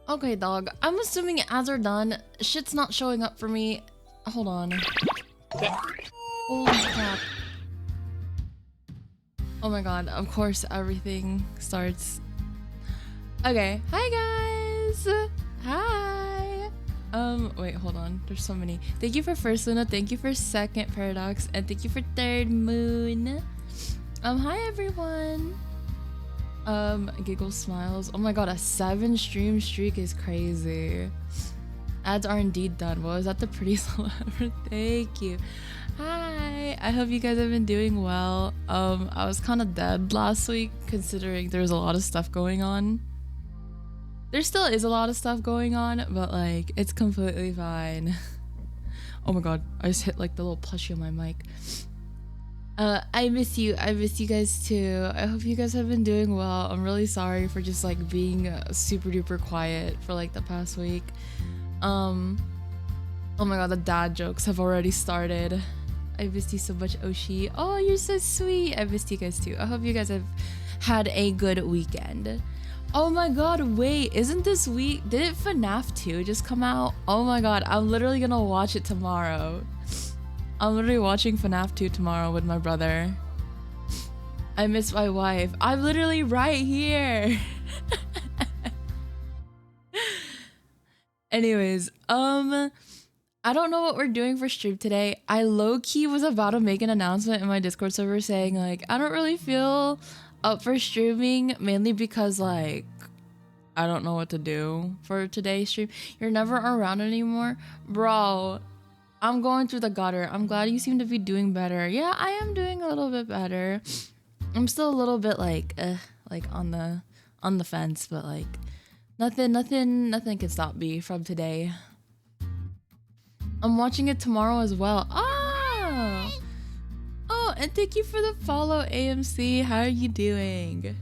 Okay, dog. I'm assuming ads are done. Shit's not showing up for me. Hold on. Holy crap. Oh my god, of course everything starts. Okay, hi guys! Hi! Wait, hold on. There's so many. Thank you for first Luna, thank you for second Paradox, and thank you for third Moon. Hi everyone! Giggle smiles. Oh my god, a 7 stream streak is crazy. Ads are indeed done. Well, is that the prettiest level ever? Thank you. Hi, I hope you guys have been doing well. I was kind of dead last week considering there was a lot of stuff going on. There still is a lot of stuff going on, but like, it's completely fine. Oh my god, I just hit like the little plushie on my mic. I miss you. I miss you guys too. I hope you guys have been doing well. I'm really sorry for just like being super duper quiet for like the past week. Oh my god, the dad jokes have already started. I missed you so much, Oshi. Oh, you're so sweet. I missed you guys too. I hope you guys have had a good weekend. Oh my god, wait, isn't this week, did FNAF 2 just come out? Oh my god, I'm literally gonna watch it tomorrow. I'm literally watching FNAF 2 tomorrow with my brother. I miss my wife. I'm literally right here. Anyways, I don't know what we're doing for stream today. I low-key was about to make an announcement in my Discord server saying like, I don't really feel up for streaming, mainly because like, I don't know what to do for today's stream. You're never around anymore? Bro, I'm going through the gutter. I'm glad you seem to be doing better. Yeah, I am doing a little bit better. I'm still a little bit like on the fence, but like nothing can stop me from today. I'm watching it tomorrow as well. Oh, and thank you for the follow, AMC. How are you doing?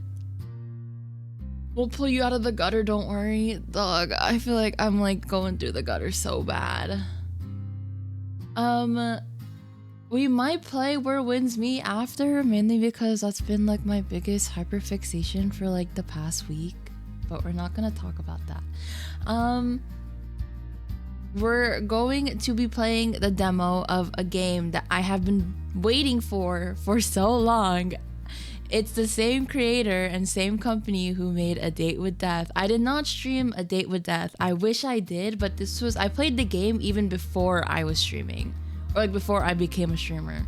We'll pull you out of the gutter, don't worry. Dog, I feel like I'm like going through the gutter so bad. We might play Where Winds Meet after, mainly because that's been like my biggest hyperfixation for like the past week, but we're not gonna talk about that. We're going to be playing the demo of a game that I have been waiting for so long. It's the same creator and same company who made A Date with Death. I did not stream A Date with Death. I wish I did, but I played the game even before I was streaming. Or like before I became a streamer.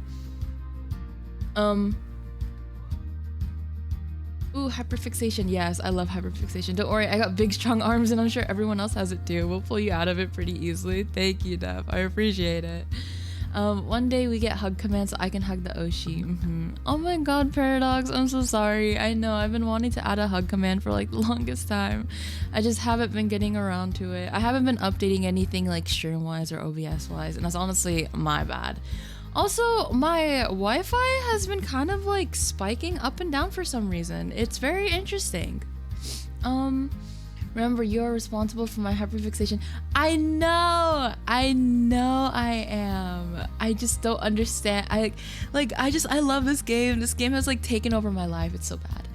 Ooh, hyperfixation. Yes, I love hyperfixation. Don't worry, I got big strong arms and I'm sure everyone else has it too. We'll pull you out of it pretty easily. Thank you, Dev. I appreciate it. One day we get hug commands so I can hug the Oshi. Oh my god, Paradox, I'm so sorry. I know, I've been wanting to add a hug command for like the longest time. I just haven't been getting around to it. I haven't been updating anything like stream-wise or OBS-wise, and that's honestly my bad. Also, my Wi-Fi has been kind of like spiking up and down for some reason. It's very interesting. Remember, you're responsible for my hyperfixation. I know I am. I just don't understand. I love this game. This game has like taken over my life. It's so bad.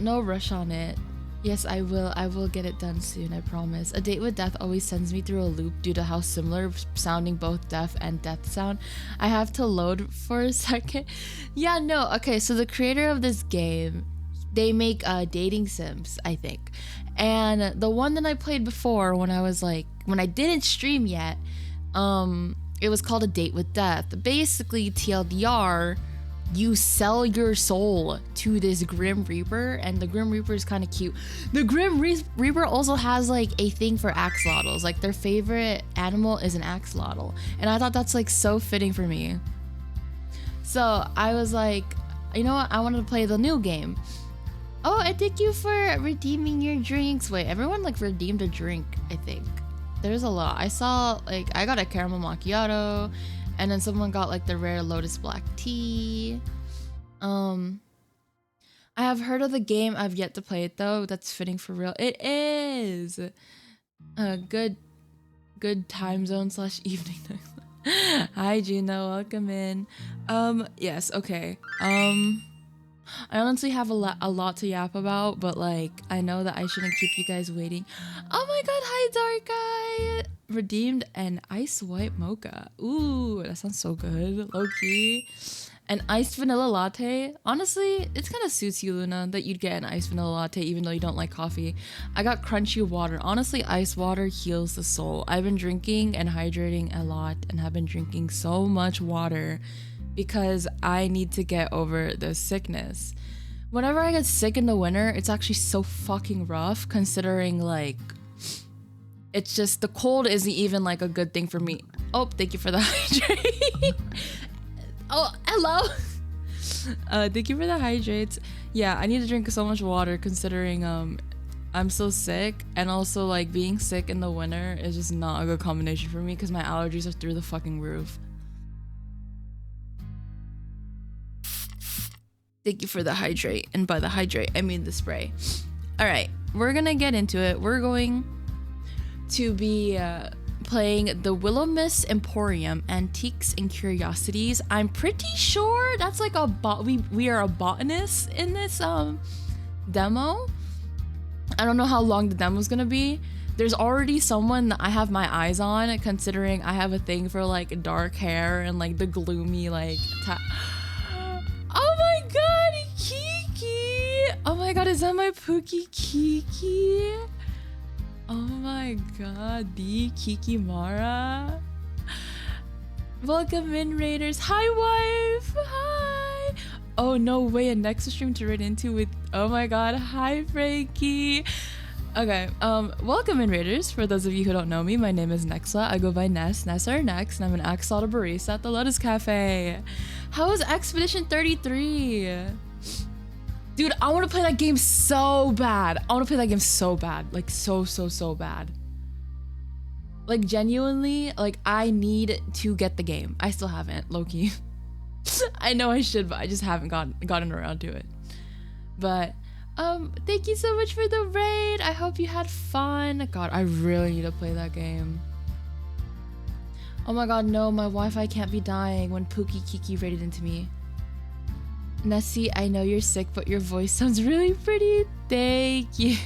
No rush on it. Yes, I will get it done soon, I promise. A Date with Death always sends me through a loop due to how similar sounding both death and death sound. I have to load for a second. Yeah, no, okay, so the creator of this game, they make dating sims, I think. And the one that I played before when I didn't stream yet, it was called A Date with Death. Basically, TLDR, you sell your soul to this Grim Reaper, and the Grim Reaper is kind of cute. The Grim Reaper also has like a thing for axolotls. Like their favorite animal is an axolotl. And I thought that's like so fitting for me. So I was like, you know what? I wanted to play the new game. Oh, and thank you for redeeming your drinks. Wait, everyone like redeemed a drink, I think. There's a lot. I saw like, I got a caramel macchiato, and then someone got like the rare lotus black tea. I have heard of the game. I've yet to play it though. That's fitting for real. It is a good time zone / evening. Hi Juno, welcome in. Yes, okay. I honestly have a lot to yap about, but like I know that I shouldn't keep you guys waiting. Oh my god, hi Dark Guy! Redeemed an ice white mocha. Ooh, that sounds so good. Low key. An iced vanilla latte. Honestly, it kind of suits you, Luna, that you'd get an iced vanilla latte even though you don't like coffee. I got crunchy water. Honestly, ice water heals the soul. I've been drinking and hydrating a lot and have been drinking so much water because I need to get over this sickness. Whenever I get sick in the winter, it's actually so fucking rough considering like it's just the cold isn't even like a good thing for me. Oh, thank you for the hydrate. Oh, hello. Thank you for the hydrates. Yeah, I need to drink so much water considering I'm so sick, and also like being sick in the winter is just not a good combination for me because my allergies are through the fucking roof. Thank you for the hydrate, and by the hydrate I mean the spray. All right, we're gonna get into it. We're going to be playing the Willow Mist Emporium Antiques and Curiosities. I'm pretty sure that's like we are a botanist in this demo. I don't know how long the demo's gonna be. There's already someone that I have my eyes on, considering I have a thing for like dark hair and like the gloomy like oh my god, Kiki! Oh my god, is that my Pookie Kiki? Oh my god, the Kiki Mara. Welcome in, Raiders. Hi, wife. Hi. Oh no way, a Nexus stream to raid into with. Oh my god. Hi, Frankie. Okay. Welcome in, Raiders. For those of you who don't know me, my name is Nexla. I go by Ness or Nex, and I'm an axolotl barista at the Lotus Cafe. How is Expedition 33? Dude, I want to play that game so bad. I want to play that game so bad. Like, so bad. Like, genuinely, like, I need to get the game. I still haven't, low-key. I know I should, but I just haven't gotten around to it. But, thank you so much for the raid. I hope you had fun. God, I really need to play that game. Oh my god, no, my Wi-Fi can't be dying when Pookie Kiki raided into me. Nessie, I know you're sick, but your voice sounds really pretty. Thank you.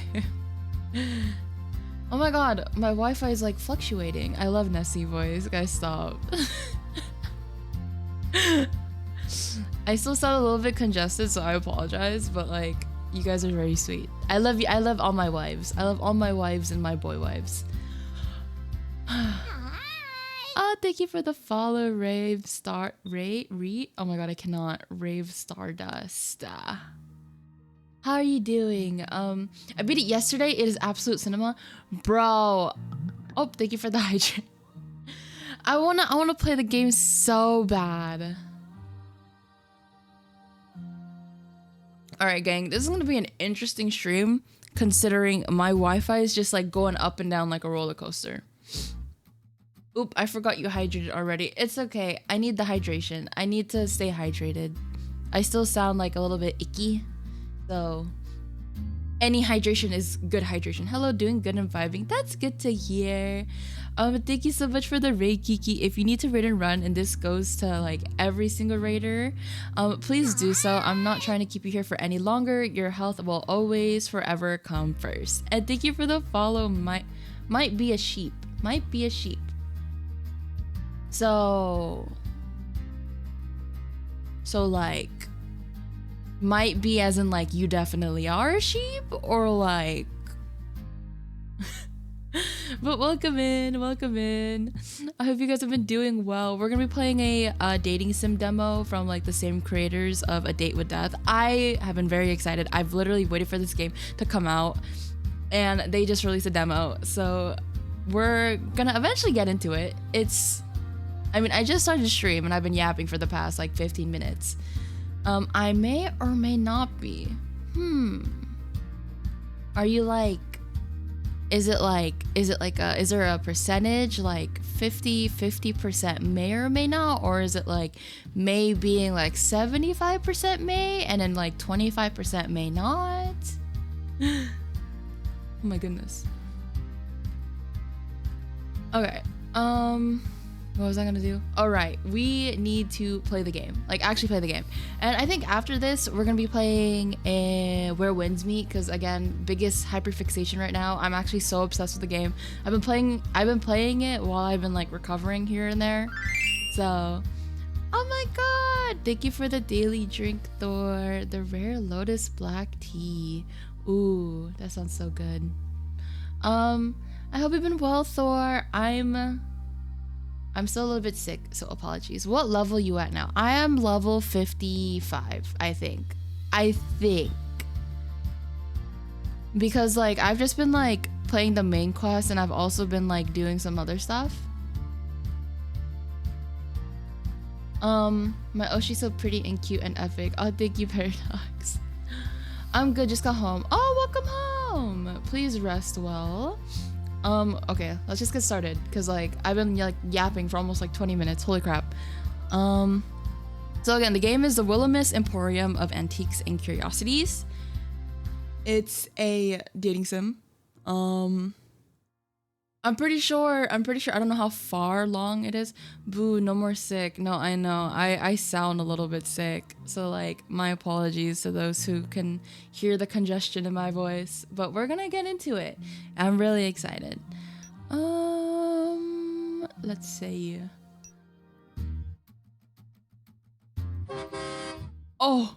Oh my god, my Wi-Fi is like fluctuating. I love Nessie voice. Guys, stop. I still sound a little bit congested, so I apologize, but like, you guys are very sweet. I love you. I love all my wives. I love all my wives and my boy wives. Oh, thank you for the follow, Rave Star oh my god, I cannot. Rave Stardust. How are you doing? I beat it yesterday. It is absolute cinema, bro. Oh, thank you for the hydrate. I wanna play the game so bad. All right, gang. This is gonna be an interesting stream considering my Wi-Fi is just like going up and down like a roller coaster. Oop, I forgot you hydrated already. It's okay. I need the hydration. I need to stay hydrated. I still sound like a little bit icky. So any hydration is good hydration. Hello, doing good and vibing. That's good to hear. Thank you so much for the raid, Kiki. If you need to raid and run, and this goes to like every single raider, please do so. I'm not trying to keep you here for any longer. Your health will always forever come first. And thank you for the follow. Might be a sheep. Might be a sheep. So like, might be as in like you definitely are a sheep, or like but welcome in. I hope you guys have been doing well. We're gonna be playing a dating sim demo from like the same creators of A Date with Death. I have been very excited. I've literally waited for this game to come out, and they just released a demo, so we're gonna eventually get into it. I just started to stream and I've been yapping for the past like 15 minutes. I may or may not be. Are you like, is there a percentage like 50% may or may not, or is it like may being like 75% may and then like 25% may not? Oh my goodness. Okay. What was I gonna do? All right, we need to play the game, like actually play the game. And I think after this, we're gonna be playing Where Winds Meet, because again, biggest hyperfixation right now. I'm actually so obsessed with the game. I've been playing it while I've been like recovering here and there. So, oh my god! Thank you for the daily drink, Thor. The rare lotus black tea. Ooh, that sounds so good. I hope you've been well, Thor. I'm still a little bit sick, so apologies. What level are you at now? I am level 55, I think. Because like I've just been like playing the main quest and I've also been like doing some other stuff. My Oshi's so pretty and cute and epic. Oh, thank you, Paradox. I'm good, just got home. Oh, welcome home. Please rest well. Okay, let's just get started because like I've been like yapping for almost like 20 minutes. Holy crap. So again, the game is the Willamist Emporium of Antiques and Curiosities. It's a dating sim. I'm pretty sure, I don't know how far long it is. Boo, no more sick. No, I know, I sound a little bit sick. So like, my apologies to those who can hear the congestion in my voice, but we're gonna get into it. I'm really excited. Let's see. Oh.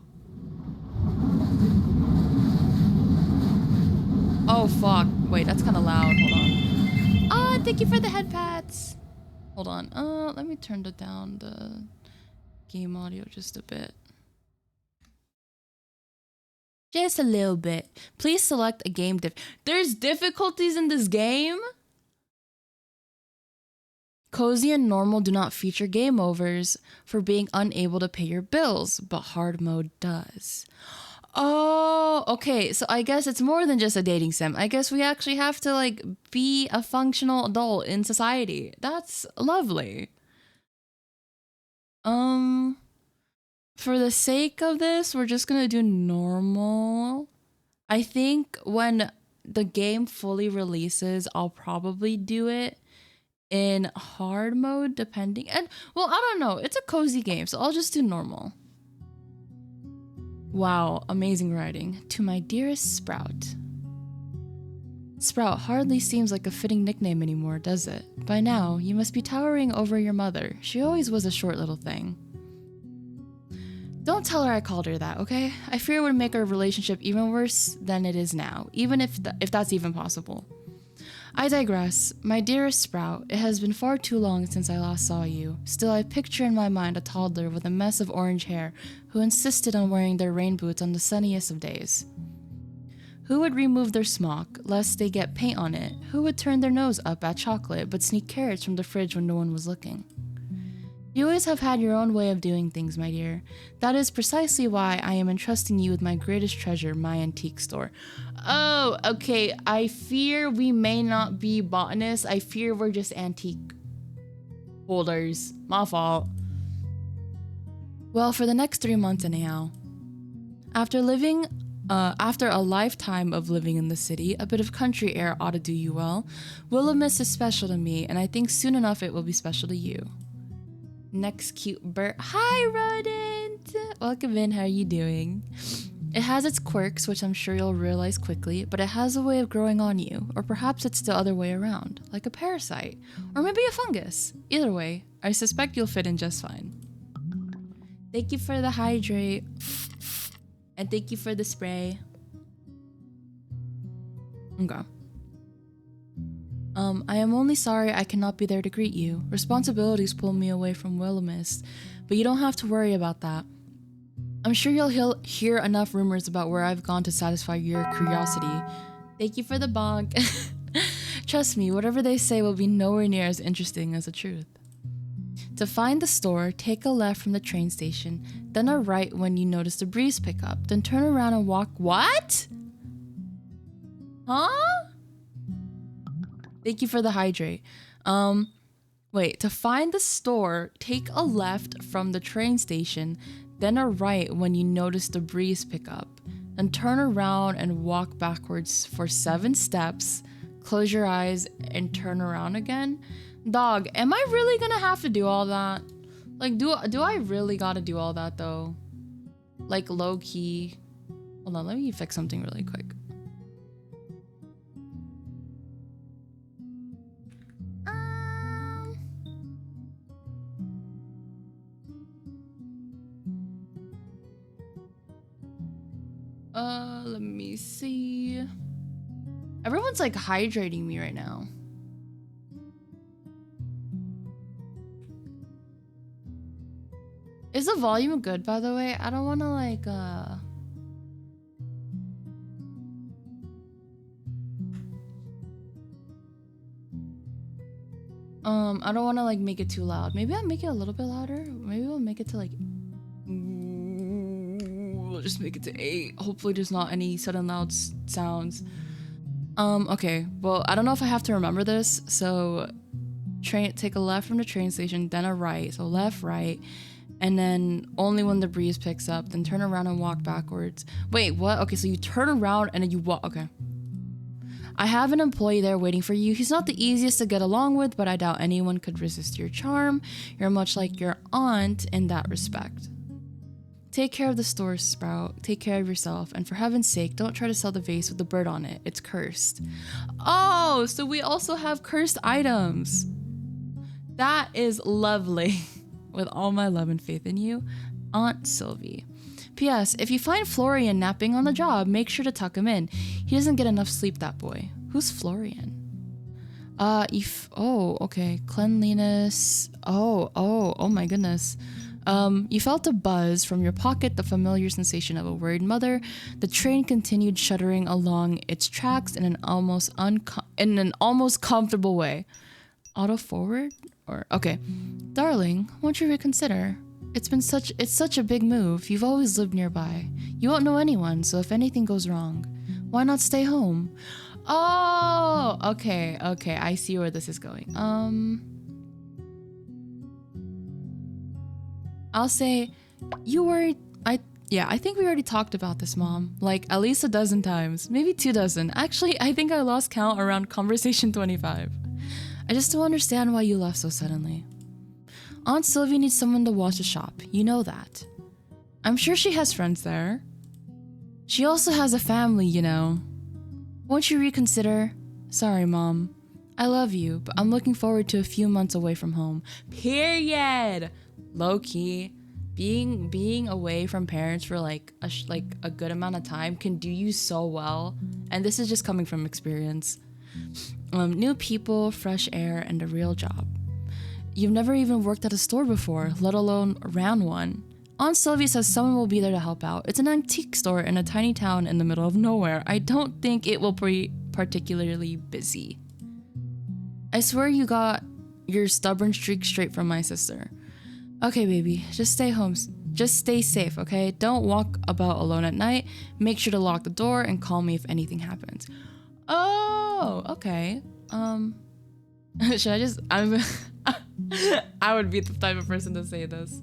Oh, fuck. Wait, that's kind of loud. Hold on. Ah, thank you for the head pats. Hold on. Let me turn down the game audio just a bit. Just a little bit. Please select a game There's difficulties in this game? Cozy and normal do not feature game overs for being unable to pay your bills, but hard mode does. Oh, okay. So I guess it's more than just a dating sim. I guess we actually have to like be a functional adult in society. That's lovely. For the sake of this, we're just gonna do normal. I think when the game fully releases, I'll probably do it in hard mode, depending. And well, I don't know. It's a cozy game, so I'll just do normal. Wow, amazing writing. To my dearest Sprout. Sprout hardly seems like a fitting nickname anymore, does it? By now, you must be towering over your mother. She always was a short little thing. Don't tell her I called her that, okay? I fear it would make our relationship even worse than it is now, even if that's even possible. I digress. My dearest Sprout, it has been far too long since I last saw you. Still, I picture in my mind a toddler with a mess of orange hair who insisted on wearing their rain boots on the sunniest of days. Who would remove their smock, lest they get paint on it? Who would turn their nose up at chocolate but sneak carrots from the fridge when no one was looking? You always have had your own way of doing things, my dear. That is precisely why I am entrusting you with my greatest treasure, my antique store. Oh, okay. I fear we may not be botanists. I fear we're just antique holders. My fault. Well, for the next 3 months anyhow. After a lifetime of living in the city, a bit of country air ought to do you well. Willamist is special to me, and I think soon enough it will be special to you. Next cute bird. Hi, Rodent! Welcome in, how are you doing? It has its quirks, which I'm sure you'll realize quickly, but it has a way of growing on you, or perhaps it's the other way around, like a parasite, or maybe a fungus. Either way, I suspect you'll fit in just fine. Thank you for the hydrate, and thank you for the spray. Okay. I am only sorry I cannot be there to greet you. Responsibilities pull me away from Willamist, but you don't have to worry about that. I'm sure you'll hear enough rumors about where I've gone to satisfy your curiosity. Thank you for the bonk. Trust me, whatever they say will be nowhere near as interesting as the truth. To find the store, take a left from the train station, then a right when you notice the breeze pick up, then turn around and walk— What? Huh? Thank you for the hydrate. Wait, to find the store, take a left from the train station, then a right when you notice the breeze pick up, then turn around and walk backwards for 7 steps, close your eyes and turn around again. Dog, am I really gonna have to do all that? Like, do I really gotta do all that though? Like, low key. Hold on, let me fix something really quick. Let me see. Everyone's like hydrating me right now. Is the volume good, by the way? I don't want to like, I don't want to like make it too loud. Maybe I'll make it a little bit louder. Maybe we'll make it to like, we'll just make it to 8. Hopefully there's not any sudden loud sounds. Okay. Well, I don't know if I have to remember this. So take a left from the train station, then a right. So left, right. And then only when the breeze picks up, then turn around and walk backwards. Wait, what? Okay, so you turn around and then you walk. Okay. I have an employee there waiting for you. He's not the easiest to get along with, but I doubt anyone could resist your charm. You're much like your aunt in that respect. Take care of the store, Sprout. Take care of yourself. And for heaven's sake, don't try to sell the vase with the bird on it. It's cursed. Oh, so we also have cursed items. That is lovely. With all my love and faith in you, Aunt Sylvie. P.S. If you find Florian napping on the job, make sure to tuck him in. He doesn't get enough sleep, that boy. Who's Florian? Oh, okay. Cleanliness. Oh my goodness. You felt a buzz from your pocket, the familiar sensation of a worried mother. The train continued shuddering along its tracks in an almost comfortable way. Auto forward? Or okay. Darling, won't you reconsider? It's such a big move. You've always lived nearby. You won't know anyone, so if anything goes wrong, why not stay home? Oh, okay. I see where this is going. I'll say, you worried. I think we already talked about this, Mom. Like at least a dozen times, maybe 24. Actually, I think I lost count around conversation 25. I just don't understand why you left so suddenly. Aunt Sylvie needs someone to watch the shop. You know that. I'm sure she has friends there. She also has a family, you know. Won't you reconsider? Sorry, Mom. I love you, but I'm looking forward to a few months away from home. Period. Low key, being away from parents for like a good amount of time can do you so well. And this is just coming from experience. New people, fresh air, and a real job. You've never even worked at a store before, let alone ran one. Aunt Sylvie says someone will be there to help out. It's an antique store in a tiny town in the middle of nowhere. I don't think it will be particularly busy. I swear you got your stubborn streak straight from my sister. Okay, baby, just stay home. Just stay safe, okay? Don't walk about alone at night. Make sure to lock the door and call me if anything happens. Oh, okay. Should I just... I would be the type of person to say this.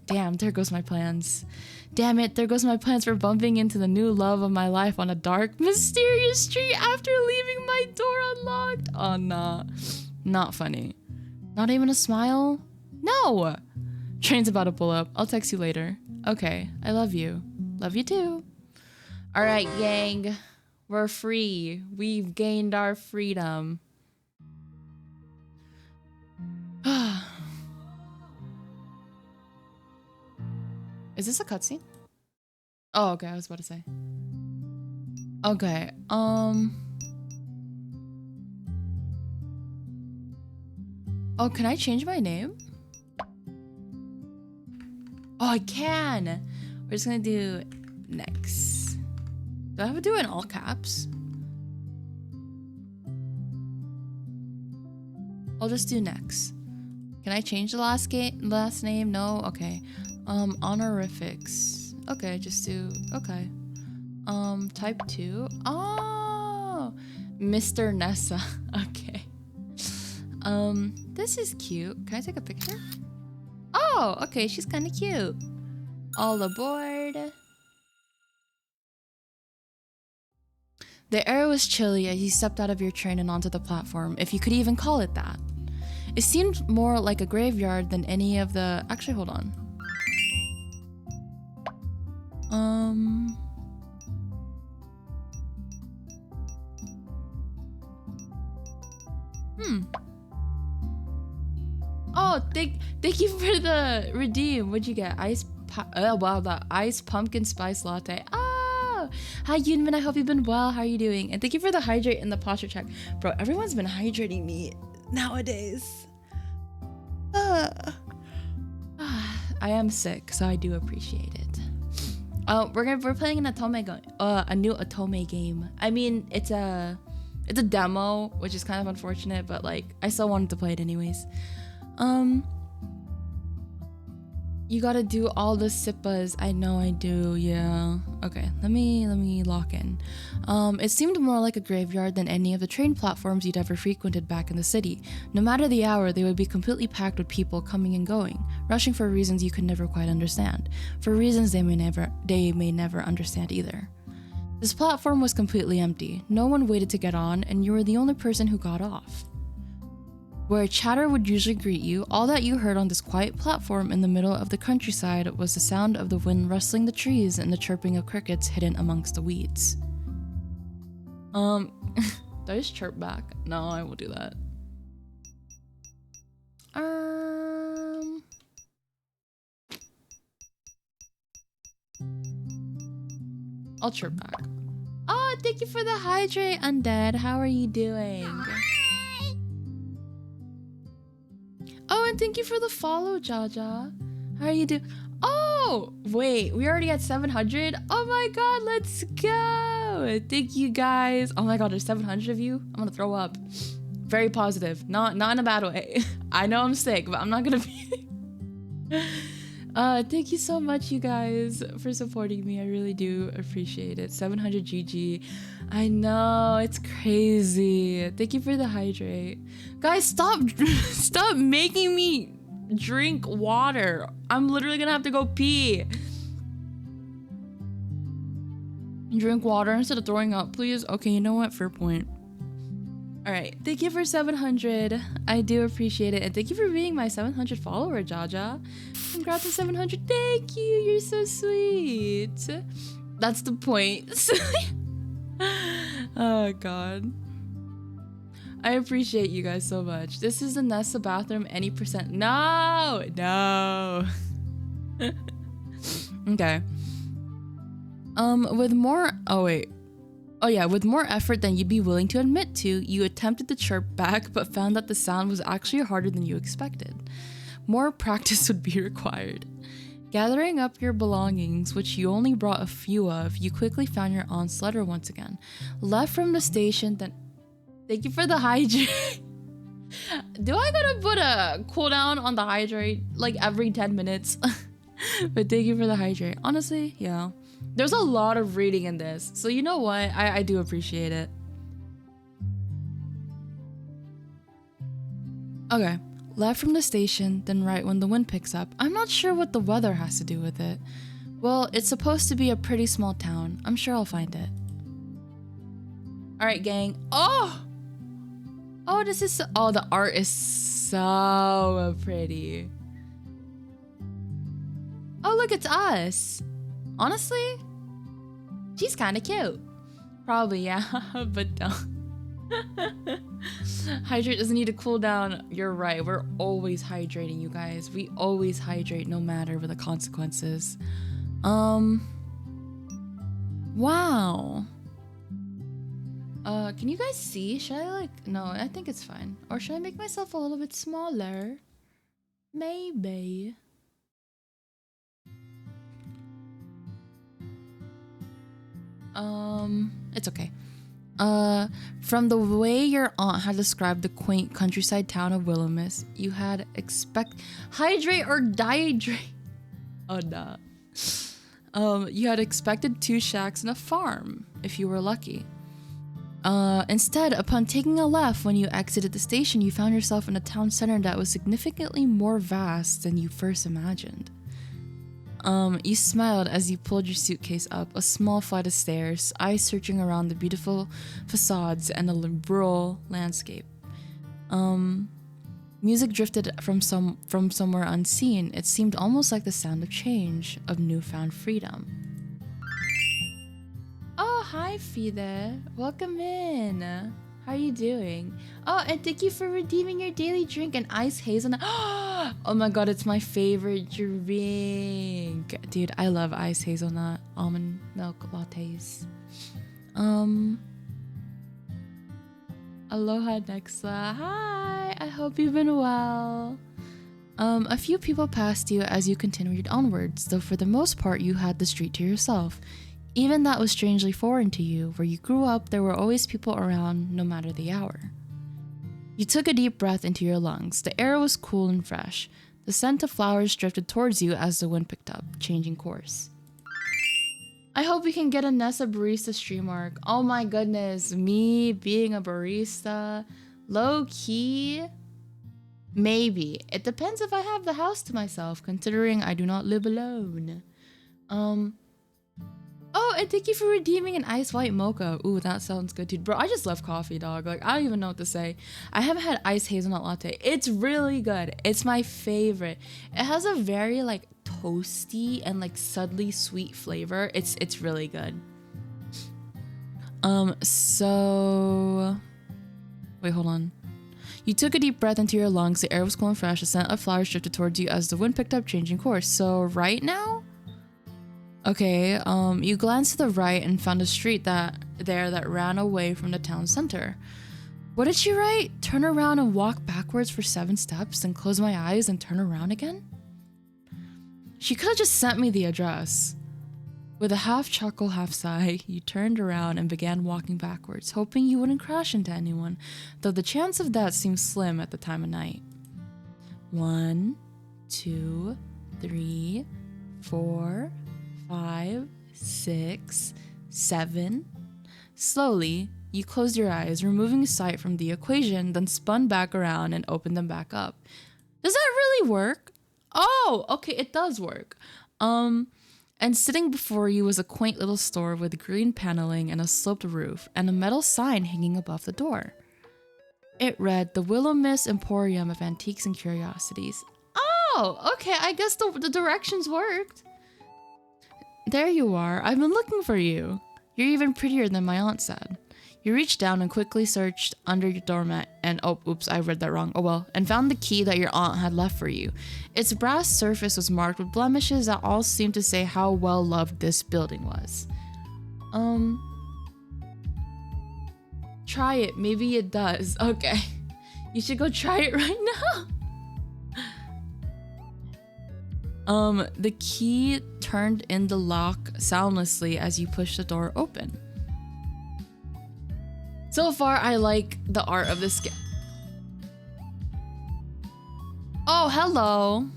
Damn, there goes my plans. Damn it, there goes my plans for bumping into the new love of my life on a dark, mysterious street after leaving my door unlocked. Oh, nah. Not funny. Not even a smile? No! Train's about to pull up. I'll text you later. Okay, I love you. Love you too. Alright, gang. We're free. We've gained our freedom. Is this a cutscene? Oh, okay, I was about to say. Okay, oh, can I change my name? Oh, I can! We're just gonna do next. Do I have to do it in all caps? I'll just do next. Can I change the last name? No? Okay. Honorifics. Okay, just do... Okay. Type 2. Oh! Mr. Nessa. Okay. This is cute. Can I take a picture? Oh, okay, she's kind of cute. All aboard. The air was chilly as you stepped out of your train and onto the platform, if you could even call it that. It seemed more like a graveyard than any of the... Actually, hold on. Oh, thank you for the redeem. What'd you get? Wow, the ice pumpkin spice latte. Oh, hi Yunmin. I hope you've been well. How are you doing? And thank you for the hydrate and the posture check, bro. Everyone's been hydrating me nowadays. I am sick, so I do appreciate it. We're playing an a new Otome game. I mean, it's a demo, which is kind of unfortunate, but like I still wanted to play it anyways. You gotta do all the sippas. I know I do, yeah. Okay, let me lock in. It seemed more like a graveyard than any of the train platforms you'd ever frequented back in the city. No matter the hour, they would be completely packed with people coming and going, rushing for reasons you could never quite understand, for reasons they may never understand either. This platform was completely empty. No one waited to get on, and you were the only person who got off. Where chatter would usually greet you, all that you heard on this quiet platform in the middle of the countryside was the sound of the wind rustling the trees and the chirping of crickets hidden amongst the weeds. Do I just chirp back? No, I won't do that. I'll chirp back. Oh, thank you for the hydrate, Undead. How are you doing? Oh, and thank you for the follow, Jaja. How are you doing? Oh, wait, we already at 700? Oh my god, let's go. Thank you, guys. Oh my god, there's 700 of you? I'm gonna throw up. Very positive. Not in a bad way. I know I'm sick, but I'm not gonna be... Thank you so much, you guys, for supporting me. I really do appreciate it. 700 GG. I know, it's crazy. Thank you for the hydrate. Guys, stop making me drink water. I'm literally gonna have to go pee. Drink water instead of throwing up, please. Okay, you know what? Fair point. All right, thank you for 700. I do appreciate it. And thank you for being my 700 follower, Jaja. Congrats on 700. Thank you. You're so sweet. That's the point. Oh, God. I appreciate you guys so much. This is the Nessa bathroom, any percent. No. Okay. With more... Oh, wait. Oh yeah, with more effort than you'd be willing to admit to, you attempted to chirp back, but found that the sound was actually harder than you expected. More practice would be required. Gathering up your belongings, which you only brought a few of, you quickly found your aunt's letter once again. Left from the station, then... Thank you for the hydrate. Do I gotta put a cooldown on the hydrate, like every 10 minutes? But thank you for the hydrate. Honestly, yeah. There's a lot of reading in this, so you know what? I do appreciate it. Okay, left from the station, then right when the wind picks up. I'm not sure what the weather has to do with it. Well, it's supposed to be a pretty small town. I'm sure I'll find it. Alright, gang. Oh, this is... Oh, the art is so pretty. Oh, look, it's us. Honestly, she's kind of cute. Probably, yeah, but don't. Hydrate doesn't need to cool down. You're right. We're always hydrating, you guys. We always hydrate no matter what the consequences. Wow. Can you guys see? Should I like... No, I think it's fine. Or should I make myself a little bit smaller? Maybe. It's okay. From the way your aunt had described the quaint countryside town of Willamette, you had hydrate or dehydrate. Oh nah. You had expected 2 shacks and a farm, if you were lucky. Instead, upon taking a left when you exited the station, you found yourself in a town center that was significantly more vast than you first imagined. You smiled as you pulled your suitcase up a small flight of stairs, eyes searching around the beautiful facades and the rural landscape. Music drifted from somewhere unseen. It seemed almost like the sound of change, of newfound freedom. Oh, hi, Fide. Welcome in. How are you doing? Oh, and thank you for redeeming your daily drink, an iced hazelnut. Oh my god, it's my favorite drink. Dude, I love iced hazelnut almond milk lattes. Aloha, Nexa. Hi, I hope you've been well. A few people passed you as you continued onwards, though for the most part you had the street to yourself. Even that was strangely foreign to you. Where you grew up, there were always people around, no matter the hour. You took a deep breath into your lungs. The air was cool and fresh. The scent of flowers drifted towards you as the wind picked up, changing course. I hope we can get a Nessa barista stream arc. Oh my goodness, me being a barista, low key, maybe. It depends if I have the house to myself, considering I do not live alone. Oh, and thank you for redeeming an ice white mocha. Ooh, that sounds good, dude. Bro, I just love coffee, dog. Like, I don't even know what to say. I haven't had iced hazelnut latte. It's really good. It's my favorite. It has a very, like, toasty and, like, subtly sweet flavor. It's really good. So... Wait, hold on. You took a deep breath into your lungs. The air was cool and fresh. The scent of flowers drifted towards you as the wind picked up, changing course. So, right now... Okay, you glanced to the right and found a street that ran away from the town center. What did she write? Turn around and walk backwards for 7 steps, then close my eyes and turn around again? She could have just sent me the address. With a half chuckle, half sigh, you turned around and began walking backwards, hoping you wouldn't crash into anyone, though the chance of that seemed slim at the time of night. 1, 2, 3, 4... 5, 6, 7. Slowly, you closed your eyes, removing sight from the equation, then spun back around and opened them back up. Does that really work? Oh, okay, it does work. And sitting before you was a quaint little store with green paneling and a sloped roof, and a metal sign hanging above the door. It read, The Willow Mist Emporium of Antiques and Curiosities. Oh, okay, I guess the directions worked. There you are. I've been looking for you. You're even prettier than my aunt said. You reached down and quickly searched under your doormat and oops, I read that wrong. Oh well, and found the key that your aunt had left for you. Its brass surface was marked with blemishes that all seemed to say how well loved this building was. Try it. Maybe it does. Okay. You should go try it right now. The key turned in the lock soundlessly as you pushed the door open. So far, I like the art of this game. Oh, hello.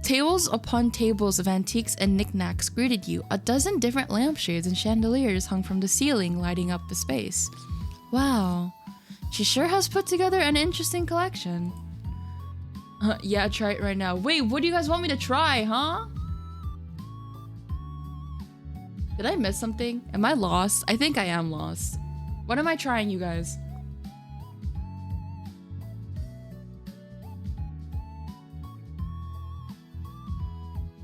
Tables upon tables of antiques and knickknacks greeted you. A dozen different lampshades and chandeliers hung from the ceiling, lighting up the space. Wow. She sure has put together an interesting collection. Yeah, try it right now. Wait, what do you guys want me to try, huh? Did I miss something? Am I lost? I think I am lost. What am I trying, you guys?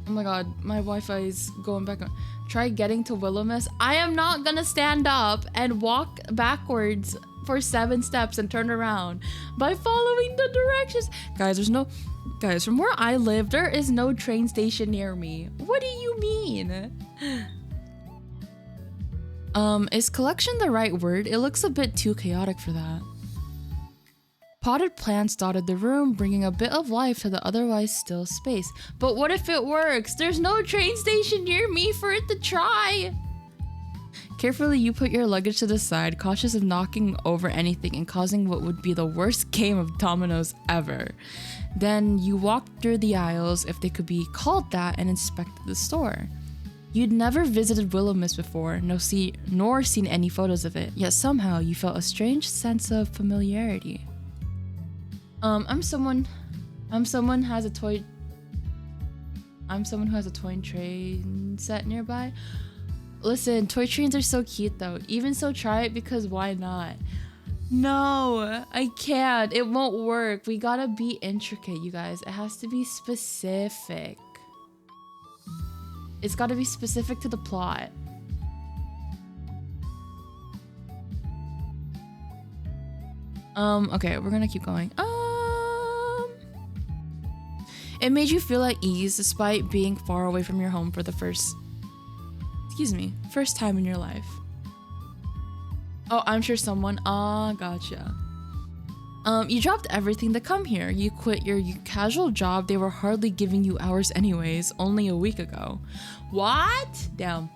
Oh my god, my Wi-Fi is going back on. Try getting to Willow Mist. I am not gonna stand up and walk backwards for 7 steps and turn around by following the directions. Guys, from where I live, there is no train station near me. What do you mean? Is collection the right word? It looks a bit too chaotic for that. Potted plants dotted the room, bringing a bit of life to the otherwise still space. But what if it works? There's no train station near me for it to try. Carefully, you put your luggage to the side, cautious of knocking over anything and causing what would be the worst game of dominoes ever. Then you walked through the aisles, if they could be called that, and inspected the store. You'd never visited Willow Mist before, nor seen any photos of it, yet somehow you felt a strange sense of familiarity. I'm someone who has a toy train set nearby. Listen, toy trains are so cute though. Even so, try it because why not? No, I can't. It won't work. We gotta be intricate, you guys. It has to be specific. It's gotta be specific to the plot. Okay, we're gonna keep going. It made you feel at ease despite being far away from your home for the first time in your life. Oh, I'm sure someone, gotcha. You dropped everything to come here. You quit your casual job. They were hardly giving you hours anyways, only a week ago. What? Damn.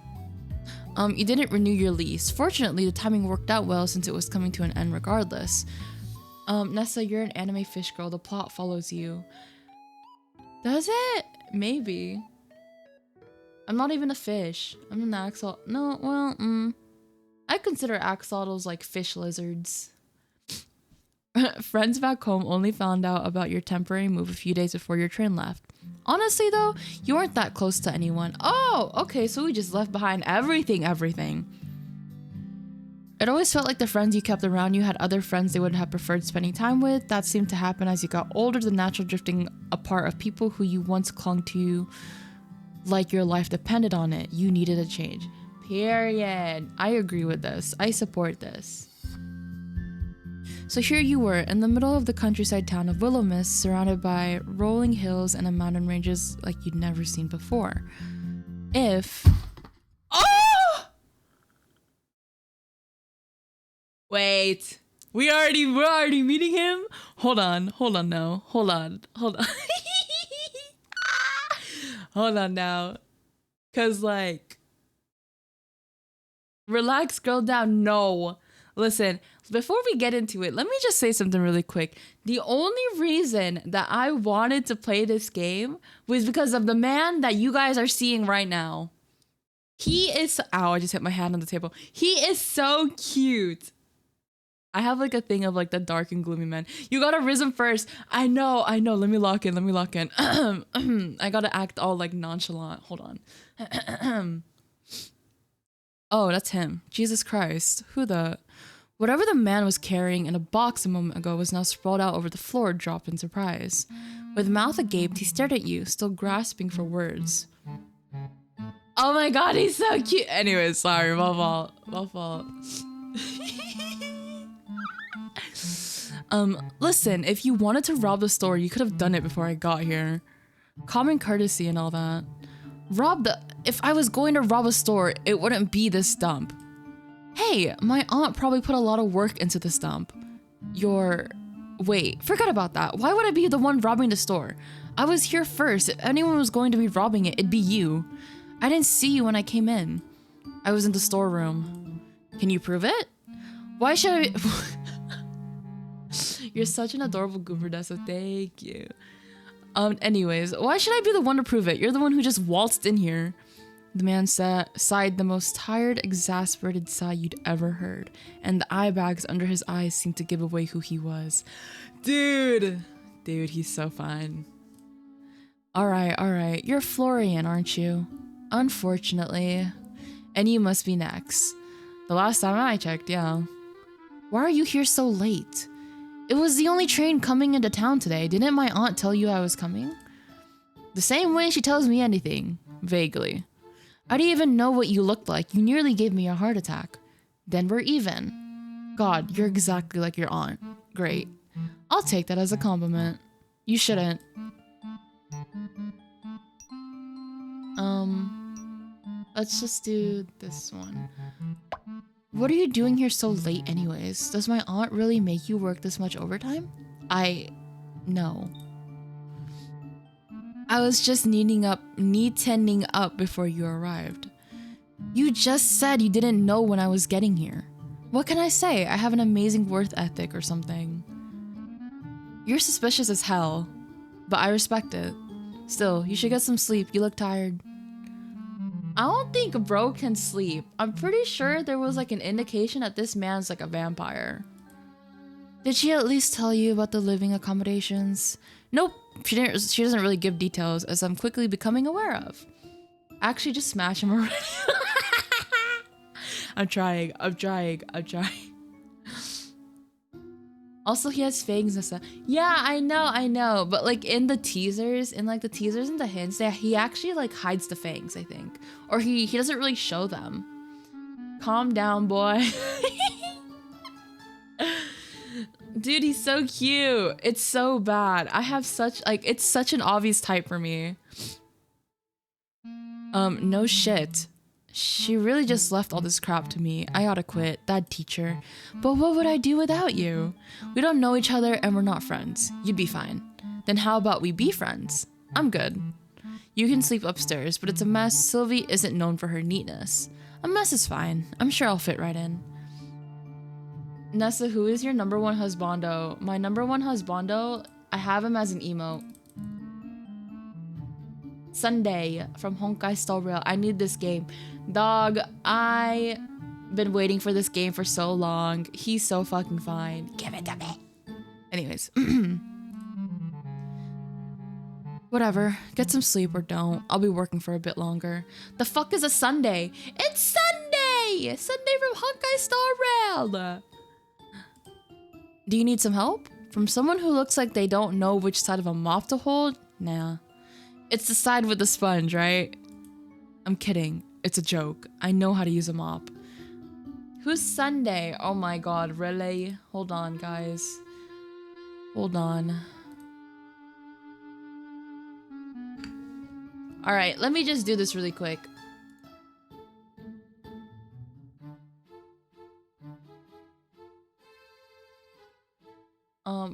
You didn't renew your lease. Fortunately, the timing worked out well since it was coming to an end regardless. Nessa, you're an anime fish girl. The plot follows you. Does it? Maybe. I'm not even a fish. I'm an axolotl. No, well, I consider axolotls like fish lizards. Friends back home only found out about your temporary move a few days before your train left. Honestly though, you weren't that close to anyone. Oh, okay, so we just left behind everything. It always felt like the friends you kept around you had other friends they would have preferred spending time with. That seemed to happen as you got older, the natural drifting apart of people who you once clung to like your life depended on it. You needed a change. Period. I agree with this. I support this. So here you were, in the middle of the countryside town of Willow Mist, surrounded by rolling hills and mountain ranges like you'd never seen before. Oh! Wait. We're already meeting him? Hold on now. Hold on. Hold on now. Cause like, relax, girl down. No. Listen, before we get into it, let me just say something really quick. The only reason that I wanted to play this game was because of the man that you guys are seeing right now. He is, ow, I just hit my hand on the table. He is so cute. I have like a thing of like the dark and gloomy men. You gotta rhythm first. I know. Let me lock in. I gotta act all like nonchalant. Hold on. Oh, that's him. Jesus Christ. Whatever the man was carrying in a box a moment ago was now sprawled out over the floor, dropped in surprise. With mouth agape, he stared at you, still grasping for words. Oh my god, he's so cute. Anyways, sorry, my fault. Listen, if you wanted to rob the store, you could have done it before I got here. Common courtesy and all that. If I was going to rob a store, it wouldn't be this dump. Hey, my aunt probably put a lot of work into this dump. Wait, forget about that. Why would I be the one robbing the store? I was here first. If anyone was going to be robbing it, it'd be you. I didn't see you when I came in. I was in the storeroom. Can you prove it? Why should I... You're such an adorable goober, Nessa. Thank you. Anyways, why should I be the one to prove it? You're the one who just waltzed in here. The man sighed the most tired, exasperated sigh you'd ever heard, and the eye bags under his eyes seemed to give away who he was. Dude, he's so fine. Alright, you're Florian, aren't you? Unfortunately. And you must be next. The last time I checked, yeah. Why are you here so late? It was the only train coming into town today. Didn't my aunt tell you I was coming? The same way she tells me anything. Vaguely. I didn't even know what you looked like. You nearly gave me a heart attack. Then we're even. God, you're exactly like your aunt. Great. I'll take that as a compliment. You shouldn't. Let's just do this one. What are you doing here so late anyways? Does my aunt really make you work this much overtime? No. I was just neatening up before you arrived. You just said you didn't know when I was getting here. What can I say? I have an amazing work ethic or something. You're suspicious as hell, but I respect it. Still, you should get some sleep. You look tired. I don't think bro can sleep. I'm pretty sure there was like an indication that this man's like a vampire. Did she at least tell you about the living accommodations? Nope, she doesn't really give details, as I'm quickly becoming aware of. Actually, just smash him already. I'm trying. Also, he has fangs and stuff. Yeah, I know. But like in the teasers, and the hints, he actually like hides the fangs, I think. Or he doesn't really show them. Calm down, boy. Dude, he's so cute. It's so bad. I have such it's such an obvious type for me. No shit. She really just left all this crap to me. I oughta quit, that teacher. But what would I do without you? We don't know each other and we're not friends. You'd be fine. Then how about we be friends? I'm good. You can sleep upstairs, but it's a mess. Sylvie isn't known for her neatness. A mess is fine. I'm sure I'll fit right in. Nessa, who is your number one husbando? My number one husbando, I have him as an emote. Sunday from Honkai Star Rail. I need this game. Dog, I been waiting for this game for so long. He's so fucking fine. Give it to me. Anyways. Whatever. Get some sleep or don't. I'll be working for a bit longer. The fuck is a Sunday? It's Sunday! Sunday from Honkai Star Rail! Do you need some help? From someone who looks like they don't know which side of a mop to hold? Nah. It's the side with the sponge, right? I'm kidding. It's a joke. I know how to use a mop. Who's Sunday? Oh my god, really? Hold on, guys. Hold on. Alright, let me just do this really quick.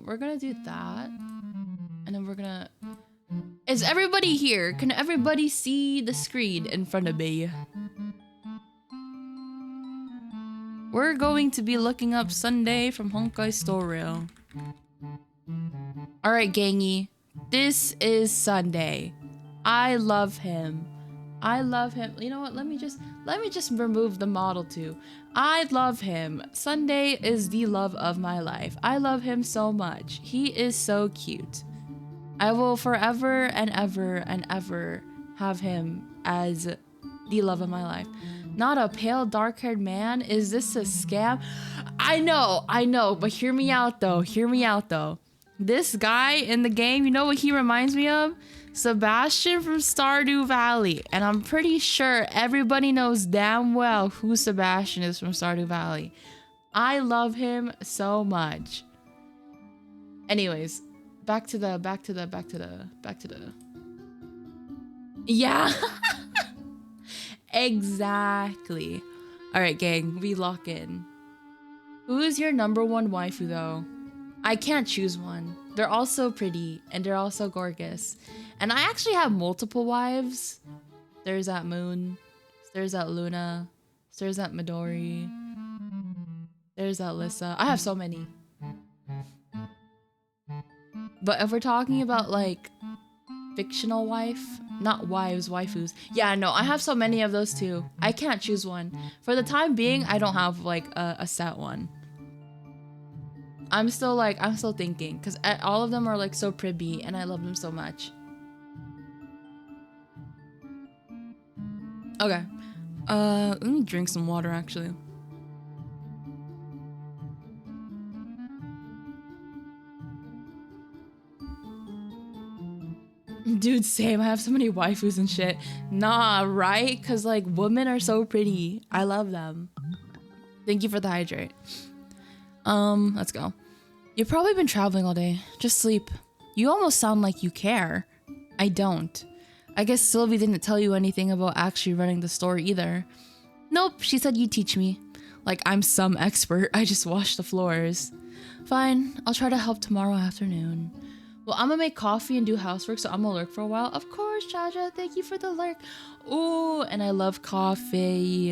We're gonna do that. And then we're gonna... Is everybody here? Can everybody see the screen in front of me? We're going to be looking up Sunday from Honkai Star Rail. Alright, gangy. This is Sunday. I love him. I love him. You know what? Let me just remove the model too. I love him. Sunday is the love of my life. I love him so much. He is so cute. I will forever and ever have him as the love of my life. Not a pale, dark-haired man? Is this a scam? I know, but hear me out though. This guy in the game, you know what he reminds me of? Sebastian from Stardew Valley. And I'm pretty sure everybody knows damn well who Sebastian is from Stardew Valley. I love him so much. Anyways, back to the yeah. Exactly. All right, gang, we lock in. Who is your number one waifu though? I can't choose one. They're all so pretty and they're all so gorgeous. And I actually have multiple wives. There's that Moon. There's that Luna. There's that Midori. There's that Lissa. I have so many. But if we're talking about like fictional wife, not wives, waifus. Yeah, no, I have so many of those too. I can't choose one. For the time being, I don't have like a set one. I'm still thinking because all of them are like so pretty and I love them so much. Okay. Let me drink some water actually. Dude, same. I have so many waifus and shit. Nah, right? Because, like, women are so pretty. I love them. Thank you for the hydrate. Let's go. You've probably been traveling all day. Just sleep. You almost sound like you care. I don't. I guess Sylvie didn't tell you anything about actually running the store either. Nope, she said you'd teach me. Like I'm some expert. I just wash the floors. Fine, I'll try to help tomorrow afternoon. Well, I'm gonna make coffee and do housework, so I'm gonna lurk for a while. Of course, Jaja, thank you for the lurk. Ooh, and I love coffee.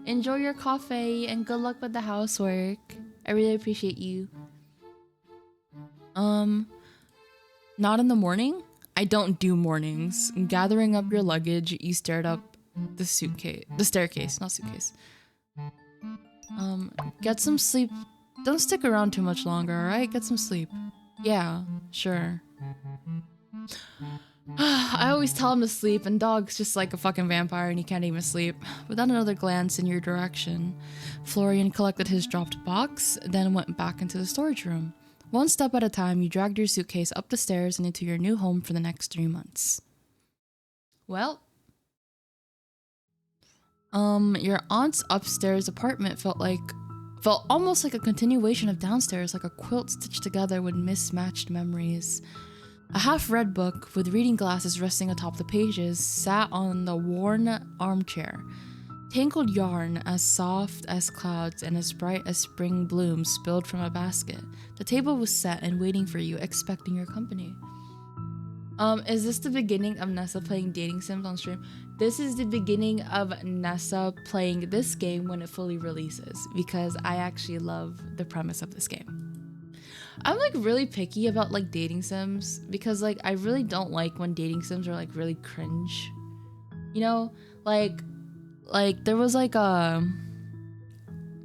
Enjoy your coffee and good luck with the housework. I really appreciate you. Not in the morning? I don't do mornings. Gathering up your luggage, you stared up the staircase, not suitcase. Get some sleep. Don't stick around too much longer, alright? Get some sleep. Yeah, sure. I always tell him to sleep, and Dog's just like a fucking vampire and he can't even sleep. Without another glance in your direction, Florian collected his dropped box, then went back into the storage room. One step at a time, you dragged your suitcase up the stairs and into your new home for the next 3 months. Well, your aunt's upstairs apartment felt almost like a continuation of downstairs, like a quilt stitched together with mismatched memories. A half-read book with reading glasses resting atop the pages sat on the worn armchair. Tangled yarn as soft as clouds and as bright as spring blooms spilled from a basket. The table was set and waiting for you, expecting your company. Is this the beginning of Nessa playing dating sims on stream? This is the beginning of Nessa playing this game when it fully releases, because I actually love the premise of this game. I'm like really picky about like dating sims because like I really don't like when dating sims are like really cringe. You know, like there was like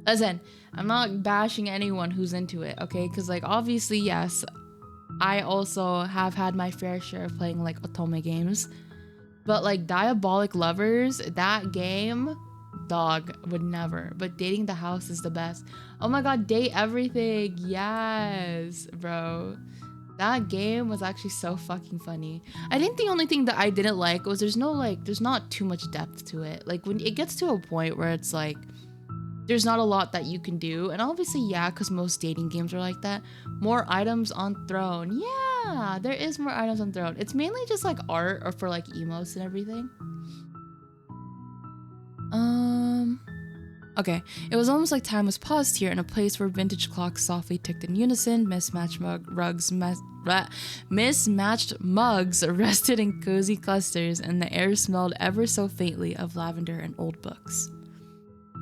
listen, I'm not bashing anyone who's into it, okay? Because like obviously yes, I also have had my fair share of playing like otome games, but like Diabolic Lovers, that game, dog, would never. But Dating the House is the best. Oh my god, Date Everything, yes, bro. That game was actually so fucking funny. I think the only thing that I didn't like was there's not too much depth to it. Like when it gets to a point where it's like there's not a lot that you can do, and obviously yeah, because most dating games are like that. More items on Throne, yeah, there is more items on Throne. It's mainly just like art or for like emotes and everything. Okay, it was almost like time was paused here in a place where vintage clocks softly ticked in unison, mismatched mugs rested in cozy clusters, and the air smelled ever so faintly of lavender and old books.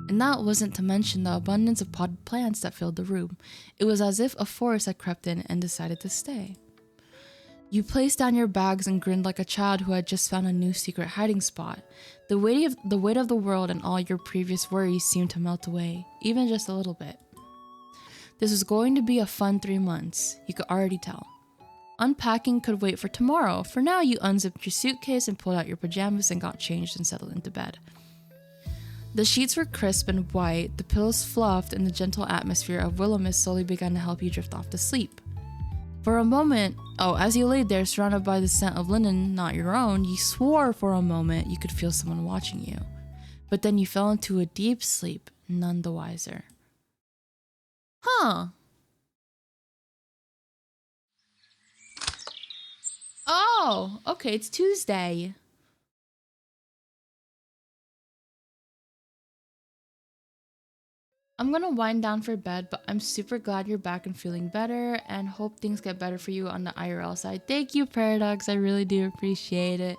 And that wasn't to mention the abundance of potted plants that filled the room. It was as if a forest had crept in and decided to stay. You placed down your bags and grinned like a child who had just found a new secret hiding spot. The weight of the world and all your previous worries seemed to melt away, even just a little bit. This was going to be a fun 3 months, you could already tell. Unpacking could wait for tomorrow. For now, you unzipped your suitcase and pulled out your pajamas and got changed and settled into bed. The sheets were crisp and white, the pillows fluffed, and the gentle atmosphere of Willow Mist slowly began to help you drift off to sleep. For a moment, as you laid there surrounded by the scent of linen not your own, you swore for a moment you could feel someone watching you. But then you fell into a deep sleep, none the wiser. Huh. Oh, okay, it's Tuesday. I'm gonna wind down for bed, but I'm super glad you're back and feeling better, and hope things get better for you on the IRL side. Thank you, Paradox. I really do appreciate it.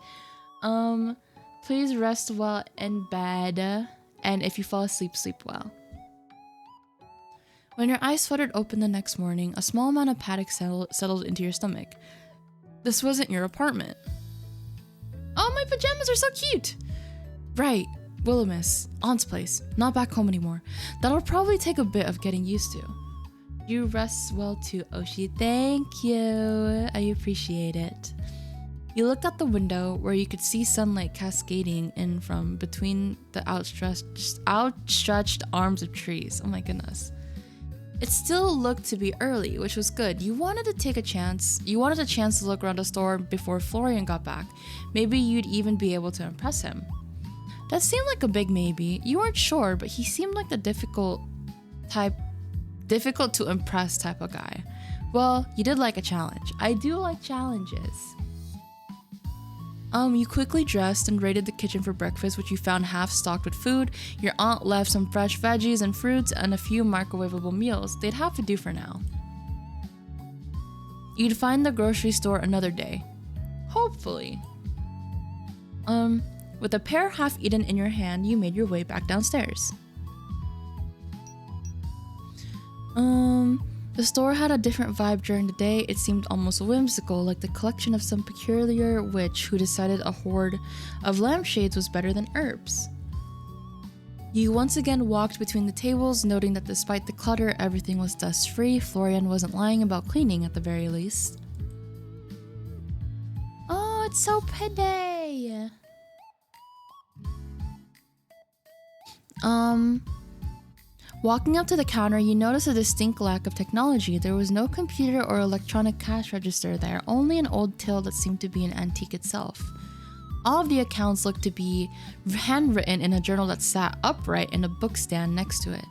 Please rest well in bed, and if you fall asleep, sleep well. When your eyes fluttered open the next morning, a small amount of panic settled into your stomach. This wasn't your apartment. Oh, my pajamas are so cute! Right. Willow-Mist, Aunt's place, not back home anymore. That'll probably take a bit of getting used to. You rest well too, Oshi. Thank you. I appreciate it. You looked out the window where you could see sunlight cascading in from between the outstretched arms of trees. Oh my goodness. It still looked to be early, which was good. You wanted a chance to look around the store before Florian got back. Maybe you'd even be able to impress him. That seemed like a big maybe. You weren't sure, but he seemed like the difficult to impress type of guy. Well, you did like a challenge. I do like challenges. You quickly dressed and raided the kitchen for breakfast, which you found half stocked with food. Your aunt left some fresh veggies and fruits and a few microwavable meals. They'd have to do for now. You'd find the grocery store another day. Hopefully. With a pear half-eaten in your hand, you made your way back downstairs. The store had a different vibe during the day. It seemed almost whimsical, like the collection of some peculiar witch who decided a hoard of lampshades was better than herbs. You once again walked between the tables, noting that despite the clutter, everything was dust-free. Florian wasn't lying about cleaning at the very least. That's so pretty. Walking up to the counter, you notice a distinct lack of technology. There was no computer or electronic cash register there, only an old till that seemed to be an antique itself. All of the accounts looked to be handwritten in a journal that sat upright in a bookstand next to it.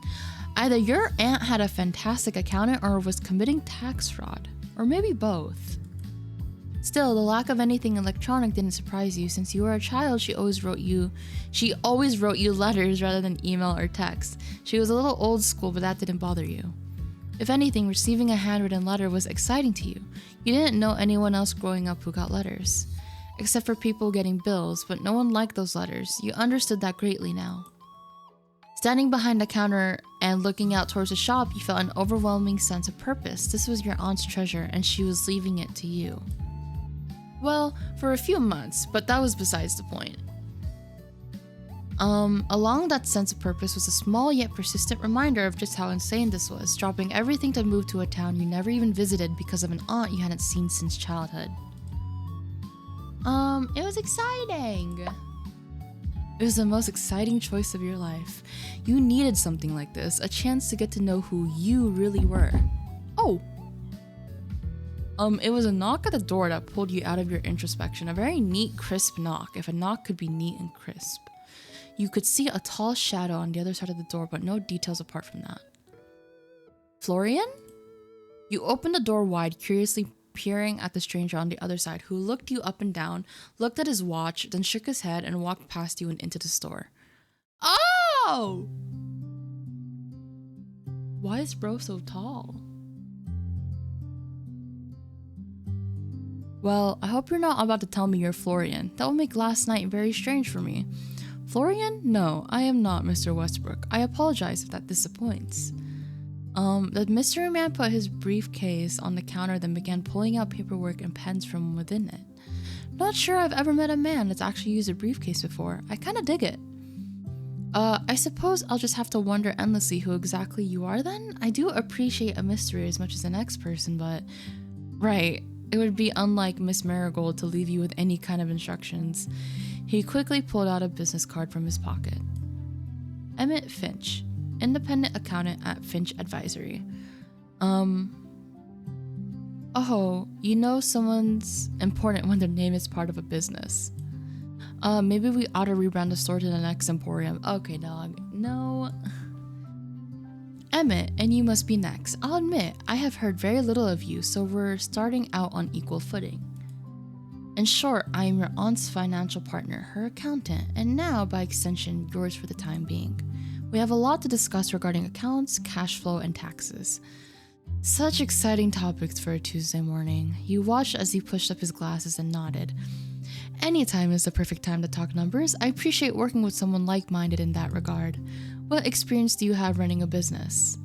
Either your aunt had a fantastic accountant or was committing tax fraud, or maybe both. Still, the lack of anything electronic didn't surprise you. Since you were a child, she always wrote you letters rather than email or text. She was a little old school, but that didn't bother you. If anything, receiving a handwritten letter was exciting to you. You didn't know anyone else growing up who got letters, except for people getting bills, but no one liked those letters. You understood that greatly now. Standing behind the counter and looking out towards the shop, you felt an overwhelming sense of purpose. This was your aunt's treasure, and she was leaving it to you. Well, for a few months, but that was besides the point. Along that sense of purpose was a small yet persistent reminder of just how insane this was, dropping everything to move to a town you never even visited because of an aunt you hadn't seen since childhood. It was exciting. It was the most exciting choice of your life. You needed something like this, a chance to get to know who you really were. Oh! It was a knock at the door that pulled you out of your introspection. A very neat, crisp knock, if a knock could be neat and crisp. You could see a tall shadow on the other side of the door, but no details apart from that. Florian? You opened the door wide, curiously peering at the stranger on the other side, who looked you up and down, looked at his watch, then shook his head and walked past you and into the store. Oh! Why is bro so tall? Well, I hope you're not about to tell me you're Florian. That would make last night very strange for me. Florian? No, I am not Mr. Westbrook. I apologize if that disappoints. The mystery man put his briefcase on the counter, then began pulling out paperwork and pens from within it. Not sure I've ever met a man that's actually used a briefcase before. I kinda dig it. I suppose I'll just have to wonder endlessly who exactly you are then? I do appreciate a mystery as much as the next person, but... Right, it would be unlike Miss Marigold to leave you with any kind of instructions. He quickly pulled out a business card from his pocket. Emmett Finch, independent accountant at Finch Advisory. Oh, you know someone's important when their name is part of a business. Maybe we ought to rebrand the store to the next Emporium. Okay, dog. No. Emmett, and you must be next. I'll admit, I have heard very little of you, so we're starting out on equal footing. In short, I am your aunt's financial partner, her accountant, and now, by extension, yours for the time being. We have a lot to discuss regarding accounts, cash flow, and taxes. Such exciting topics for a Tuesday morning. You watched as he pushed up his glasses and nodded. Anytime is the perfect time to talk numbers. I appreciate working with someone like-minded in that regard. What experience do you have running a business?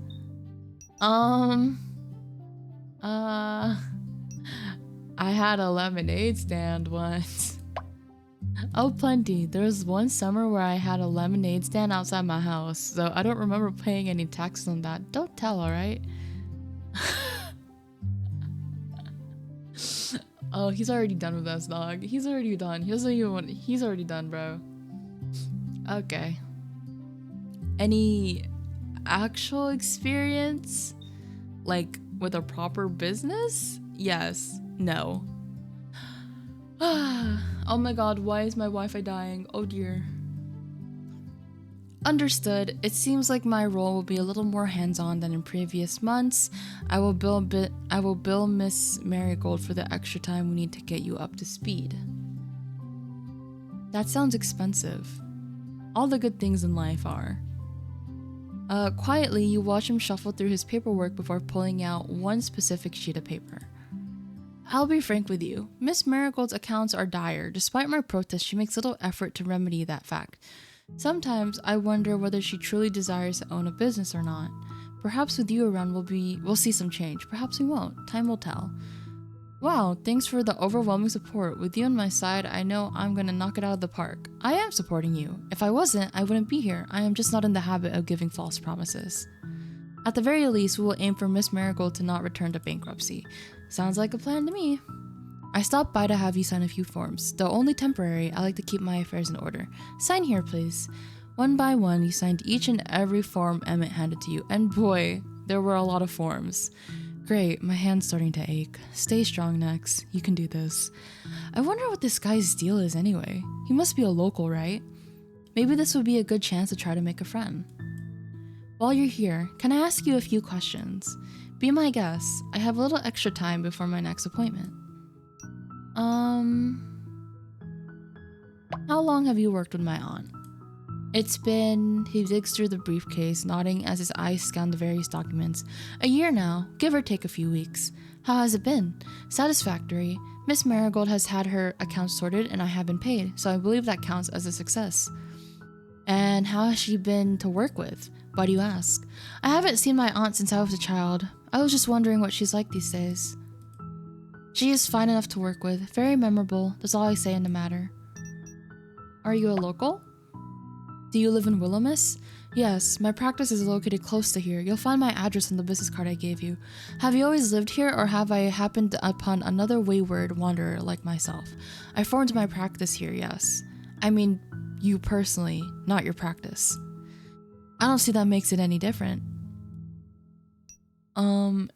I had a lemonade stand once. Oh, plenty. There was one summer where I had a lemonade stand outside my house, so I don't remember paying any taxes on that. Don't tell, alright? Oh, he's already done with us, dog. He's already done. He's already done, bro. Okay. Any actual experience? Like, with a proper business? Yes. No. Oh my god, why is my Wi-Fi dying? Oh dear. Understood. It seems like my role will be a little more hands-on than in previous months. I will bill Miss Marigold for the extra time we need to get you up to speed. That sounds expensive. All the good things in life are. Quietly, you watch him shuffle through his paperwork before pulling out one specific sheet of paper. I'll be frank with you. Miss Marigold's accounts are dire. Despite my protest, she makes little effort to remedy that fact. Sometimes I wonder whether she truly desires to own a business or not. Perhaps with you around we'll see some change. Perhaps we won't. Time will tell. Wow, thanks for the overwhelming support. With you on my side, I know I'm gonna knock it out of the park. I am supporting you. If I wasn't, I wouldn't be here. I am just not in the habit of giving false promises. At the very least, we will aim for Miss Marigold to not return to bankruptcy. Sounds like a plan to me. I stopped by to have you sign a few forms. Though only temporary, I like to keep my affairs in order. Sign here, please. One by one, you signed each and every form Emmett handed to you. And boy, there were a lot of forms. Great, my hand's starting to ache. Stay strong, Nex. You can do this. I wonder what this guy's deal is anyway. He must be a local, right? Maybe this would be a good chance to try to make a friend. While you're here, can I ask you a few questions? Be my guest. I have a little extra time before my next appointment. How long have you worked with my aunt? He digs through the briefcase, nodding as his eyes scan the various documents. A year now, give or take a few weeks. How has it been? Satisfactory. Miss Marigold has had her accounts sorted and I have been paid, so I believe that counts as a success. And how has she been to work with? Why do you ask? I haven't seen my aunt since I was a child. I was just wondering what she's like these days. She is fine enough to work with, very memorable, that's all I say in the matter. Are you a local? Do you live in Willomis? Yes, my practice is located close to here. You'll find my address on the business card I gave you. Have you always lived here, or have I happened upon another wayward wanderer like myself? I formed my practice here, yes. I mean, you personally, not your practice. I don't see that makes it any different.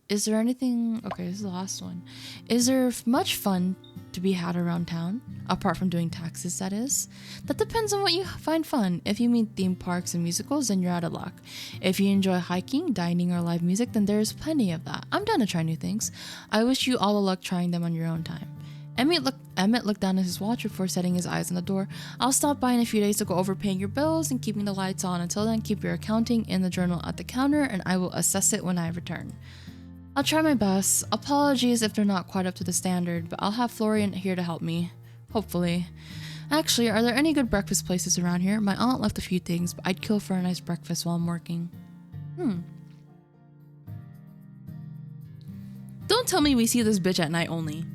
Is there anything... Okay, this is the last one. Is there much fun to be had around town? Apart from doing taxes, that is. That depends on what you find fun. If you mean theme parks and musicals, then you're out of luck. If you enjoy hiking, dining, or live music, then there's plenty of that. I'm down to try new things. I wish you all the luck trying them on your own time. Emmett looked down at his watch before setting his eyes on the door. I'll stop by in a few days to go over paying your bills and keeping the lights on. Until then, keep your accounting in the journal at the counter and I will assess it when I return. I'll try my best. Apologies if they're not quite up to the standard, but I'll have Florian here to help me. Hopefully. Actually, are there any good breakfast places around here? My aunt left a few things, but I'd kill for a nice breakfast while I'm working. Don't tell me we see this bitch at night only.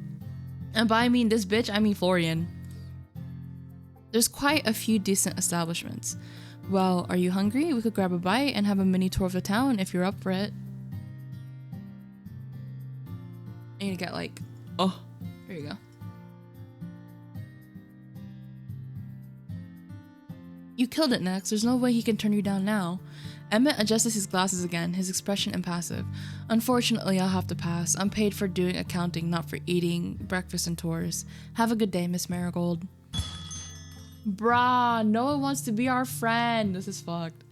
And by I mean this bitch, I mean Florian. There's quite a few decent establishments. Well, are you hungry? We could grab a bite and have a mini tour of the town if you're up for it. I need to get like... Oh, there you go. You killed it, Nex. There's no way he can turn you down now. Emmett adjusted his glasses again, his expression impassive. Unfortunately, I'll have to pass. I'm paid for doing accounting, not for eating breakfast and tours. Have a good day, Miss Marigold. Bruh, no one wants to be our friend. This is fucked.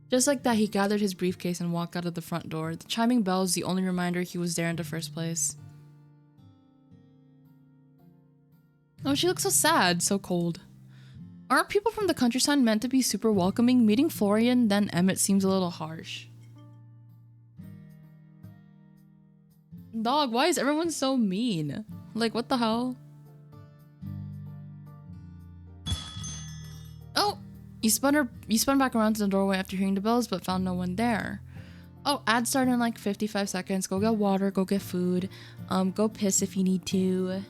Just like that, he gathered his briefcase and walked out of the front door. The chiming bell is the only reminder he was there in the first place. Oh, she looks so sad, so cold. Aren't people from the countryside meant to be super welcoming? Meeting Florian, then Emmett seems a little harsh. Dog, why is everyone so mean? Like, what the hell? Oh! You spun back around to the doorway after hearing the bells, but found no one there. Oh, ad start in like 55 seconds. Go get water, go get food. Go piss if you need to.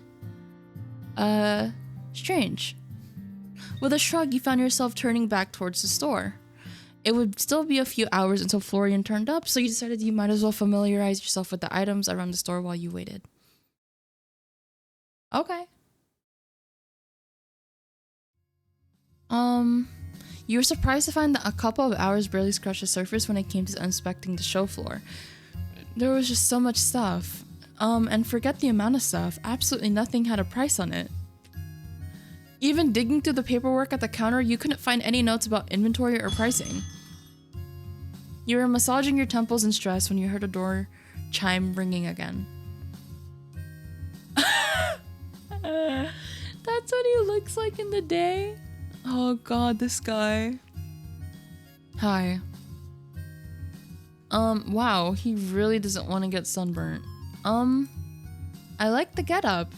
Strange. With a shrug, you found yourself turning back towards the store. It would still be a few hours until Florian turned up, so you decided you might as well familiarize yourself with the items around the store while you waited. Okay. You were surprised to find that a couple of hours barely scratched the surface when it came to inspecting the show floor. There was just so much stuff. And forget the amount of stuff, absolutely nothing had a price on it. Even digging through the paperwork at the counter, you couldn't find any notes about inventory or pricing. You were massaging your temples in stress when you heard a door chime ringing again. That's what he looks like in the day? Oh god, this guy. Hi. Wow, he really doesn't want to get sunburnt. I like the getup.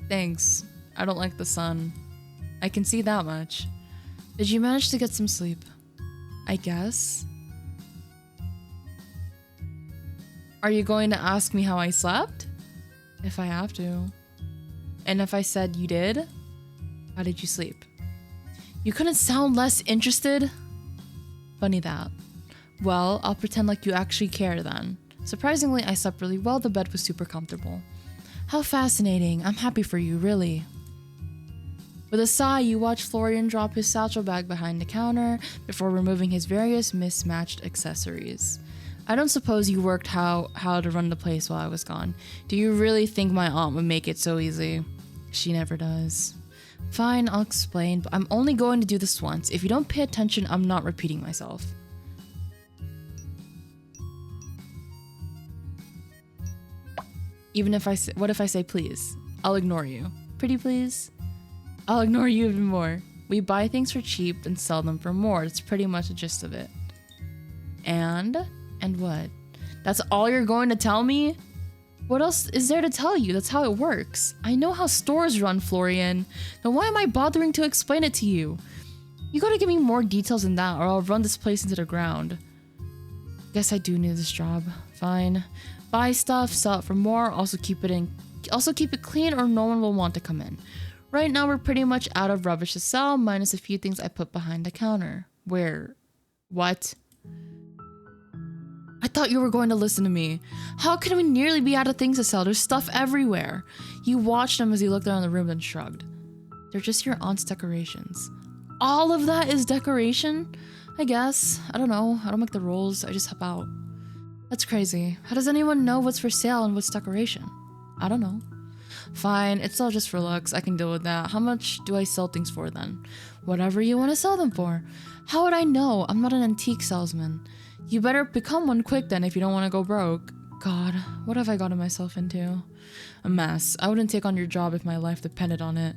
Thanks. I don't like the sun. I can see that much. Did you manage to get some sleep? I guess. Are you going to ask me how I slept? If I have to. And if I said you did? How did you sleep? You couldn't sound less interested? Funny that. Well, I'll pretend like you actually care then. Surprisingly, I slept really well. The bed was super comfortable. How fascinating. I'm happy for you, really. With a sigh, you watch Florian drop his satchel bag behind the counter before removing his various mismatched accessories. I don't suppose you worked how to run the place while I was gone. Do you really think my aunt would make it so easy? She never does. Fine, I'll explain, but I'm only going to do this once. If you don't pay attention, I'm not repeating myself. Even if what if I say please? I'll ignore you. Pretty please? I'll ignore you even more. We buy things for cheap and sell them for more. That's pretty much the gist of it. And what? That's all you're going to tell me? What else is there to tell you? That's how it works. I know how stores run, Florian. Then why am I bothering to explain it to you? You gotta give me more details than that or I'll run this place into the ground. Guess I do need this job. Fine. Buy stuff, sell it for more, also keep it clean or no one will want to come in. Right now we're pretty much out of rubbish to sell, minus a few things I put behind the counter. Where? What? I thought you were going to listen to me. How can we nearly be out of things to sell? There's stuff everywhere. You watched him as he looked around the room and shrugged. They're just your aunt's decorations. All of that is decoration? I guess. I don't know. I don't make the rules. I just help out. That's crazy. How does anyone know what's for sale and what's decoration? I don't know. Fine, it's all just for looks. I can deal with that. How much do I sell things for then? Whatever you want to sell them for. How would I know? I'm not an antique salesman. You better become one quick then if you don't want to go broke. God, what have I gotten myself into? A mess. I wouldn't take on your job if my life depended on it.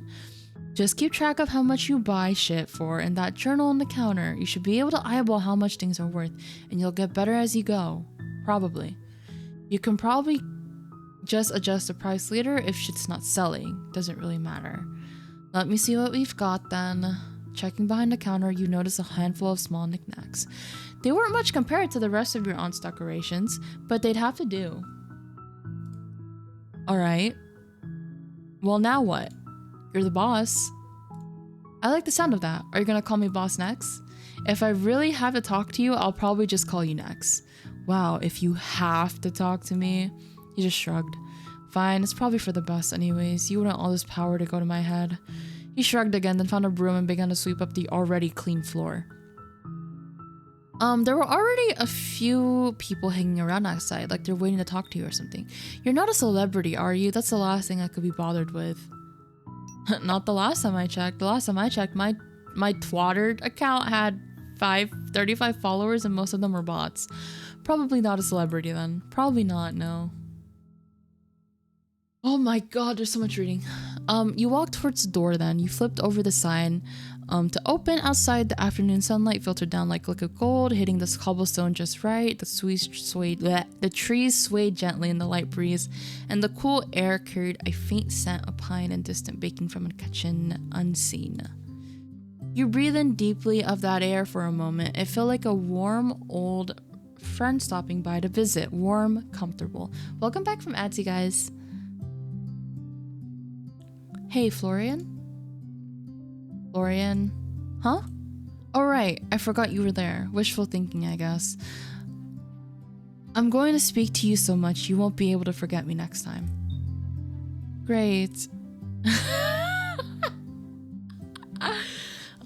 Just keep track of how much you buy shit for in that journal on the counter. You should be able to eyeball how much things are worth, and you'll get better as you go. Probably. You can probably just adjust the price later if shit's not selling. Doesn't really matter. Let me see what we've got then. Checking behind the counter, you notice a handful of small knickknacks. They weren't much compared to the rest of your aunt's decorations, but they'd have to do. Alright. Well, now what? You're the boss. I like the sound of that. Are you gonna call me boss next? If I really have to talk to you, I'll probably just call you next. Wow, if you have to talk to me. He just shrugged. Fine, it's probably for the best anyways. You wouldn't all this power to go to my head. He shrugged again, then found a broom and began to sweep up the already clean floor. There were already a few people hanging around outside, like they're waiting to talk to you or something. You're not a celebrity, are you? That's the last thing I could be bothered with. Not the last time I checked. The last time I checked, my Twattered account had 35 followers and most of them were bots. Probably not a celebrity then. Probably not, no. Oh my god, there's so much reading. You walked towards the door then. You flipped over the sign to open. Outside, the afternoon sunlight filtered down like liquid gold, hitting this cobblestone just right. The trees swayed gently in the light breeze, and the cool air carried a faint scent of pine and distant baking from a kitchen unseen. You breathed in deeply of that air for a moment. It felt like a warm, old friend stopping by to visit. Warm, comfortable. Welcome back from ads, you guys. Hey, Florian? Florian? Huh? Oh, right. I forgot you were there. Wishful thinking, I guess. I'm going to speak to you so much you won't be able to forget me next time. Great.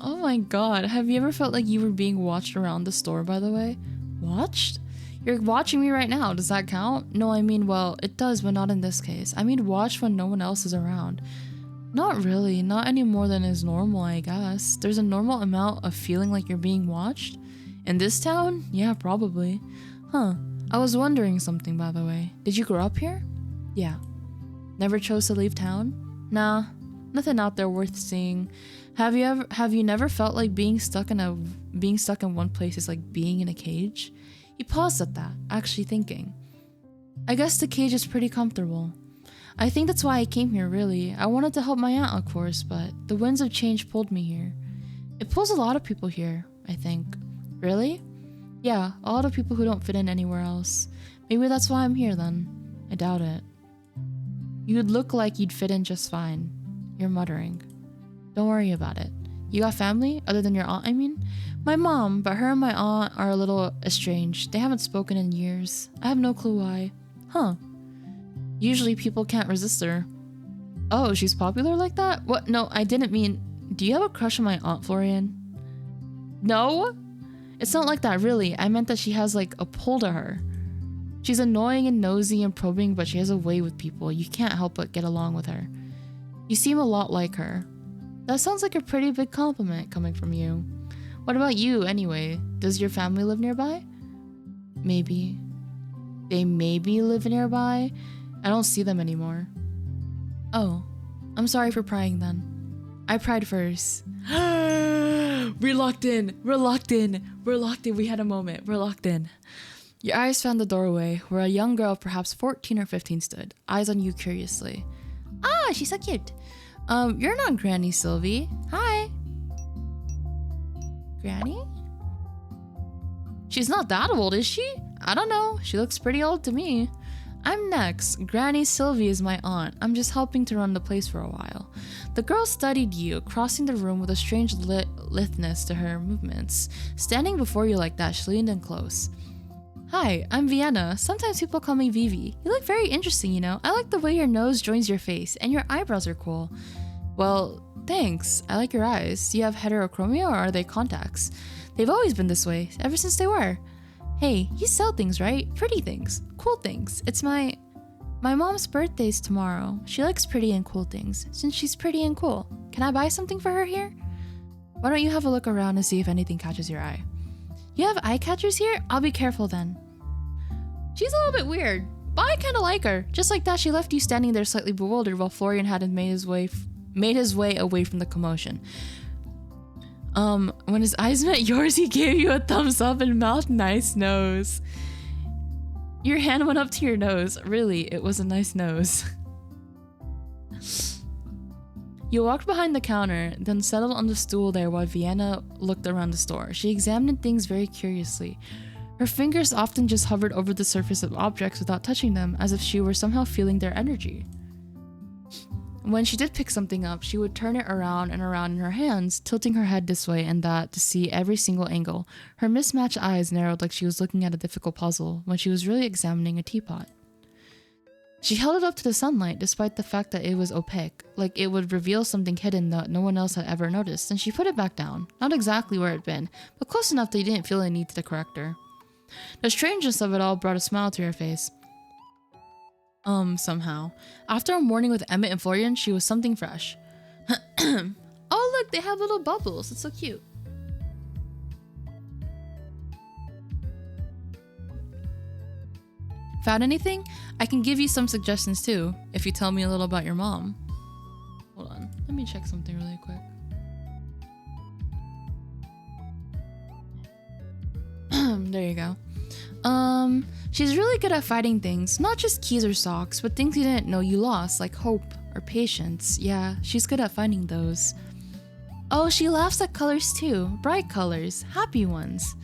Oh my god. Have you ever felt like you were being watched around the store, by the way? Watched? You're watching me right now. Does that count? No, I mean, well, it does, but not in this case. I mean, watched when no one else is around. Not really. Not any more than is normal, I guess. There's a normal amount of feeling like you're being watched? In this town? Yeah, probably. Huh. I was wondering something, by the way. Did you grow up here? Yeah. Never chose to leave town? Nah. Nothing out there worth seeing. Have you never felt like being stuck in one place is like being in a cage? He paused at that, actually thinking. I guess the cage is pretty comfortable. I think that's why I came here, really. I wanted to help my aunt, of course, but the winds of change pulled me here. It pulls a lot of people here, I think. Really? Yeah, a lot of people who don't fit in anywhere else. Maybe that's why I'm here, then. I doubt it. You'd look like you'd fit in just fine. You're muttering. Don't worry about it. You got family? Other than your aunt, I mean? My mom, but her and my aunt are a little estranged. They haven't spoken in years. I have no clue why. Huh. Usually people can't resist her. Oh, she's popular like that? What? No, I didn't mean... Do you have a crush on my Aunt Florian? No? It's not like that, really. I meant that she has, like, a pull to her. She's annoying and nosy and probing, but she has a way with people. You can't help but get along with her. You seem a lot like her. That sounds like a pretty big compliment coming from you. What about you, anyway? Does your family live nearby? Maybe. They maybe live nearby? I don't see them anymore. Oh, I'm sorry for prying then. I pried first. We're locked in. We're locked in. We're locked in. We had a moment. We're locked in. Your eyes found the doorway, where a young girl, perhaps 14 or 15, stood, eyes on you curiously. Ah, she's so cute. You're not Granny Sylvie. Hi. Granny? She's not that old, is she? I don't know. She looks pretty old to me. I'm next. Granny Sylvie is my aunt. I'm just helping to run the place for a while. The girl studied you, crossing the room with a strange litheness to her movements. Standing before you like that, she leaned in close. Hi, I'm Vienna. Sometimes people call me Vivi. You look very interesting, you know. I like the way your nose joins your face, and your eyebrows are cool. Well, thanks. I like your eyes. Do you have heterochromia or are they contacts? They've always been this way, ever since they were. Hey, you sell things, right? Pretty things. Cool things. It's my mom's birthday's tomorrow. She likes pretty and cool things, since she's pretty and cool. Can I buy something for her here? Why don't you have a look around and see if anything catches your eye? You have eye catchers here? I'll be careful then. She's a little bit weird, but I kind of like her. Just like that, she left you standing there slightly bewildered while Florian hadn't made his way away from the commotion. When his eyes met yours, he gave you a thumbs up and mouthed nice nose. Your hand went up to your nose. Really, it was a nice nose. You walked behind the counter, then settled on the stool there while Vienna looked around the store. She examined things very curiously. Her fingers often just hovered over the surface of objects without touching them, as if she were somehow feeling their energy. When she did pick something up, she would turn it around and around in her hands, tilting her head this way and that to see every single angle. Her mismatched eyes narrowed like she was looking at a difficult puzzle when she was really examining a teapot. She held it up to the sunlight despite the fact that it was opaque, like it would reveal something hidden that no one else had ever noticed, and she put it back down, not exactly where it had been, but close enough that you didn't feel a need to correct her. The strangeness of it all brought a smile to her face. Somehow. After a morning with Emmett and Florian, she was something fresh. Oh look, they have little bubbles. It's so cute. Found anything? I can give you some suggestions too, if you tell me a little about your mom. Hold on, let me check something really quick. There you go. She's really good at fighting things, not just keys or socks, but things you didn't know you lost, like hope or patience. Yeah, she's good at finding those. Oh, she laughs at colors too, bright colors, happy ones.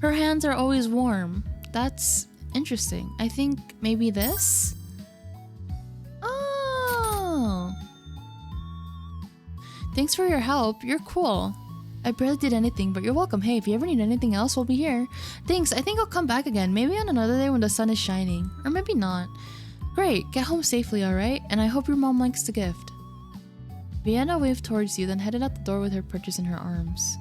Her hands are always warm. That's interesting. I think maybe this? Oh! Thanks for your help. You're cool. I barely did anything, but you're welcome. Hey, if you ever need anything else, we'll be here. Thanks. I think I'll come back again. Maybe on another day when the sun is shining. Or maybe not. Great. Get home safely, alright? And I hope your mom likes the gift. Vienna waved towards you, then headed out the door with her purchase in her arms.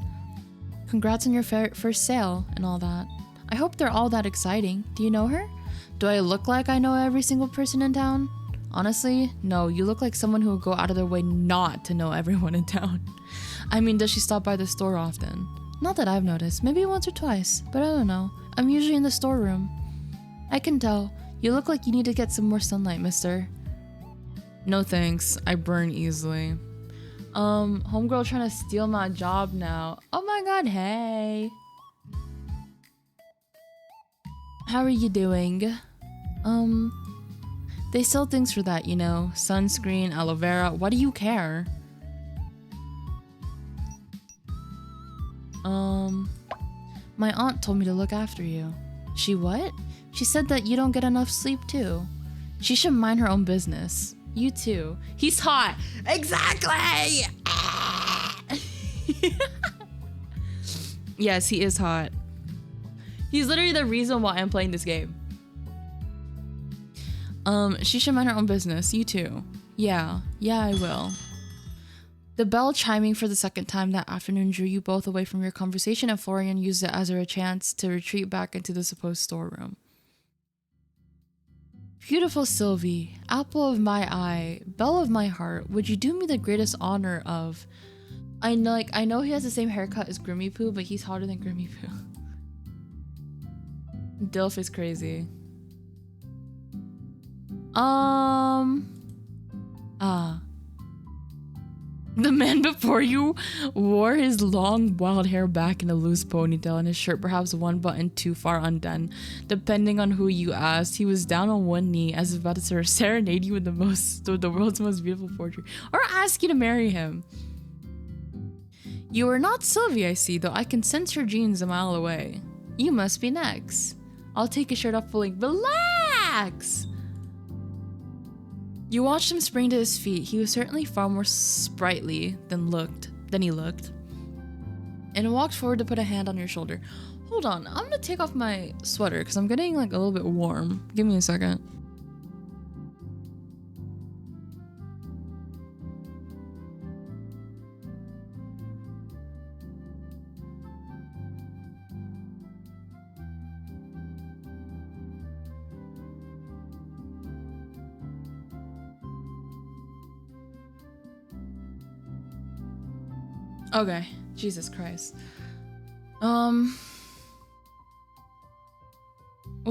Congrats on your first sale and all that. I hope they're all that exciting. Do you know her? Do I look like I know every single person in town? Honestly, no. You look like someone who would go out of their way not to know everyone in town. I mean, does she stop by the store often? Not that I've noticed. Maybe once or twice, but I don't know. I'm usually in the storeroom. I can tell. You look like you need to get some more sunlight, mister. No thanks. I burn easily. Homegirl trying to steal my job now. Oh my god, hey. How are you doing? They sell things for that, you know. Sunscreen, aloe vera. What do you care? My aunt told me to look after you. She what? She said that you don't get enough sleep too. She should mind her own business. You too. He's hot. Exactly! Yes, he is hot. He's literally the reason why I'm playing this game. She should mind her own business. You too. Yeah, I will. The bell chiming for the second time that afternoon drew you both away from your conversation, and Florian used it as a chance to retreat back into the supposed storeroom. Beautiful Sylvie, apple of my eye, belle of my heart, would you do me the greatest honor of... I know he has the same haircut as Grimmy Poo, but he's hotter than Grimmy Poo. Dilf is crazy. The man before you wore his long wild hair back in a loose ponytail and his shirt perhaps one button too far undone. Depending on who you asked, he was down on one knee as if about to serenade you with the world's most beautiful portrait, or ask you to marry him. You are not Sylvie, I see, though I can sense your genes a mile away. You must be next. I'll take his shirt off fully. Relax! You watched him spring to his feet. He was certainly far more sprightly than he looked. And walked forward to put a hand on your shoulder. Hold on, I'm gonna take off my sweater because I'm getting like a little bit warm. Give me a second. Okay, Jesus Christ. What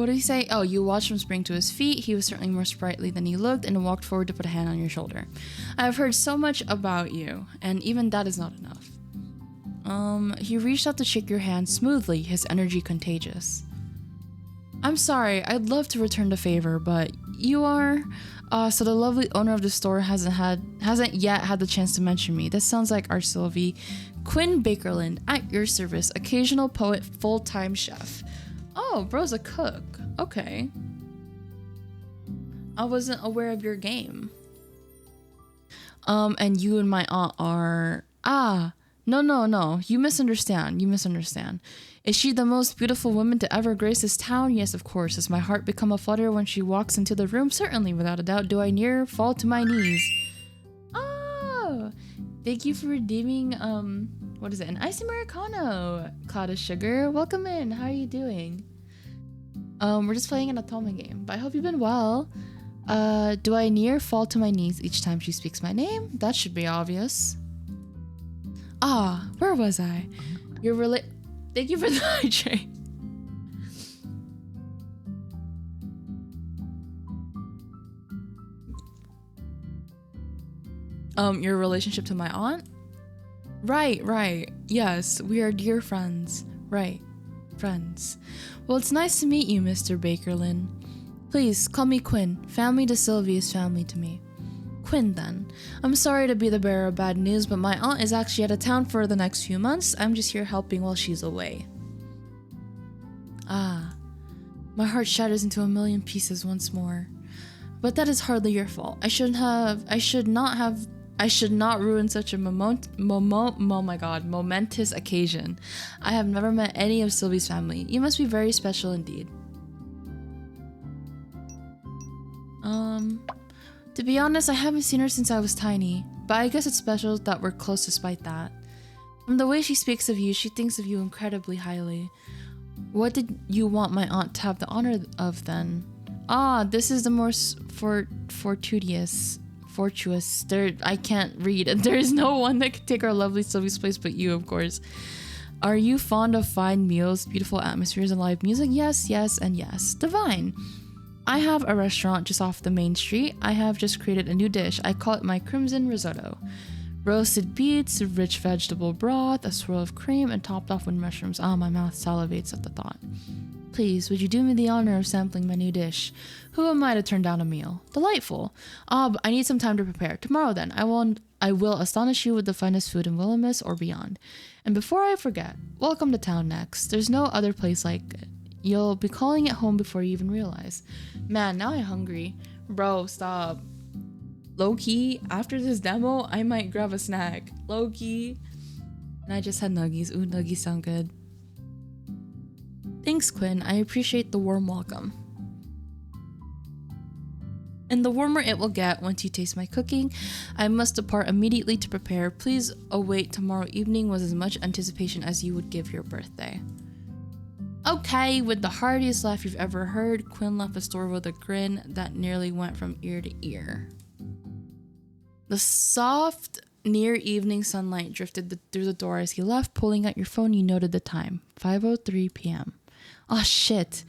did he say? Oh, you watched him spring to his feet. He was certainly more sprightly than he looked and walked forward to put a hand on your shoulder. I have heard so much about you, and even that is not enough. He reached out to shake your hand smoothly, his energy contagious. I'm sorry, I'd love to return the favor, but you are... so the lovely owner of the store hasn't yet had the chance to mention me. This sounds like our Sylvie. Quinn Bakerland, at your service. Occasional poet, full-time chef. Oh, bro's a cook. Okay. I wasn't aware of your game. And you and my aunt are... No. You misunderstand. Is she the most beautiful woman to ever grace this town? Yes, of course. Does my heart become a flutter when she walks into the room? Certainly, without a doubt. Do I near fall to my knees? Oh, thank you for redeeming, what is it? An iced Americano, Cloud of Sugar. Welcome in. How are you doing? We're just playing an Atoma game, but I hope you've been well. Do I near fall to my knees each time she speaks my name? That should be obvious. Where was I? Thank you for the hydrate. Your relationship to my aunt? Right. Yes, we are dear friends. Right. Friends. Well, it's nice to meet you, Mr. Bakerlin. Please, call me Quinn. Family to Sylvie is family to me. Quinn, then. I'm sorry to be the bearer of bad news, but my aunt is actually out of town for the next few months. I'm just here helping while she's away. My heart shatters into a million pieces once more. But that is hardly your fault. I should not ruin such a momentous occasion. I have never met any of Sylvie's family. You must be very special indeed. To be honest, I haven't seen her since I was tiny, but I guess it's special that we're close despite that. From the way she speaks of you, she thinks of you incredibly highly. What did you want my aunt to have the honor of then? This is the more fortuitous. I can't read. There is no one that could take our lovely Sylvie's place but you, of course. Are you fond of fine meals, beautiful atmospheres, and live music? Yes, and yes. Divine. I have a restaurant just off the main street. I have just created a new dish. I call it my Crimson Risotto. Roasted beets, rich vegetable broth, a swirl of cream, and topped off with mushrooms. My mouth salivates at the thought. Please, would you do me the honor of sampling my new dish? Who am I to turn down a meal? Delightful. But I need some time to prepare. Tomorrow then, I will astonish you with the finest food in Willamette or beyond. And before I forget, welcome to town next. There's no other place like it. You'll be calling it home before you even realize. Man, now I'm hungry. Bro, stop. Low-key, after this demo, I might grab a snack. Low-key. And I just had nuggies. Ooh, nuggies sound good. Thanks, Quinn. I appreciate the warm welcome. And the warmer it will get once you taste my cooking. I must depart immediately to prepare. Please await tomorrow evening with as much anticipation as you would give your birthday. Okay, with the heartiest laugh you've ever heard, Quinn left the store with a grin that nearly went from ear to ear. The soft, near evening sunlight drifted through the door as he left. Pulling out your phone, you noted the time, 5:03 p.m. Oh shit.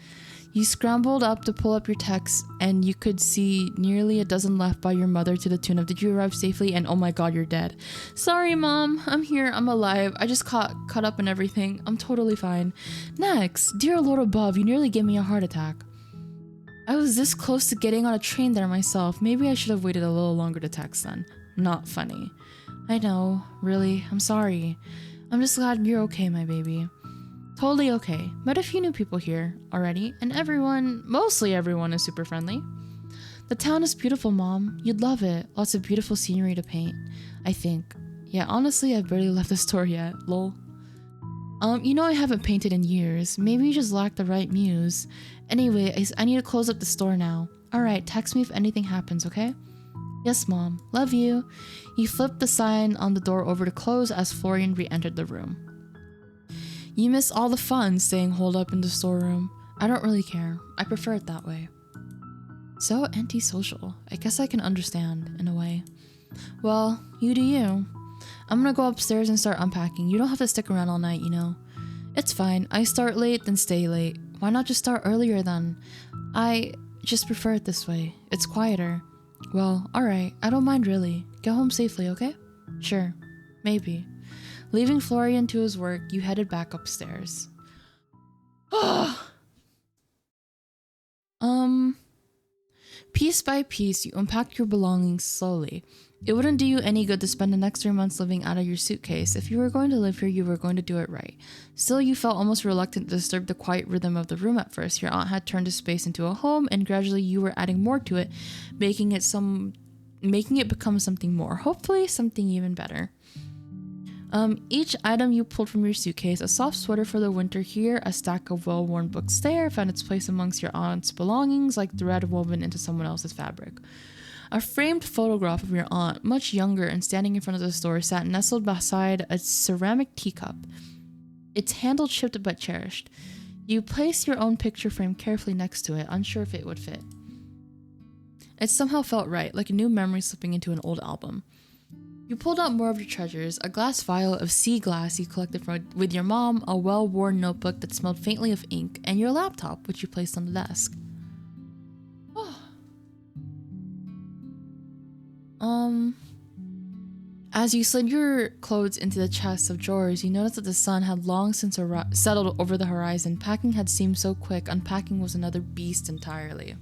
You scrambled up to pull up your text, and you could see nearly a dozen left by your mother to the tune of, "Did you arrive safely?" and "Oh my god, you're dead." "Sorry, Mom. I'm here. I'm alive. I just caught up in everything. I'm totally fine." Next, "Dear Lord above, you nearly gave me a heart attack." I was this close to getting on a train there myself. Maybe I should have waited a little longer to text then. Not funny. I know. Really. I'm sorry. I'm just glad you're okay, my baby. Totally okay. Met a few new people here already, and mostly everyone is super friendly. The town is beautiful, Mom. You'd love it. Lots of beautiful scenery to paint, I think. Yeah, honestly, I've barely left the store yet. Lol. I haven't painted in years. Maybe you just lack the right muse. Anyway, I need to close up the store now. Alright, text me if anything happens, okay? Yes, Mom. Love you. You flipped the sign on the door over to close as Florian re-entered the room. You miss all the fun staying holed up in the storeroom. I don't really care. I prefer it that way. So antisocial. I guess I can understand, in a way. Well, you do you. I'm gonna go upstairs and start unpacking. You don't have to stick around all night, you know. It's fine. I start late, then stay late. Why not just start earlier then? I just prefer it this way. It's quieter. Well, alright. I don't mind really. Get home safely, okay? Sure. Maybe. Leaving Florian to his work, you headed back upstairs. Piece by piece, you unpacked your belongings slowly. It wouldn't do you any good to spend the next 3 months living out of your suitcase. If you were going to live here, you were going to do it right. Still, you felt almost reluctant to disturb the quiet rhythm of the room at first. Your aunt had turned the space into a home, and gradually you were adding more to it, making it become something more. Hopefully, something even better. Each item you pulled from your suitcase, a soft sweater for the winter here, a stack of well-worn books there, found its place amongst your aunt's belongings like thread woven into someone else's fabric. A framed photograph of your aunt, much younger and standing in front of the store, sat nestled beside a ceramic teacup, its handle chipped but cherished. You placed your own picture frame carefully next to it, unsure if it would fit. It somehow felt right, like a new memory slipping into an old album. You pulled out more of your treasures, a glass vial of sea glass you collected with your mom, a well-worn notebook that smelled faintly of ink, and your laptop, which you placed on the desk. As you slid your clothes into the chests of drawers, you noticed that the sun had long since settled over the horizon. Packing had seemed so quick. Unpacking was another beast entirely.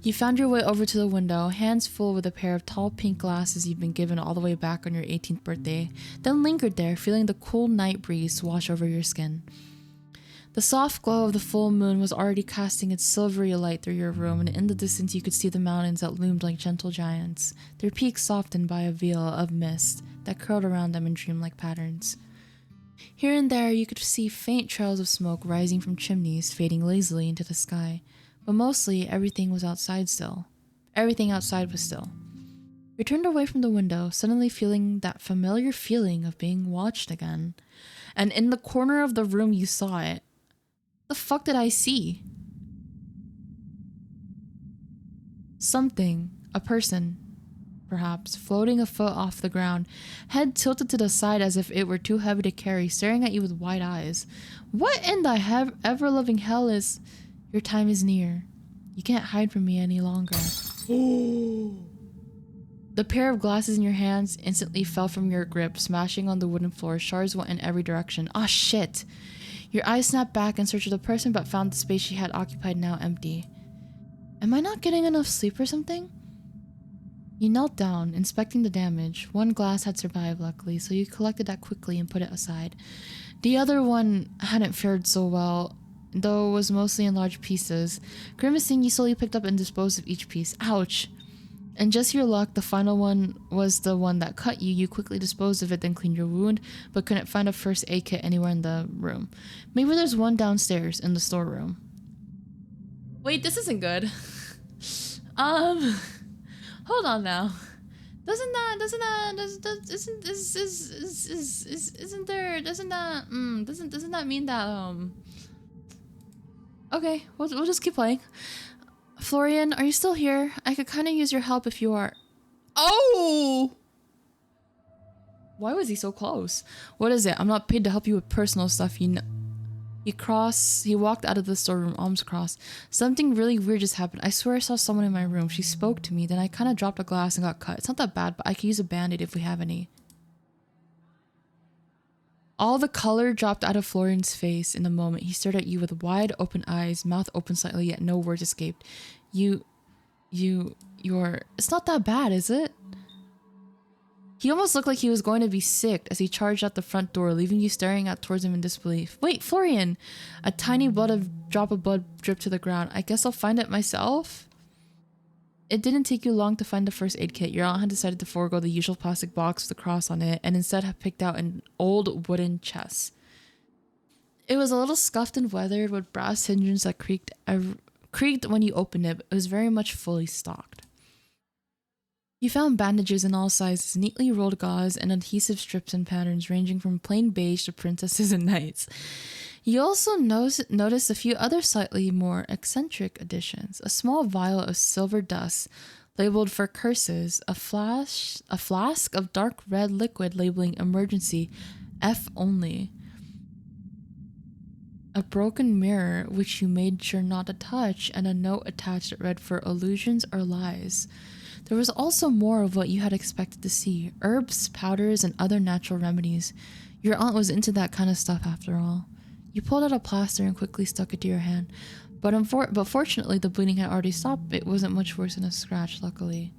You found your way over to the window, hands full with a pair of tall pink glasses you'd been given all the way back on your 18th birthday, then lingered there, feeling the cool night breeze wash over your skin. The soft glow of the full moon was already casting its silvery light through your room, and in the distance you could see the mountains that loomed like gentle giants, their peaks softened by a veil of mist that curled around them in dreamlike patterns. Here and there you could see faint trails of smoke rising from chimneys, fading lazily into the sky. But mostly, everything was outside still. Everything outside was still. You turned away from the window, suddenly feeling that familiar feeling of being watched again. And in the corner of the room you saw it. The fuck did I see? Something, a person, perhaps, floating a foot off the ground, head tilted to the side as if it were too heavy to carry, staring at you with wide eyes. What in the ever-loving hell is... Your time is near. You can't hide from me any longer. The pair of glasses in your hands instantly fell from your grip, smashing on the wooden floor. Shards went in every direction. Ah, shit! Your eyes snapped back in search of the person, but found the space she had occupied now empty. Am I not getting enough sleep or something? You knelt down, inspecting the damage. One glass had survived, luckily, so you collected that quickly and put it aside. The other one hadn't fared so well, though was mostly in large pieces. Grimacing, you slowly picked up and disposed of each piece. Ouch! And just your luck, the final one was the one that cut you. You quickly disposed of it, then cleaned your wound, but couldn't find a first aid kit anywhere in the room. Maybe there's one downstairs in the storeroom. Wait, this isn't good. Hold on now. Doesn't that mean that okay, we'll just keep playing. Florian, are you still here? I could kind of use your help if you are. Oh! Why was he so close? What is it? I'm not paid to help you with personal stuff, you know. He walked out of the storeroom, arms crossed. Something really weird just happened. I swear I saw someone in my room. She spoke to me, then I kind of dropped a glass and got cut. It's not that bad, but I could use a band-aid if we have any. All the color dropped out of Florian's face in a moment. He stared at you with wide open eyes, mouth open slightly, yet no words escaped. You're... It's not that bad, is it? He almost looked like he was going to be sick as he charged out the front door, leaving you staring out towards him in disbelief. Wait, Florian! A tiny drop of blood dripped to the ground. I guess I'll find it myself? It didn't take you long to find the first aid kit. Your aunt had decided to forego the usual plastic box with the cross on it, and instead had picked out an old wooden chest. It was a little scuffed and weathered with brass hinges that creaked when you opened it, but it was very much fully stocked. You found bandages in all sizes, neatly rolled gauze, and adhesive strips and patterns ranging from plain beige to princesses and knights. You also noticed a few other slightly more eccentric additions. A small vial of silver dust labeled for curses, a flask of dark red liquid labeling emergency, F only. A broken mirror, which you made sure not to touch, and a note attached that read for illusions or lies. There was also more of what you had expected to see. Herbs, powders, and other natural remedies. Your aunt was into that kind of stuff after all. You pulled out a plaster and quickly stuck it to your hand. But fortunately, the bleeding had already stopped. It wasn't much worse than a scratch, luckily.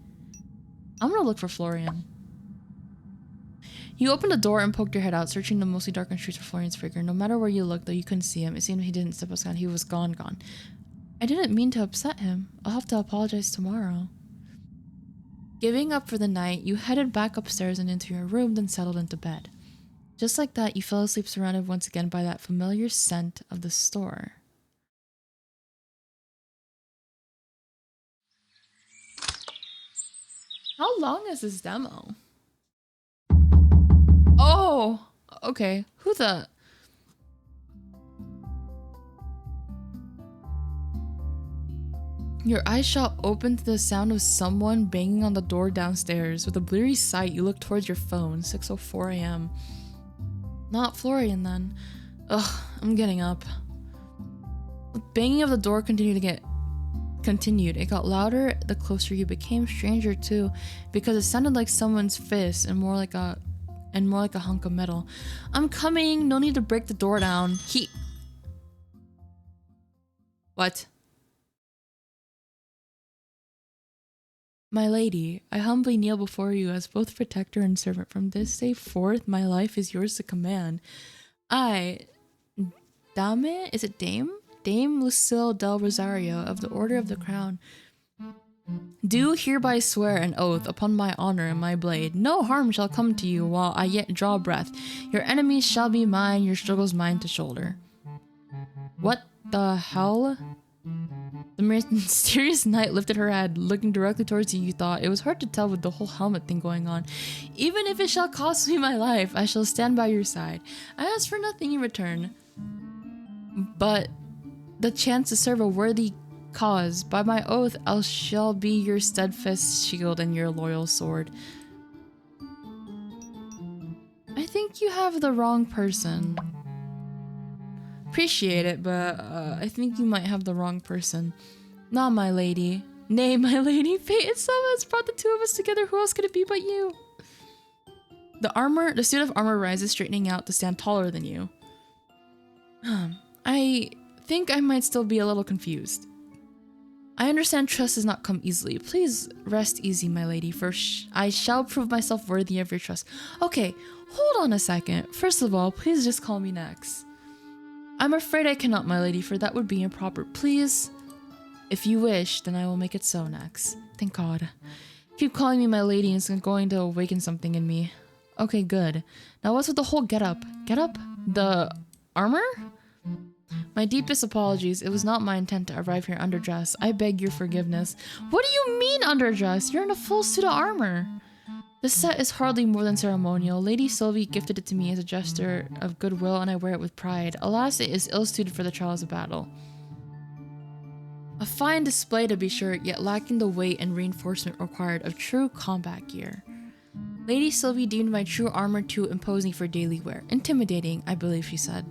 I'm gonna look for Florian. You opened the door and poked your head out, searching the mostly darkened streets for Florian's figure. No matter where you looked, though you couldn't see him, it seemed he didn't step outside. He was gone. I didn't mean to upset him. I'll have to apologize tomorrow. Giving up for the night, you headed back upstairs and into your room, then settled into bed. Just like that, you fell asleep surrounded once again by that familiar scent of the store. How long is this demo? Oh, okay. Who the... Your eyes shot open to the sound of someone banging on the door downstairs. With a bleary sight, you look towards your phone. 6:04 a.m. Not Florian, then. Ugh, I'm getting up. The banging of the door continued. It got louder the closer you became, stranger too, because it sounded like someone's fist and more like a hunk of metal. I'm coming. No need to break the door down. What? My lady, I humbly kneel before you as both protector and servant. From this day forth, my life is yours to command. Dame Lucille del Rosario of the Order of the Crown, do hereby swear an oath upon my honor and my blade. No harm shall come to you while I yet draw breath. Your enemies shall be mine, your struggles mine to shoulder. What the hell? The mysterious knight lifted her head, looking directly towards you. You thought it was hard to tell with the whole helmet thing going on. Even if it shall cost me my life, I shall stand by your side. I ask for nothing in return, but the chance to serve a worthy cause. By my oath, I shall be your steadfast shield and your loyal sword. I think you have the wrong person. Appreciate it, but I think you might have the wrong person. Not my lady. Nay, my lady, fate itself has brought the two of us together. Who else could it be but you? The suit of armor rises, straightening out to stand taller than you. I think I might still be a little confused. I understand trust does not come easily. Please rest easy, my lady, for I shall prove myself worthy of your trust. Okay, hold on a second. First of all, please just call me Nex. I'm afraid I cannot, my lady, for that would be improper. Please, if you wish, then I will make it so, Nex. Thank God. Keep calling me my lady and it's going to awaken something in me. Okay, good. Now what's with the whole get up? Get up? The armor? My deepest apologies. It was not my intent to arrive here underdressed. I beg your forgiveness. What do you mean underdressed? You're in a full suit of armor. This set is hardly more than ceremonial. Lady Sylvie gifted it to me as a gesture of goodwill, and I wear it with pride. Alas, it is ill-suited for the trials of battle. A fine display to be sure, yet lacking the weight and reinforcement required of true combat gear. Lady Sylvie deemed my true armor too imposing for daily wear. Intimidating, I believe she said.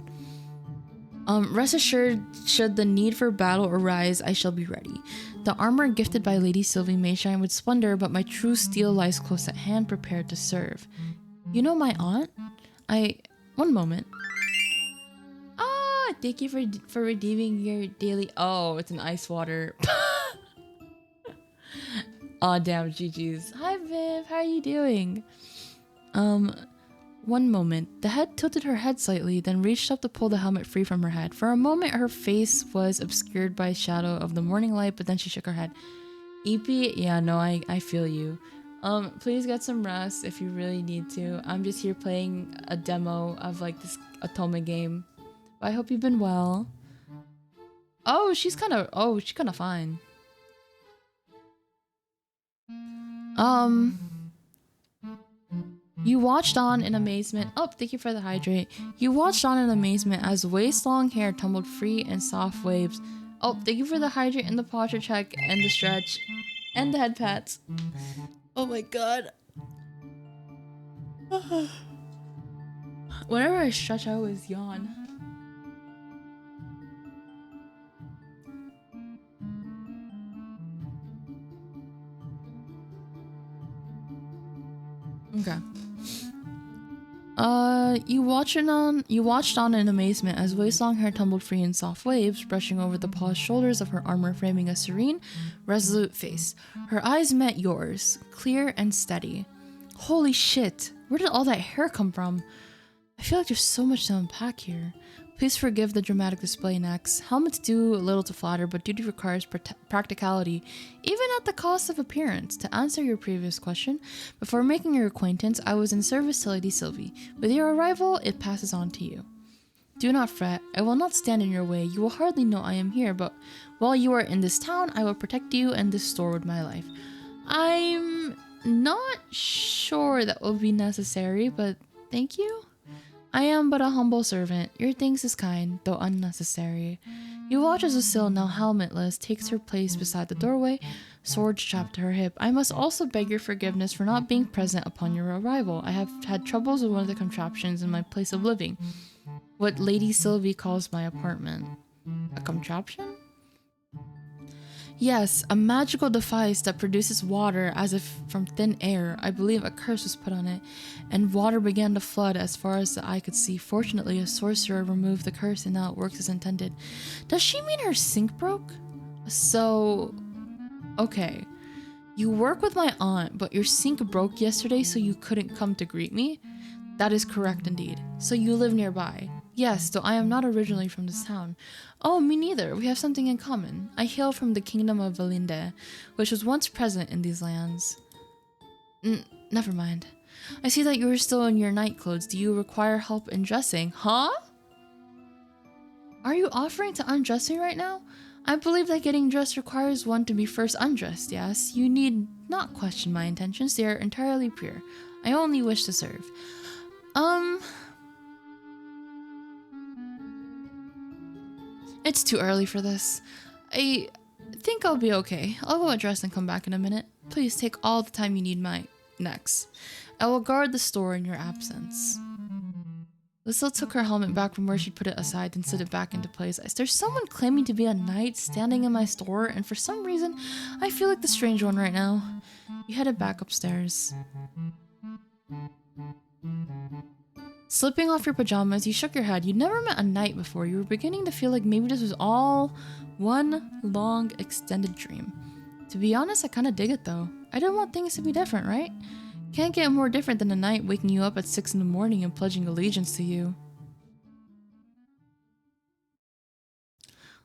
Rest assured, should the need for battle arise, I shall be ready. The armor gifted by Lady Sylvie may shine with splendor, but my true steel lies close at hand, prepared to serve. You know my aunt? One moment. Ah, thank you for redeeming your daily... Oh, it's an ice water. Aw, damn, GG's. Hi, Viv, how are you doing? One moment. The head tilted her head slightly, then reached up to pull the helmet free from her head. For a moment, her face was obscured by a shadow of the morning light, but then she shook her head. EP? Yeah, no, I feel you. Please get some rest if you really need to. I'm just here playing a demo of, like, this Otome game. But I hope you've been well. Oh, she's kind of fine. You watched on in amazement. Oh, thank you for the hydrate. You watched on in amazement as waist-long hair tumbled free in soft waves. Oh, thank you for the hydrate and the posture check and the stretch and the head pats. Oh my god. Whenever I stretch, I always yawn. Okay. You watched on in amazement as waist-long hair tumbled free in soft waves, brushing over the polished shoulders of her armor, framing a serene, resolute face. Her eyes met yours, clear and steady. Holy shit, where did all that hair come from? I feel like there's so much to unpack here. Please forgive the dramatic display next. Helmets do little to flatter, but duty requires practicality, even at the cost of appearance. To answer your previous question, before making your acquaintance, I was in service to Lady Sylvie. With your arrival, it passes on to you. Do not fret. I will not stand in your way. You will hardly know I am here, but while you are in this town, I will protect you and this store with my life. I'm not sure that will be necessary, but thank you. I am but a humble servant. Your thanks is kind, though unnecessary. You watch as Lucille, now helmetless, takes her place beside the doorway, sword strapped to her hip. I must also beg your forgiveness for not being present upon your arrival. I have had troubles with one of the contraptions in my place of living. What Lady Sylvie calls my apartment. A contraption? Yes, a magical device that produces water as if from thin air. I believe a curse was put on it, and water began to flood as far as the eye could see. Fortunately, a sorcerer removed the curse and now it works as intended. Does she mean her sink broke? So... okay. You work with my aunt, but your sink broke yesterday so you couldn't come to greet me? That is correct indeed. So you live nearby? Yes, though I am not originally from this town. Oh, me neither. We have something in common. I hail from the kingdom of Valinde, which was once present in these lands. Never mind. I see that you are still in your night clothes. Do you require help in dressing? Huh? Are you offering to undress me right now? I believe that getting dressed requires one to be first undressed, yes? You need not question my intentions. They are entirely pure. I only wish to serve. It's too early for this. I think I'll be okay. I'll go dress and come back in a minute. Please take all the time you need next. I will guard the store in your absence. Lucille took her helmet back from where she'd put it aside and slid it back into place. There's someone claiming to be a knight standing in my store, and for some reason, I feel like the strange one right now. You headed back upstairs. Slipping off your pajamas, you shook your head. You'd never met a knight before. You were beginning to feel like maybe this was all one long, extended dream. To be honest, I kind of dig it though. I don't want things to be different, right? Can't get more different than a knight waking you up at 6 in the morning and pledging allegiance to you.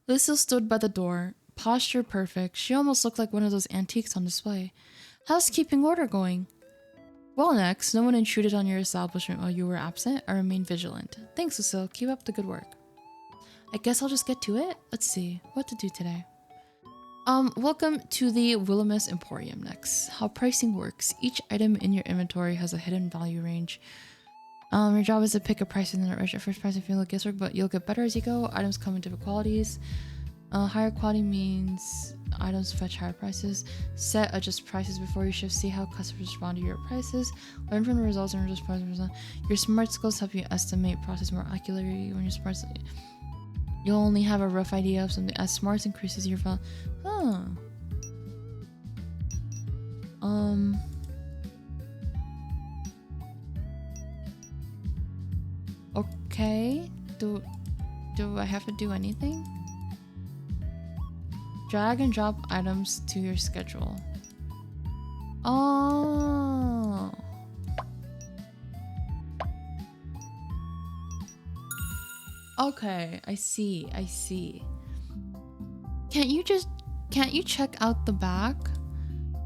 Lucille stood by the door, posture perfect. She almost looked like one of those antiques on display. How's keeping order going? Well, next, no one intruded on your establishment while you were absent. I remain vigilant. Thanks, Lucille. Keep up the good work. I guess I'll just get to it. Let's see what to do today. Welcome to the Wilhelmus Emporium next. How pricing works. Each item in your inventory has a hidden value range. Your job is to pick a price and then at first price if you look guesswork, but you'll get better as you go. Items come in different qualities. Higher quality means items fetch higher prices. Set adjust prices before you shift. See how customers respond to your prices. Learn from the results and adjust prices. Your smart skills help you estimate process more accurately. When you're smart, you'll only have a rough idea of something. As smarts increases your value. Huh. Okay. Do I have to do anything? Drag and drop items to your schedule. Oh. Okay, I see. Can't you check out the back?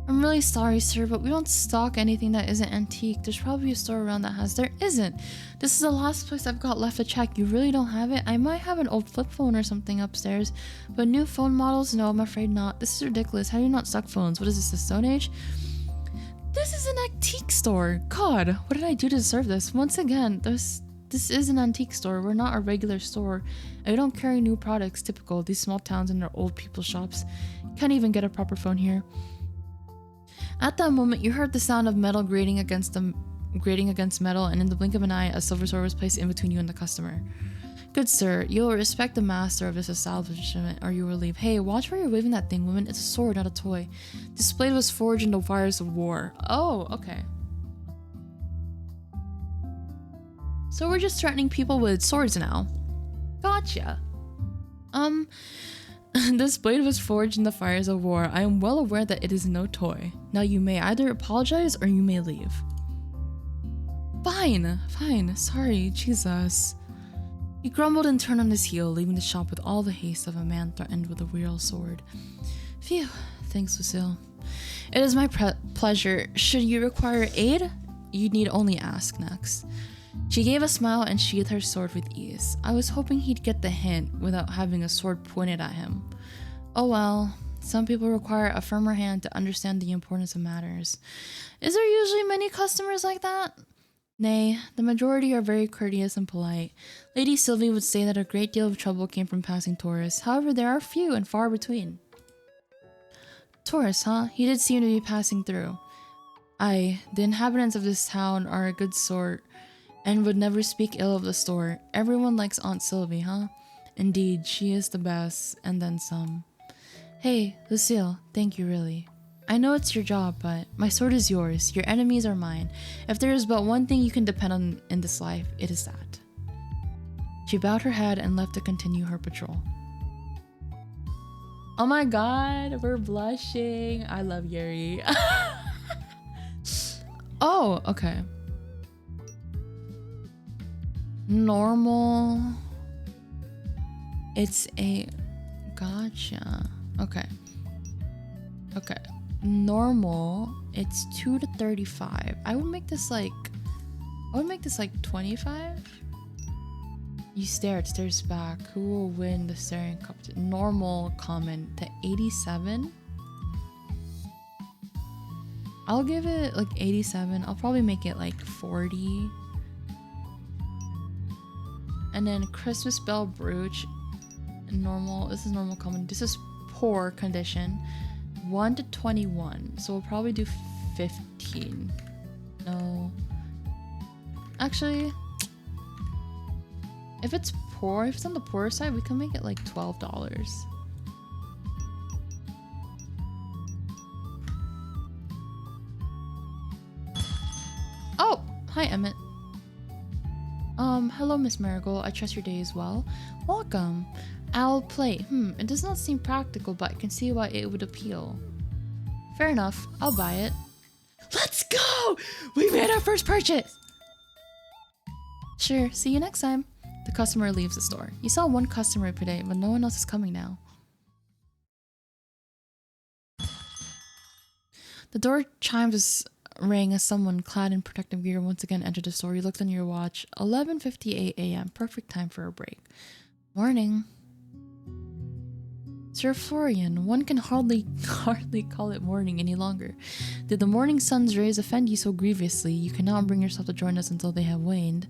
I'm really sorry, sir, but we don't stock anything that isn't antique. There's probably a store around that has. There isn't. This is the last place I've got left to check. You really don't have it? I might have an old flip phone or something upstairs, but new phone models? No, I'm afraid not. This is ridiculous. How do you not stock phones? What is this, the Stone Age? This is an antique store. God, what did I do to deserve this? Once again, this is an antique store. We're not a regular store. And we don't carry new products. Typical. These small towns and their old people shops. Can't even get a proper phone here. At that moment, you heard the sound of metal grating against metal, and in the blink of an eye, a silver sword was placed in between you and the customer. Good sir, you will respect the master of this establishment, or you will leave. Hey, watch where you're waving that thing, woman. It's a sword, not a toy. This blade was forged in the fires of war. Oh, okay. So we're just threatening people with swords now. Gotcha. This blade was forged in the fires of war. I am well aware that it is no toy. Now you may either apologize or you may leave. Fine. Sorry, Jesus. He grumbled and turned on his heel, leaving the shop with all the haste of a man threatened with a real sword. Phew. Thanks, Lucille. It is my pleasure. Should you require aid, you need only ask next. She gave a smile and sheathed her sword with ease. I was hoping he'd get the hint without having a sword pointed at him. Oh well, some people require a firmer hand to understand the importance of matters. Is there usually many customers like that? Nay, the majority are very courteous and polite. Lady Sylvie would say that a great deal of trouble came from passing tourists. However, there are few and far between. Tourists, huh? He did seem to be passing through. Aye, the inhabitants of this town are a good sort, and would never speak ill of the store. Everyone likes Aunt Sylvie, huh? Indeed, she is the best, and then some. Hey, Lucille, thank you really. I know it's your job, but my sword is yours. Your enemies are mine. If there is but one thing you can depend on in this life, it is that. She bowed her head and left to continue her patrol. Oh my god, we're blushing. I love Yuri. Oh, okay. Normal. It's a... Gotcha. Okay. Normal. It's 2 to 35. I would make this like 25. You stare, it stares back. Who will win the staring competition? Normal common to 87. I'll give it like 87. I'll probably make it like 40. And then Christmas bell brooch. Normal. This is normal common. This is poor condition. 1 to 21. So we'll probably do 15. No. Actually, if it's poor, if it's on the poorer side, we can make it like $12. Oh, hi Emmett. Hello Miss Marigold. I trust your day is well. Welcome. I'll play. It does not seem practical, but I can see why it would appeal. Fair enough. I'll buy it. Let's go! We made our first purchase! Sure, see you next time. The customer leaves the store. You saw one customer today, but no one else is coming now. The door chimes rang as someone clad in protective gear once again entered the store. You looked on your watch. 11:58 a.m. Perfect time for a break. Morning. Sir Florian, one can hardly call it morning any longer. Did the morning sun's rays offend you so grievously you cannot bring yourself to join us until they have waned?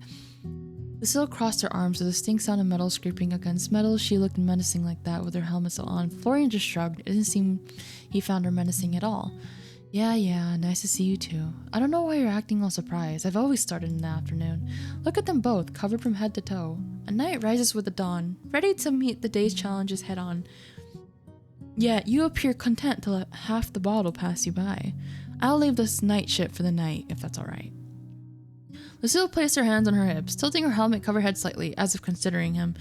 Lucille crossed her arms with a distinct sound of metal scraping against metal. She looked menacing like that with her helmet still on. Florian just shrugged. It didn't seem he found her menacing at all. Yeah, nice to see you too. I don't know why you're acting all surprised. I've always started in the afternoon. Look at them both, covered from head to toe. A night rises with the dawn, ready to meet the day's challenges head on. Yet you appear content to let half the bottle pass you by. I'll leave this night ship for the night, if that's alright. Lucille placed her hands on her hips, tilting her helmet cover head slightly, as if considering him.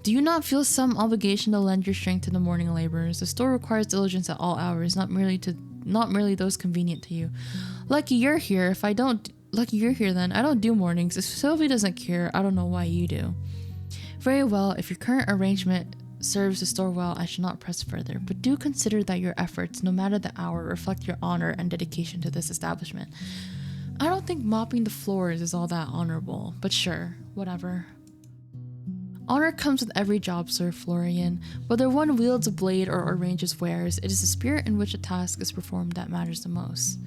Do you not feel some obligation to lend your strength to the morning laborers? The store requires diligence at all hours, not merely those convenient to you. Lucky you're here then. I don't do mornings. If Sylvie doesn't care, I don't know why you do. Very well, if your current arrangement serves the store well, I shall not press further, but do consider that your efforts, no matter the hour, reflect your honor and dedication to this establishment. I don't think mopping the floors is all that honorable, but sure, whatever. Honor comes with every job, Sir Florian. Whether one wields a blade or arranges wares, it is the spirit in which a task is performed that matters the most.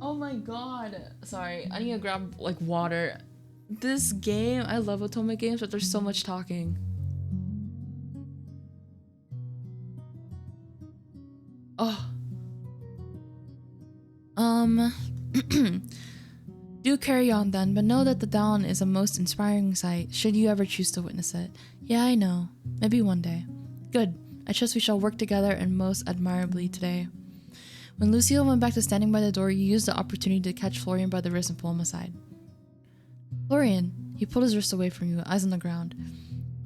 Oh my god. Sorry, I need to grab, water. This game, I love Otome games, but there's so much talking. Oh. Do carry on then, but know that the dawn is a most inspiring sight, should you ever choose to witness it. Yeah, I know. Maybe one day. Good. I trust we shall work together and most admirably today. When Lucille went back to standing by the door, you used the opportunity to catch Florian by the wrist and pull him aside. Florian, he pulled his wrist away from you, eyes on the ground.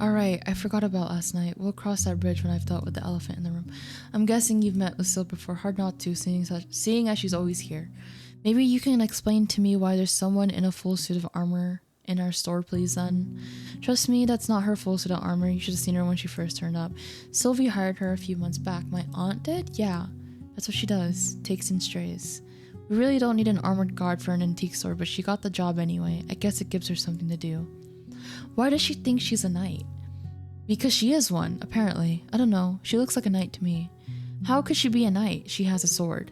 Alright, I forgot about last night. We'll cross that bridge when I've dealt with the elephant in the room. I'm guessing you've met Lucille before, hard not to, seeing as she's always here. Maybe you can explain to me why there's someone in a full suit of armor in our store, please, then. Trust me, that's not her full suit of armor. You should have seen her when she first turned up. Sylvie hired her a few months back. My aunt did? Yeah, that's what she does. Takes in strays. We really don't need an armored guard for an antique store, but she got the job anyway. I guess it gives her something to do. Why does she think she's a knight? Because she is one, apparently. I don't know. She looks like a knight to me. How could she be a knight? She has a sword.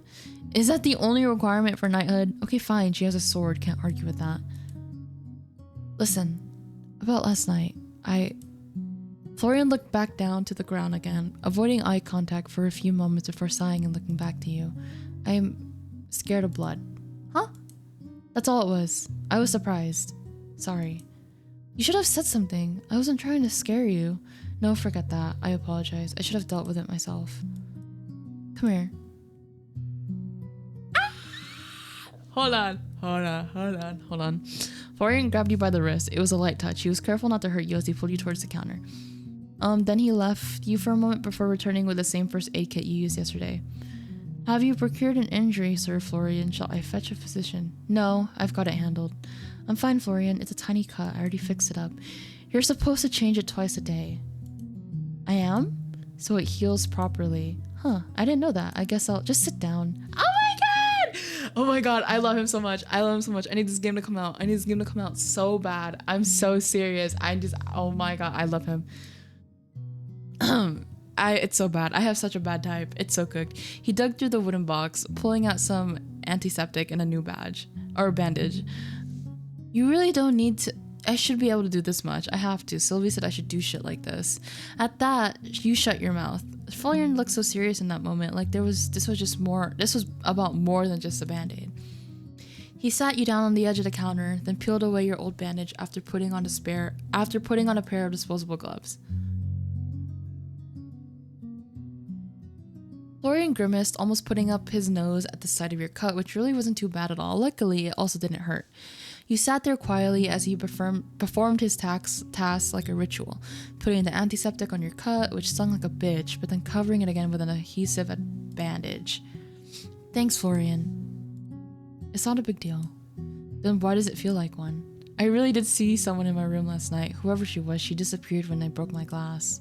Is that the only requirement for knighthood? Okay, fine, she has a sword, can't argue with that. Listen, about last night, Florian looked back down to the ground again, avoiding eye contact for a few moments before sighing and looking back to you. I'm scared of blood. Huh? That's all it was. I was surprised. Sorry. You should have said something. I wasn't trying to scare you. No, forget that. I apologize. I should have dealt with it myself. Come here. Hold on. Florian grabbed you by the wrist. It was a light touch. He was careful not to hurt you as he pulled you towards the counter. Then he left you for a moment before returning with the same first aid kit you used yesterday. Have you procured an injury, Sir Florian? Shall I fetch a physician? No, I've got it handled. I'm fine, Florian. It's a tiny cut. I already fixed it up. You're supposed to change it twice a day. I am? So it heals properly. Huh, I didn't know that. I guess I'll just sit down. Oh my god, I love him so much. I need this game to come out. So bad. I'm so serious. Oh my god, I love him. It's so bad. I have such a bad type. It's so cooked. He dug through the wooden box, pulling out some antiseptic and a new bandage. You really don't need to. I should be able to do this much. I have to. Sylvie said I should do shit like this. At that, you shut your mouth. Florian looked so serious in that moment, like this was about more than just a band-aid. He sat you down on the edge of the counter, then peeled away your old bandage after putting on a pair of disposable gloves. Florian grimaced, almost putting up his nose at the sight of your cut, which really wasn't too bad at all. Luckily, it also didn't hurt. You sat there quietly as he performed his task like a ritual, putting the antiseptic on your cut, which stung like a bitch, but then covering it again with an adhesive bandage. Thanks, Florian. It's not a big deal. Then why does it feel like one? I really did see someone in my room last night. Whoever she was, she disappeared when I broke my glass.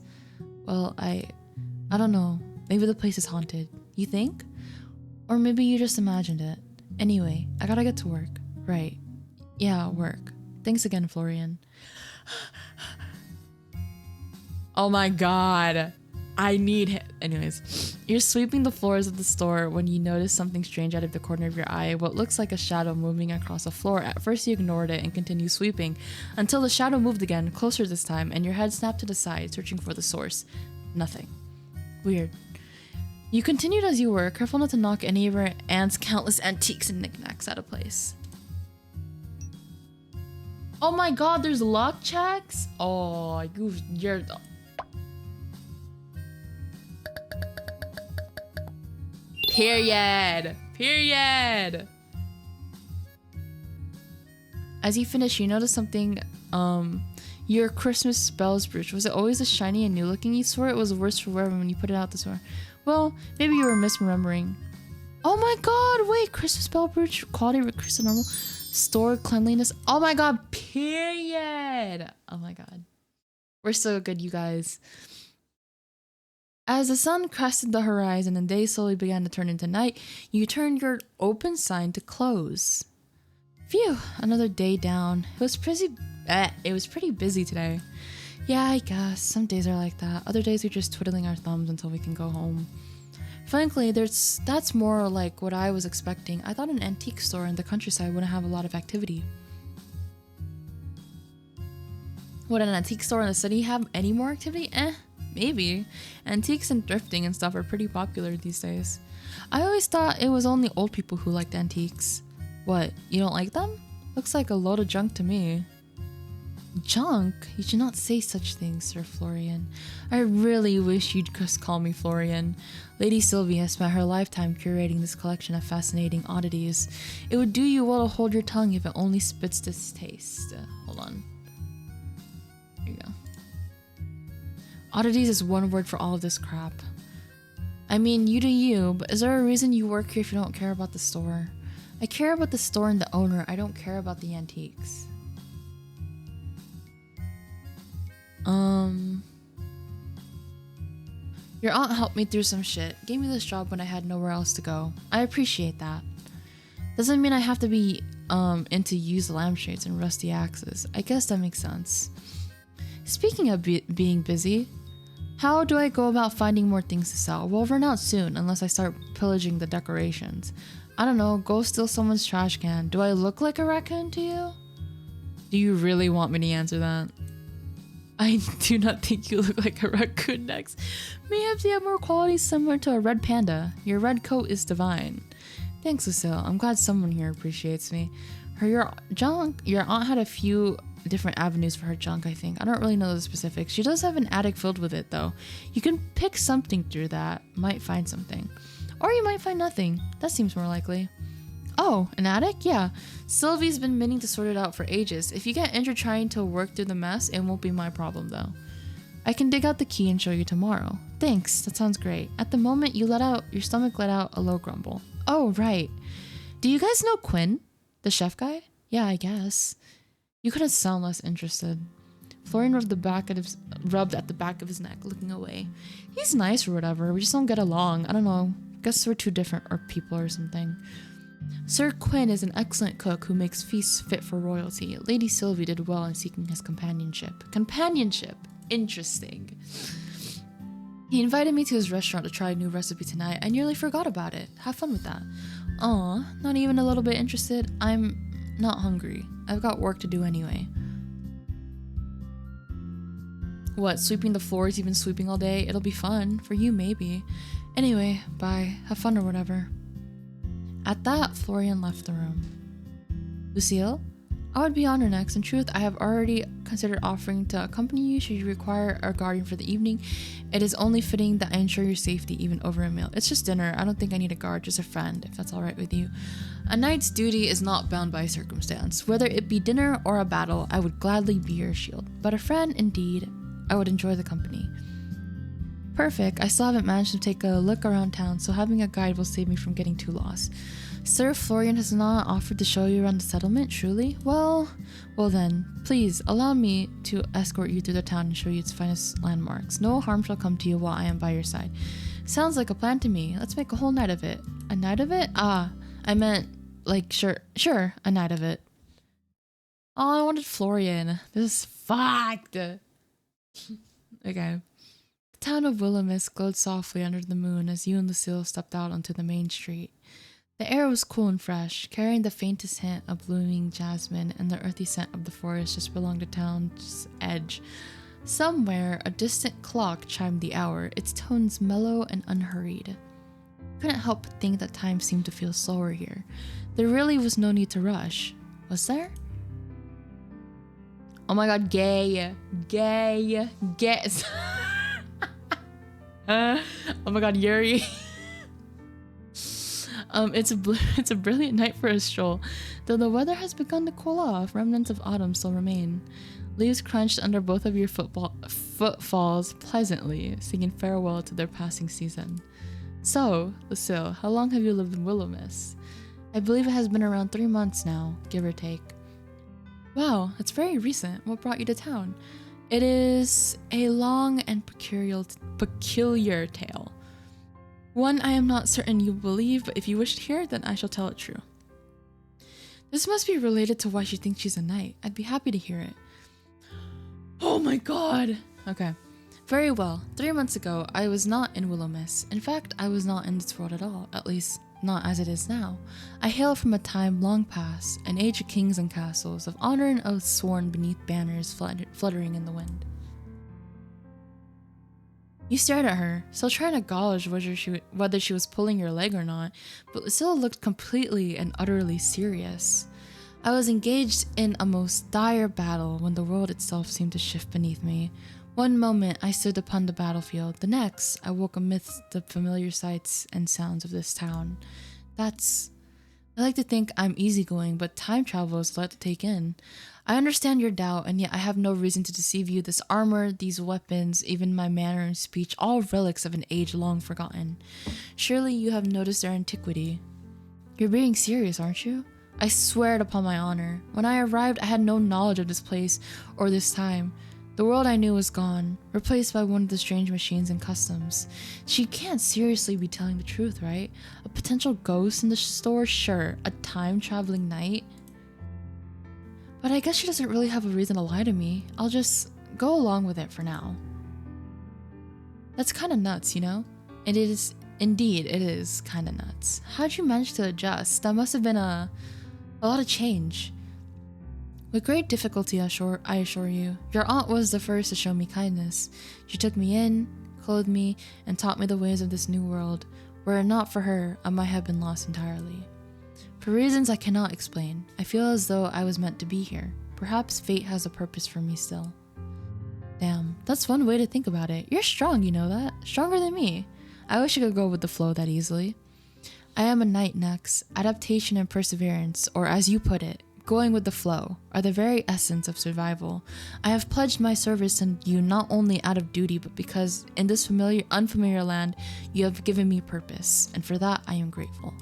Well, I don't know. Maybe the place is haunted. You think? Or maybe you just imagined it. Anyway, I gotta get to work. Right. Yeah, work. Thanks again, Florian. Oh my god. I need him. Anyways, you're sweeping the floors of the store when you notice something strange out of the corner of your eye. What looks like a shadow moving across the floor. At first you ignored it and continued sweeping until the shadow moved again, closer this time, and your head snapped to the side, searching for the source. Nothing. Weird. You continued as you were, careful not to knock any of your aunt's countless antiques and knickknacks out of place. Oh my god, there's lock checks? Oh, you're... Period. Period. As you finish, you notice something, your Christmas spells brooch. Was it always as shiny and new looking? You swore it was worse for wear when you put it out the store. Well, maybe you were misremembering. Oh my god, wait, Christmas spell brooch, quality recruits normal, store cleanliness. Oh my god, period. Oh my god. We're so good, you guys. As the sun crested the horizon and day slowly began to turn into night, you turned your open sign to close. Phew, another day down. It was pretty busy today. Yeah, I guess. Some days are like that. Other days we're just twiddling our thumbs until we can go home. Frankly, that's more like what I was expecting. I thought an antique store in the countryside wouldn't have a lot of activity. Would an antique store in the city have any more activity? Maybe. Antiques and thrifting and stuff are pretty popular these days. I always thought it was only old people who liked antiques. What, you don't like them? Looks like a load of junk to me. Junk? You should not say such things, Sir Florian. I really wish you'd just call me Florian. Lady Sylvie has spent her lifetime curating this collection of fascinating oddities. It would do you well to hold your tongue if it only spits distaste. Hold on. Here you go. Oddities is one word for all of this crap. I mean, you do you, but is there a reason you work here if you don't care about the store? I care about the store and the owner. I don't care about the antiques. Your aunt helped me through some shit. Gave me this job when I had nowhere else to go. I appreciate that. Doesn't mean I have to be into used lampshades and rusty axes. I guess that makes sense. Speaking of being busy, how do I go about finding more things to sell? We'll run out soon unless I start pillaging the decorations. I don't know, go steal someone's trash can. Do I look like a raccoon to you? Do you really want me to answer that? I do not think you look like a raccoon next. Perhaps you have more qualities similar to a red panda. Your red coat is divine. Thanks, Lucille. I'm glad someone here appreciates me. Your aunt had a few different avenues for her junk, I think. I don't really know the specifics. She does have an attic filled with it, though. You can pick something through that. Might find something. Or you might find nothing. That seems more likely. Oh, an attic? Yeah. Sylvie's been meaning to sort it out for ages. If you get injured trying to work through the mess, it won't be my problem, though. I can dig out the key and show you tomorrow. Thanks, that sounds great. At the moment, your stomach let out a low grumble. Oh, right. Do you guys know Quinn? The chef guy? Yeah, I guess. You couldn't sound less interested. Florian rubbed at the back of his neck, looking away. He's nice or whatever, we just don't get along. I don't know. Guess we're too different people or something. Sir Quinn is an excellent cook who makes feasts fit for royalty. Lady Sylvie did well in seeking his companionship. Companionship? Interesting. He invited me to his restaurant to try a new recipe tonight. I nearly forgot about it. Have fun with that. Aw, not even a little bit interested? I'm not hungry. I've got work to do anyway. What, sweeping the floors you've been sweeping all day? It'll be fun. For you, maybe. Anyway, bye. Have fun or whatever. At that, Florian left the room. Lucille? I would be honored next. In truth, I have already considered offering to accompany you should you require a guardian for the evening. It is only fitting that I ensure your safety even over a meal. It's just dinner. I don't think I need a guard, just a friend, if that's alright with you. A knight's duty is not bound by circumstance. Whether it be dinner or a battle, I would gladly be your shield. But a friend, indeed, I would enjoy the company. Perfect. I still haven't managed to take a look around town, so having a guide will save me from getting too lost. Sir Florian has not offered to show you around the settlement, truly? Well then, please allow me to escort you through the town and show you its finest landmarks. No harm shall come to you while I am by your side. Sounds like a plan to me. Let's make a whole night of it. A night of it? Ah, I meant, like, sure, a night of it. Oh, I wanted Florian. This is fucked. Okay. town of Willamette glowed softly under the moon as you and Lucille stepped out onto the main street. The air was cool and fresh, carrying the faintest hint of blooming jasmine and the earthy scent of the forest just below the town's edge. Somewhere, a distant clock chimed the hour, its tones mellow and unhurried. I couldn't help but think that time seemed to feel slower here. There really was no need to rush, was there? Oh my god, gay. Oh my god, Yuri. It's a brilliant night for a stroll. Though the weather has begun to cool off, remnants of autumn still remain. Leaves crunched under both of your footfalls pleasantly, singing farewell to their passing season. So, Lucille, how long have you lived in Willamette? I believe it has been around 3 months now, give or take. Wow, that's very recent. What brought you to town? It is a long and peculiar tale. One I am not certain you believe, but if you wish to hear it, then I shall tell it true. This must be related to why she thinks she's a knight. I'd be happy to hear it. Oh my god! Okay. Very well. 3 months ago, I was not in Willamette. In fact, I was not in this world at all. At least, not as it is now. I hail from a time long past, an age of kings and castles, of honor and oaths sworn beneath banners fluttering in the wind. You stared at her, still trying to gauge whether she was pulling your leg or not, but Lucille looked completely and utterly serious. I was engaged in a most dire battle when the world itself seemed to shift beneath me. One moment I stood upon the battlefield, the next I woke amidst the familiar sights and sounds of this town. I like to think I'm easygoing, but time travel is a lot to take in. I understand your doubt, and yet I have no reason to deceive you. This armor, these weapons, even my manner and speech, all relics of an age long forgotten. Surely you have noticed their antiquity. You're being serious, aren't you? I swear it upon my honor. When I arrived, I had no knowledge of this place or this time. The world I knew was gone, replaced by one of the strange machines and customs. She can't seriously be telling the truth, right? A potential ghost in the store? Sure. A time-traveling knight? But I guess she doesn't really have a reason to lie to me. I'll just go along with it for now. That's kind of nuts, you know? It is, indeed, it is kind of nuts. How'd you manage to adjust? That must have been a lot of change. With great difficulty, I assure you. Your aunt was the first to show me kindness. She took me in, clothed me, and taught me the ways of this new world. Were it not for her, I might have been lost entirely. For reasons I cannot explain, I feel as though I was meant to be here. Perhaps fate has a purpose for me still. Damn, that's one way to think about it. You're strong, you know that? Stronger than me. I wish I could go with the flow that easily. I am a knight next. Adaptation and perseverance, or as you put it, going with the flow, are the very essence of survival. I have pledged my service to you not only out of duty, but because in this unfamiliar land, you have given me purpose, and for that I am grateful.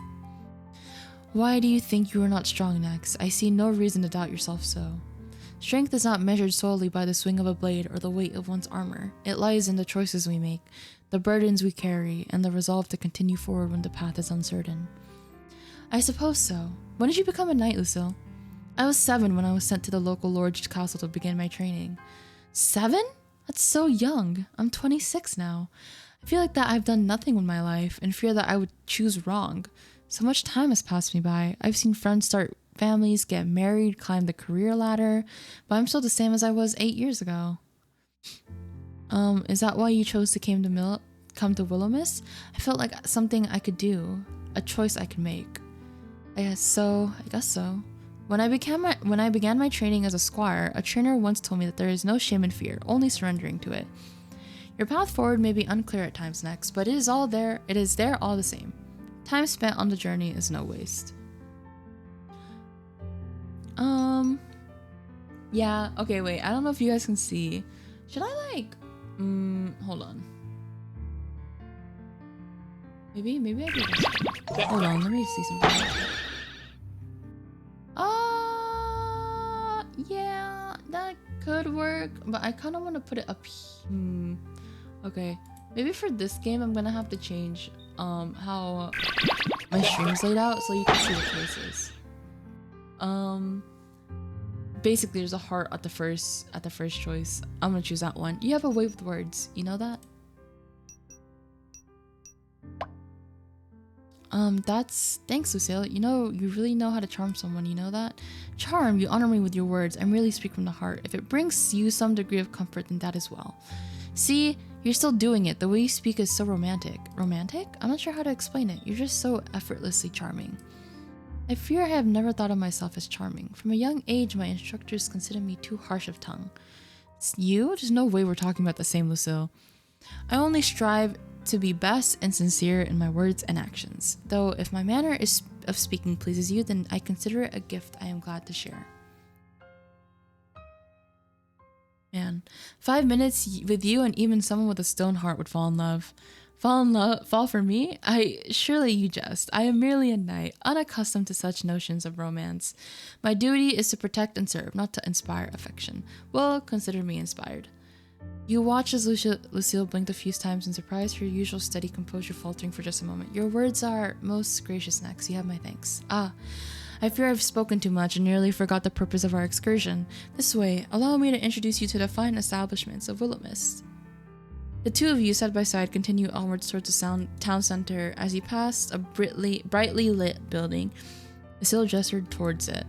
Why do you think you are not strong next? I see no reason to doubt yourself so. Strength is not measured solely by the swing of a blade or the weight of one's armor. It lies in the choices we make, the burdens we carry, and the resolve to continue forward when the path is uncertain. I suppose so. When did you become a knight, Lucille? I was 7 when I was sent to the local lord's castle to begin my training. 7? That's so young. I'm 26 now. I feel like that I've done nothing with my life and fear that I would choose wrong. So much time has passed me by. I've seen friends start families, get married, climb the career ladder, but I'm still the same as I was 8 years ago. Is that why you chose to come to Willamette? I felt like something I could do, a choice I could make. I guess so. When I began my training as a squire, a trainer once told me that there is no shame in fear, only surrendering to it. Your path forward may be unclear at times next, but it is there all the same. Time spent on the journey is no waste. Yeah, okay, wait, I don't know if you guys can see. Should I hold on. Maybe I do this. Hold on, let me see something. Yeah, that could work, but I kind of want to put it up here. Okay, maybe for this game I'm gonna have to change how my stream's laid out so you can see the choices. Basically there's a heart at the first choice. I'm gonna choose that one. You have a way with words, you know that? Thanks, Lucille. You know, you really know how to charm someone, you know that? Charm, you honor me with your words, and really speak from the heart. If it brings you some degree of comfort, then that as well. See, you're still doing it. The way you speak is so romantic. Romantic? I'm not sure how to explain it. You're just so effortlessly charming. I fear I have never thought of myself as charming. From a young age, my instructors considered me too harsh of tongue. It's you? There's no way we're talking about the same, Lucille. I only strive to be best and sincere in my words and actions. Though if my manner of speaking pleases you, then I consider it a gift I am glad to share. Man, 5 minutes with you and even someone with a stone heart would fall in love. Fall for me? Surely you jest. I am merely a knight, unaccustomed to such notions of romance. My duty is to protect and serve, not to inspire affection. Well, consider me inspired. You watch as Lucille blinked a few times in surprise, her usual steady composure faltering for just a moment. Your words are most gracious, Nex. You have my thanks. I fear I've spoken too much and nearly forgot the purpose of our excursion. This way, allow me to introduce you to the fine establishments of Willow Mist. The two of you, side by side, continue onwards towards the town center. As you passed a brightly lit building, Lucille gestured towards it.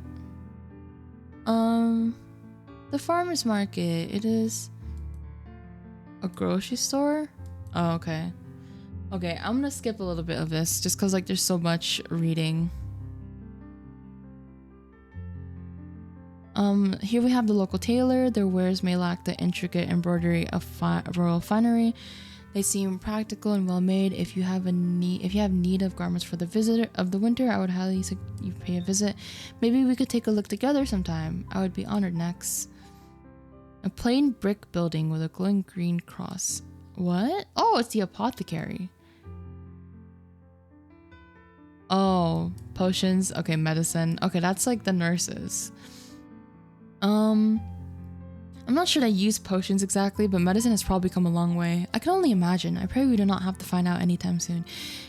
The farmer's market. It is a grocery store? Oh, okay. Okay, I'm gonna skip a little bit of this just because like there's so much reading. Here we have the local tailor. Their wares may lack the intricate embroidery of royal finery. They seem practical and well made. If you have need of garments for the winter, I would highly suggest you pay a visit. Maybe we could take a look together sometime. I would be honored. Next. A plain brick building with a glowing green cross. What? Oh, it's the apothecary. Oh, potions. Okay, medicine. Okay, that's like the nurses. I'm not sure I use potions exactly, but medicine has probably come a long way. I can only imagine. I pray we do not have to find out anytime soon.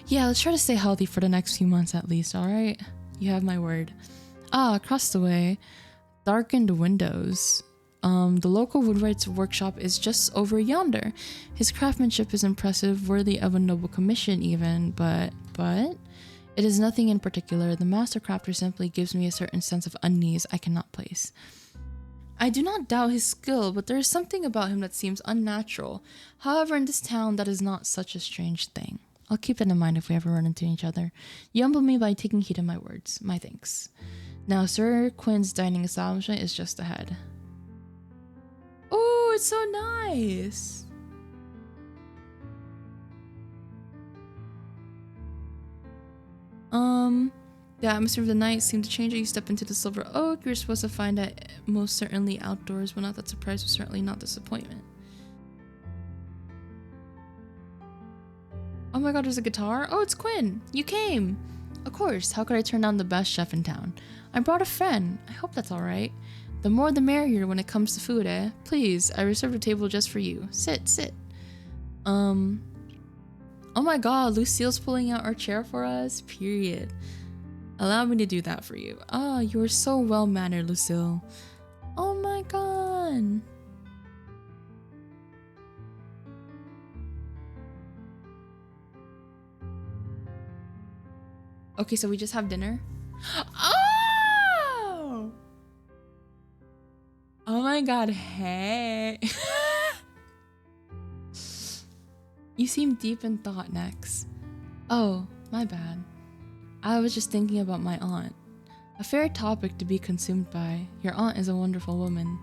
Yeah, let's try to stay healthy for the next few months at least, alright? You have my word. Across the way, darkened windows. The local woodwright's workshop is just over yonder. His craftsmanship is impressive, worthy of a noble commission even, but it is nothing in particular. The master crafter simply gives me a certain sense of unease I cannot place. I do not doubt his skill, but there is something about him that seems unnatural. However, in this town, that is not such a strange thing. I'll keep that in mind if we ever run into each other. You humble me by taking heed of my words. My thanks. Now, Sir Quinn's dining establishment is just ahead. Oh, it's so nice. The atmosphere of the night seemed to change as you step into the Silver Oak. You're supposed to find it most certainly outdoors, but not that surprise was certainly not disappointment. Oh my god, there's a guitar? Oh, it's Quinn! You came! Of course, how could I turn down the best chef in town? I brought a friend. I hope that's alright. The more the merrier when it comes to food, eh? Please, I reserved a table just for you. Sit. Oh my god, Lucille's pulling out our chair for us? Period. Allow me to do that for you. You are so well-mannered, Lucille. Oh my god. Okay, so we just have dinner? Oh! Oh my god, hey. You seem deep in thought, Nex. Oh, my bad. I was just thinking about my aunt. A fair topic to be consumed by. Your aunt is a wonderful woman.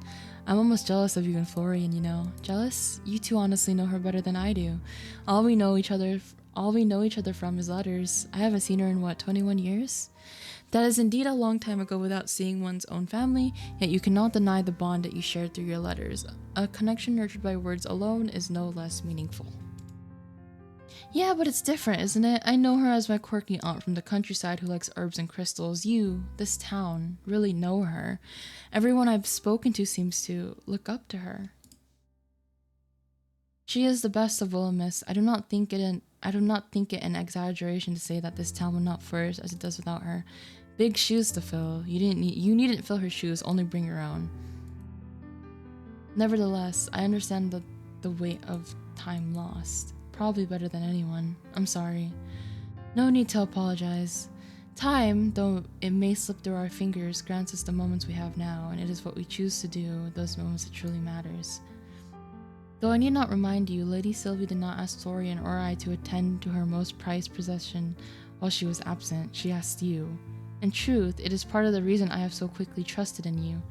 I'm almost jealous of you and Florian, you know. Jealous? You two honestly know her better than I do. All we know each other from is letters. I haven't seen her in 21 years? That is indeed a long time ago without seeing one's own family, yet you cannot deny the bond that you shared through your letters. A connection nurtured by words alone is no less meaningful. Yeah, but it's different, isn't it? I know her as my quirky aunt from the countryside who likes herbs and crystals. You, this town, really know her. Everyone I've spoken to seems to look up to her. She is the best of Willow Mist. I do not think it an exaggeration to say that this town would not flourish as it does without her. Big shoes to fill. You needn't fill her shoes, only bring your own. Nevertheless, I understand the weight of time lost. Probably better than anyone. I'm sorry. No need to apologize. Time, though it may slip through our fingers, grants us the moments we have now, and it is what we choose to do with those moments that truly matters. Though I need not remind you, Lady Sylvie did not ask Florian or I to attend to her most prized possession while she was absent. She asked you. In truth, it is part of the reason I have so quickly trusted in you.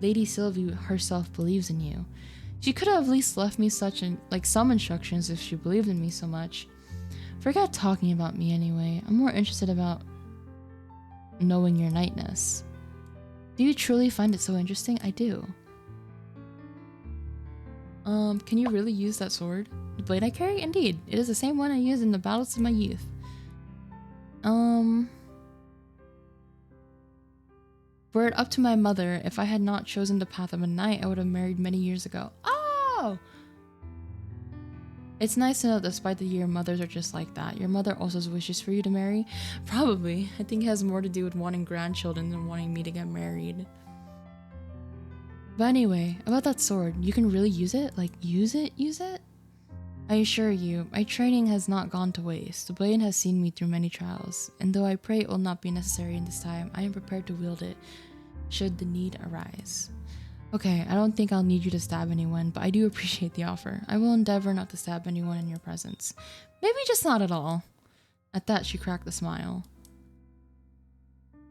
Lady Sylvie herself believes in you. She could have at least left me some instructions if she believed in me so much. Forget talking about me anyway. I'm more interested about knowing your knightness. Do you truly find it so interesting? I do. Can you really use that sword? The blade I carry? Indeed. It is the same one I used in the battles of my youth. Were it up to my mother, if I had not chosen the path of a knight, I would have married many years ago. Oh! It's nice to know that despite the year, mothers are just like that. Your mother also wishes for you to marry? Probably. I think it has more to do with wanting grandchildren than wanting me to get married. But anyway, about that sword, you can really use it? Like, use it? I assure you, my training has not gone to waste. The blade has seen me through many trials, and though I pray it will not be necessary in this time, I am prepared to wield it, should the need arise. Okay, I don't think I'll need you to stab anyone, but I do appreciate the offer. I will endeavor not to stab anyone in your presence. Maybe just not at all. At that, she cracked a smile.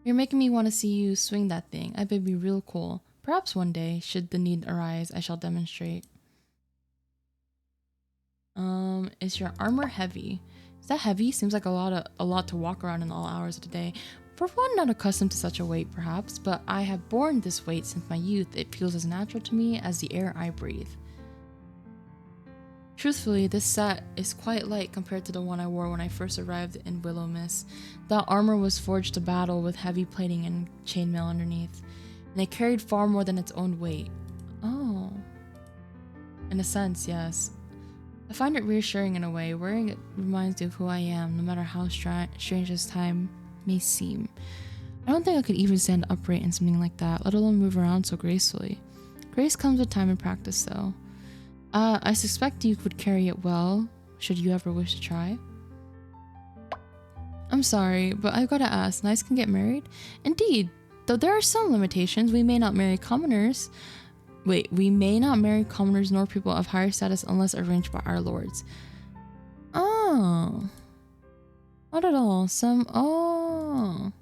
You're making me want to see you swing that thing. I bet it'd be real cool. Perhaps one day, should the need arise, I shall demonstrate. Is your armor heavy? Is that heavy? Seems like a lot to walk around in all hours of the day. For one not accustomed to such a weight, perhaps, but I have borne this weight since my youth. It feels as natural to me as the air I breathe. Truthfully, this set is quite light compared to the one I wore when I first arrived in Willowmist. That armor was forged to battle with heavy plating and chainmail underneath, and it carried far more than its own weight. Oh. In a sense, yes. I find it reassuring in a way. Wearing it reminds me of who I am, no matter how strange this time may seem. I don't think I could even stand upright in something like that, let alone move around so gracefully. Grace comes with time and practice, though. I suspect you would carry it well, should you ever wish to try. I'm sorry, but I've got to ask, knights can get married? Indeed, though there are some limitations. We may not marry commoners nor people of higher status unless arranged by our lords. Oh. Not at all. Oh.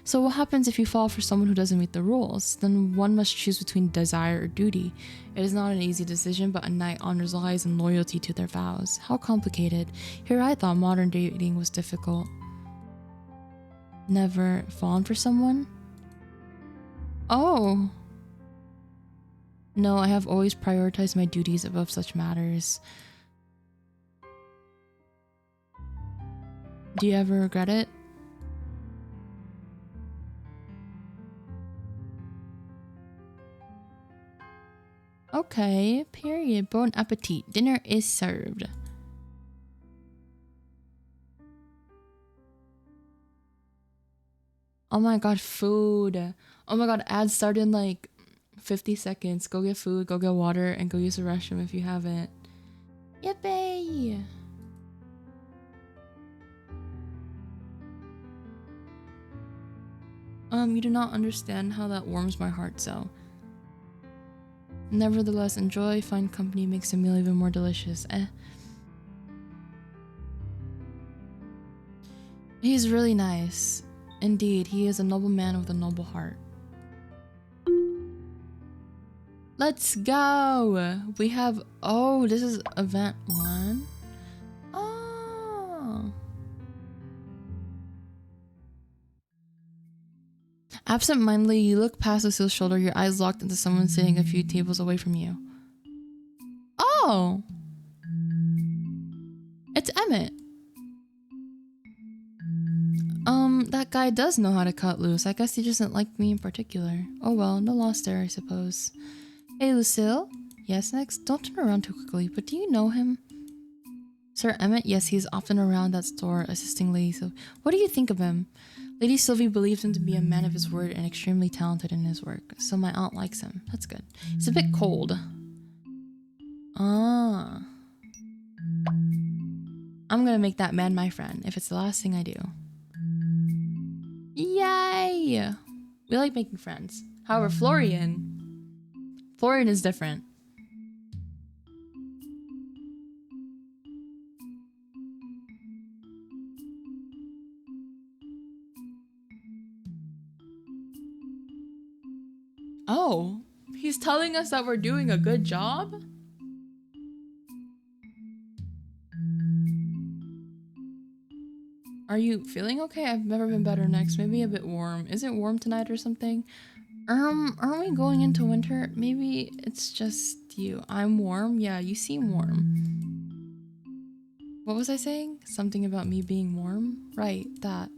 So what happens if you fall for someone who doesn't meet the rules? Then one must choose between desire or duty. It is not an easy decision, but a knight honors lies and loyalty to their vows. How complicated. Here I thought modern dating was difficult. Never fallen for someone? Oh. No, I have always prioritized my duties above such matters. Do you ever regret it? Okay, period. Bon appetit. Dinner is served. Oh my god, food. Oh my god, ads start in like 50 seconds. Go get food, go get water, and go use the restroom if you haven't. Yippee! You do not understand how that warms my heart so. Nevertheless, enjoy, fine company makes the meal even more delicious. He's really nice. Indeed, he is a noble man with a noble heart. Let's go! We have... Oh, this is event 1. Oh. Absent-mindedly, you look past Lucille's shoulder, your eyes locked into someone sitting a few tables away from you. Oh! It's Emmett. That guy does know how to cut loose. I guess he doesn't like me in particular. Oh well, no loss there, I suppose. Hey, Lucille? Yes, next? Don't turn around too quickly, but do you know him? Sir Emmett? Yes, he's often around that store, assisting Lady Sylvie. What do you think of him? Lady Sylvie believes him to be a man of his word and extremely talented in his work, so my aunt likes him. That's good. He's a bit cold. Ah. I'm gonna make that man my friend if it's the last thing I do. Yay! We like making friends. However, Florian is different. Oh, he's telling us that we're doing a good job? Are you feeling okay? I've never been better. Next, maybe a bit warm. Is it warm tonight or something? Aren't we going into winter? Maybe it's just you. I'm warm. Yeah, you seem warm. What was I saying? Something about me being warm? Right, that.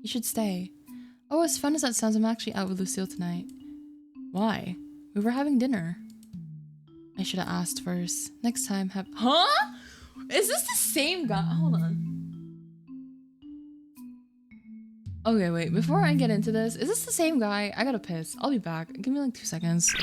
You should stay. Oh, as fun as that sounds, I'm actually out with Lucille tonight. Why? We were having dinner. I should have asked first. Next time, have— Huh? Is this the same guy? Hold on. Okay, wait, before I get into this, is this the same guy? I gotta piss. I'll be back. Give me like 2 seconds.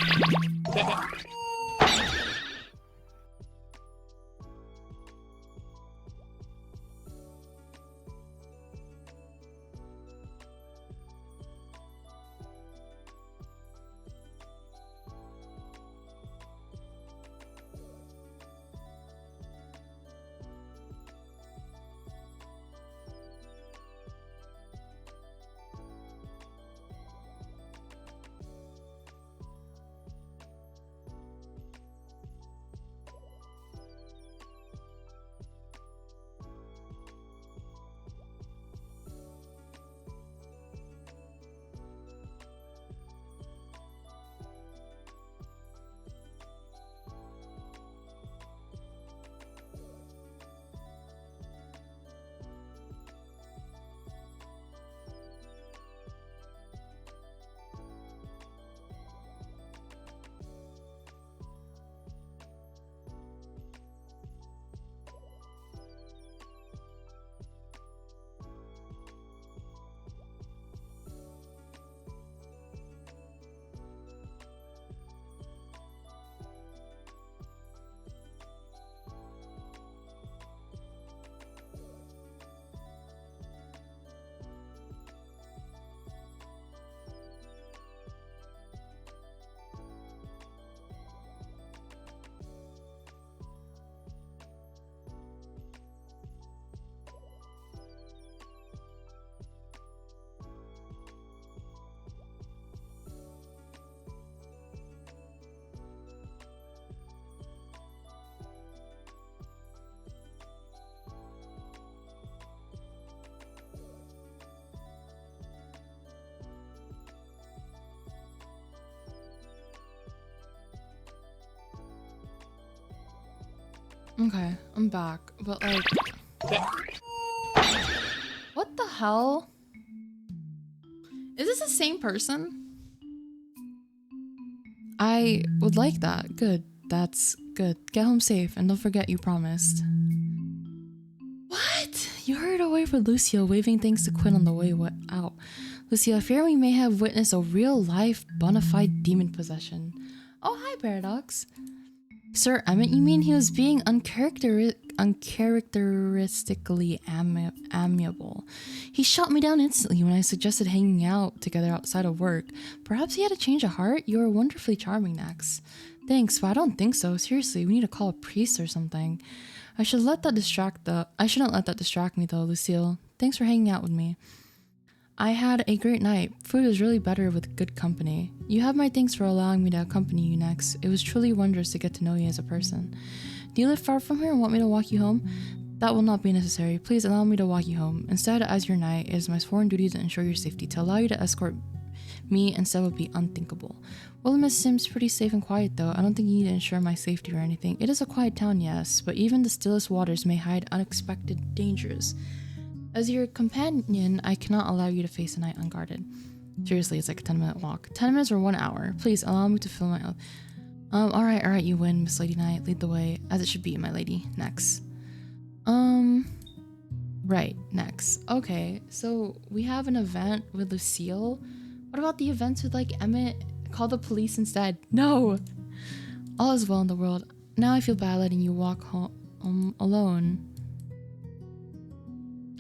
Okay, I'm back, but like, what the hell? Is this the same person? I would like that. Good. That's good. Get home safe and don't forget you promised. What? You hurried away with Lucille, waving things to Quinn on the way out. Lucille, I fear we may have witnessed a real-life, bona fide demon possession. Oh, hi, Paradox. Sir Emmett, you mean he was being uncharacteristically amiable? He shot me down instantly when I suggested hanging out together outside of work. Perhaps he had a change of heart? You are wonderfully charming, Nex. Thanks, but I don't think so. Seriously, we need to call a priest or something. I shouldn't let that distract me though, Lucille. Thanks for hanging out with me. I had a great night. Food is really better with good company. You have my thanks for allowing me to accompany you next. It was truly wondrous to get to know you as a person. Do you live far from here and want me to walk you home? That will not be necessary. Please allow me to walk you home. Instead, as your knight, it is my sworn duty to ensure your safety. To allow you to escort me instead would be unthinkable. Willamette seems pretty safe and quiet though. I don't think you need to ensure my safety or anything. It is a quiet town, yes, but even the stillest waters may hide unexpected dangers. As your companion, I cannot allow you to face the night unguarded. Seriously, it's like a 10-minute walk. 10 minutes or 1 hour. Please allow me to fill my oath. Alright, you win, Miss Lady Knight. Lead the way, as it should be, my lady. Next. Right, next. Okay, so we have an event with Lucille. What about the events with, like, Emmett? Call the police instead. No! All is well in the world. Now I feel bad letting you walk home alone.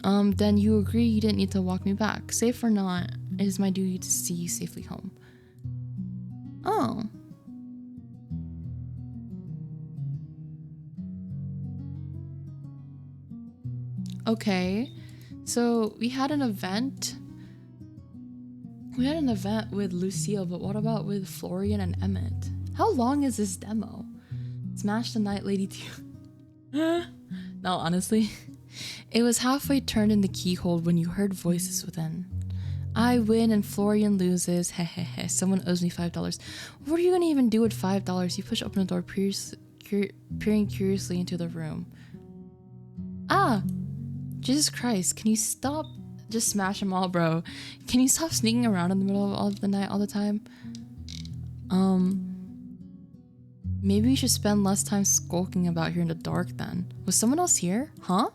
Then you agree you didn't need to walk me back. Safe or not, it is my duty to see you safely home. Oh. Okay. So we had an event. We had an event with Lucille, but what about with Florian and Emmett? How long is this demo? Smash the Night Lady 2. No, honestly. It was halfway turned in the keyhole when you heard voices within. I win and Florian loses. Hehehe. Someone owes me $5. What are you gonna even do with $5? You push open the door, peering curiously into the room. Ah! Jesus Christ, can you stop? Just smash them all, bro. Can you stop sneaking around in the middle of the night all the time? Maybe you should spend less time skulking about here in the dark then. Was someone else here? Huh?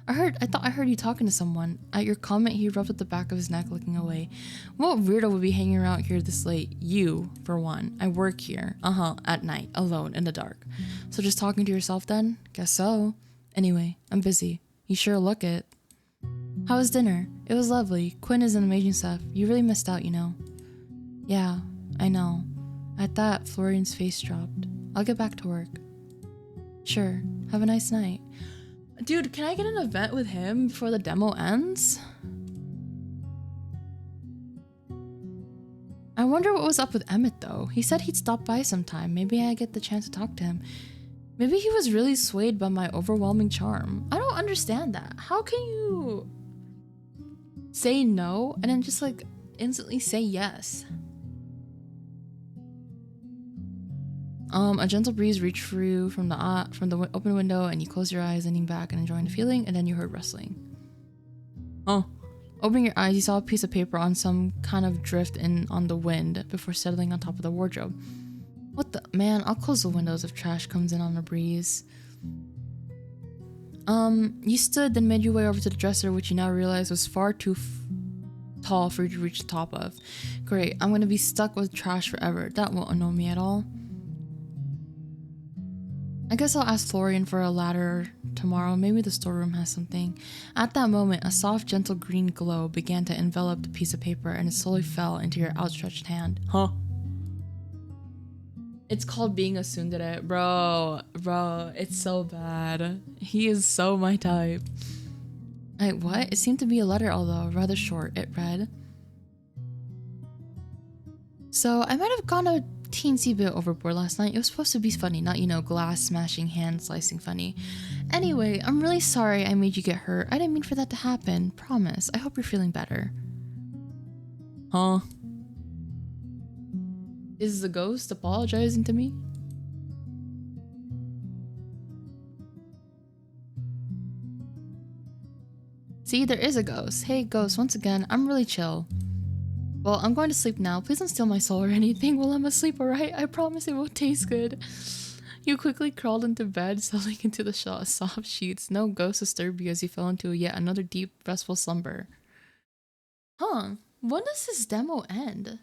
I thought I heard you talking to someone. At your comment, he rubbed at the back of his neck, looking away. What weirdo would be hanging around here this late? You, for one. I work here. At night, alone, in the dark. So just talking to yourself then? Guess so. Anyway, I'm busy. You sure look it. How was dinner? It was lovely. Quinn is an amazing chef. You really missed out, you know. Yeah, I know. At that, Florian's face dropped. I'll get back to work. Sure. Have a nice night. Dude, can I get an event with him before the demo ends? I wonder what was up with Emmett though. He said he'd stop by sometime. Maybe I get the chance to talk to him. Maybe he was really swayed by my overwhelming charm. I don't understand that. How can you say no and then just like instantly say yes? A gentle breeze reached through from the open window, and you close your eyes, leaning back and enjoying the feeling, and then you heard rustling. Oh. Opening your eyes, you saw a piece of paper on some kind of drift on the wind before settling on top of the wardrobe. What the? Man, I'll close the windows if trash comes in on a breeze. You stood, then made your way over to the dresser, which you now realize was far too tall for you to reach the top of. Great, I'm gonna be stuck with trash forever. That won't annoy me at all. I guess I'll ask Florian for a ladder tomorrow. Maybe the storeroom has something. At that moment, a soft, gentle green glow began to envelop the piece of paper, and it slowly fell into your outstretched hand. Huh? It's called being a tsundere. Bro, it's so bad. He is so my type. Wait, what? It seemed to be a letter, although rather short. It read, so I might have gone a teensy bit overboard last night. It was supposed to be funny, not, you know, glass smashing, hand slicing funny. Anyway, I'm really sorry I made you get hurt. I didn't mean for that to happen. Promise. I hope you're feeling better. Huh? Is the ghost apologizing to me? See, there is a ghost. Hey, ghost, once again, I'm really chill. Well, I'm going to sleep now. Please don't steal my soul or anything while I'm asleep, alright? I promise it won't taste good. You quickly crawled into bed, settling into the soft sheets. No ghost disturbed you as you fell into yet another deep, restful slumber. Huh. When does this demo end?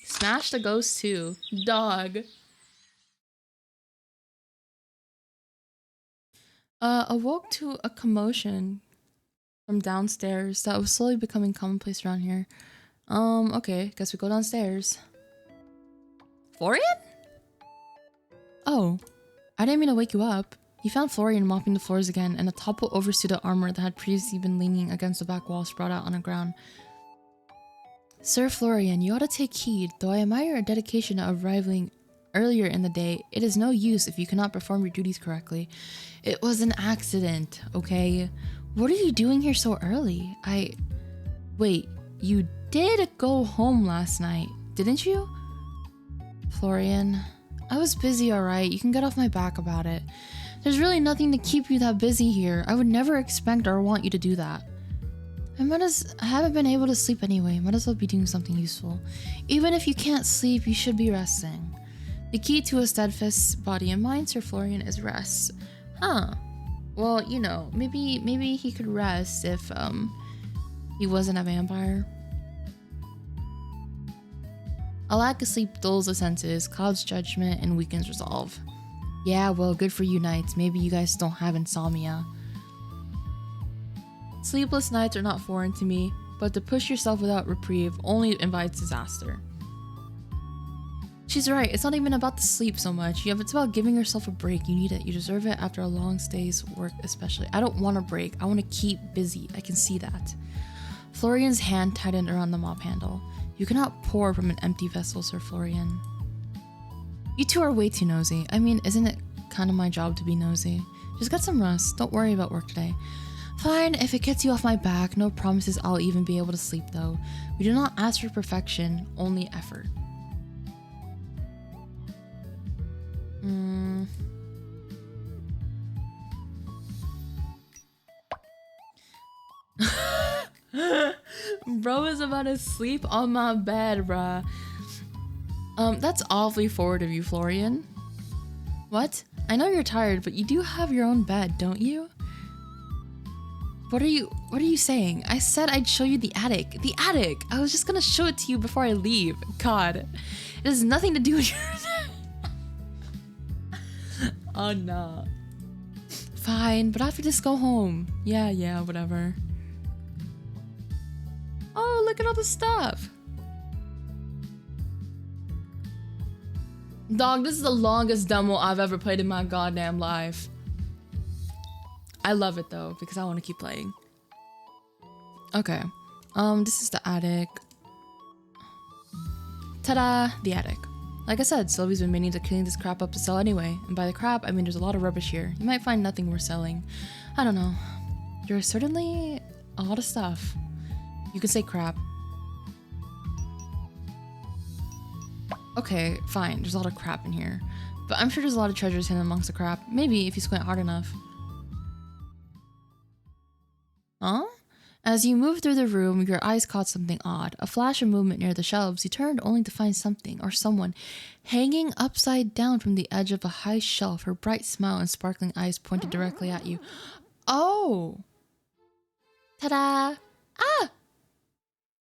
Smash the ghost too. Dog. Awoke to a commotion from downstairs that was slowly becoming commonplace around here. Okay, guess we go downstairs. Florian? Oh, I didn't mean to wake you up. You found Florian mopping the floors again, and a toppled oversuited armor that had previously been leaning against the back wall spread out on the ground. Sir Florian, you ought to take heed. Though I admire your dedication to arriving earlier in the day, it is no use if you cannot perform your duties correctly. It was an accident, okay? What are you doing here so early? Wait, you did go home last night, didn't you? Florian, I was busy, alright. You can get off my back about it. There's really nothing to keep you that busy here. I would never expect or want you to do that. I haven't been able to sleep anyway. Might as well be doing something useful. Even if you can't sleep, you should be resting. The key to a steadfast body and mind, Sir Florian, is rest. Huh. Well, you know, maybe he could rest if he wasn't a vampire. A lack of sleep dulls the senses, clouds judgment, and weakens resolve. Yeah, well, good for you knights. Maybe you guys don't have insomnia. Sleepless nights are not foreign to me, but to push yourself without reprieve only invites disaster. She's right, it's not even about the sleep so much. It's about giving yourself a break. You need it. You deserve it after a long day's work especially. I don't want a break. I want to keep busy. I can see that. Florian's hand tightened around the mop handle. You cannot pour from an empty vessel, Sir Florian. You two are way too nosy. I mean, isn't it kind of my job to be nosy? Just get some rest. Don't worry about work today. Fine, if it gets you off my back, no promises I'll even be able to sleep though. We do not ask for perfection, only effort. Bro is about to sleep on my bed, bruh. That's awfully forward of you, Florian. What? I know you're tired, but you do have your own bed, don't you? What are you saying? I said I'd show you the attic. The attic! I was just gonna show it to you before I leave. God. It has nothing to do with your... Oh, no. Fine, but after this, go home. Yeah, whatever. Oh, look at all the stuff. Dog, this is the longest demo I've ever played in my goddamn life. I love it though, because I want to keep playing. Okay. This is the attic. Ta-da! The attic. Like I said, Sylvie's been meaning to clean this crap up to sell anyway. And by the crap, I mean there's a lot of rubbish here. You might find nothing worth selling. I don't know. There's certainly a lot of stuff. You can say crap. Okay, fine. There's a lot of crap in here. But I'm sure there's a lot of treasures hidden amongst the crap. Maybe if you squint hard enough. Huh? As you moved through the room, your eyes caught something odd. A flash of movement near the shelves. You turned only to find something, or someone, hanging upside down from the edge of a high shelf, her bright smile and sparkling eyes pointed directly at you. Oh! Ta-da! Ah!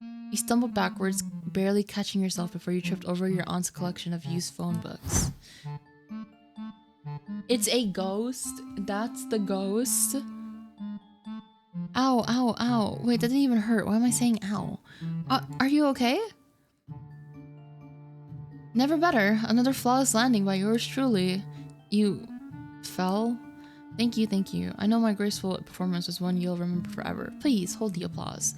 You stumbled backwards, barely catching yourself before you tripped over your aunt's collection of used phone books. It's a ghost? That's the ghost? Ow, ow, ow. Wait, that didn't even hurt. Why am I saying ow? Are you okay? Never better. Another flawless landing by yours truly. You... fell? Thank you. I know my graceful performance was one you'll remember forever. Please, hold the applause.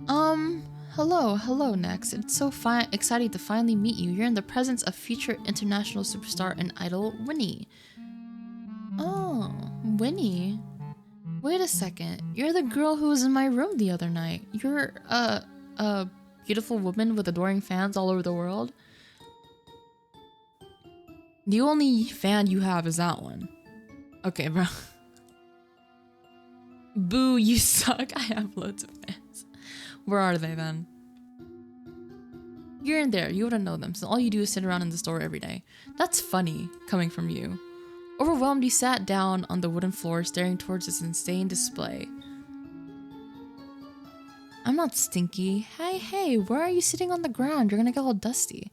Hello, Next. It's so exciting to finally meet you. You're in the presence of future international superstar and idol, Winnie. Oh, Winnie. Wait a second. You're the girl who was in my room the other night. You're a beautiful woman with adoring fans all over the world. The only fan you have is that one. Okay, bro. Boo, you suck. I have loads of fans. Where are they then? You're in there. You wouldn't know them, so all you do is sit around in the store every day. That's funny, coming from you. Overwhelmed, you sat down on the wooden floor, staring towards this insane display. I'm not stinky. Hey, where are you sitting on the ground? You're gonna get all dusty.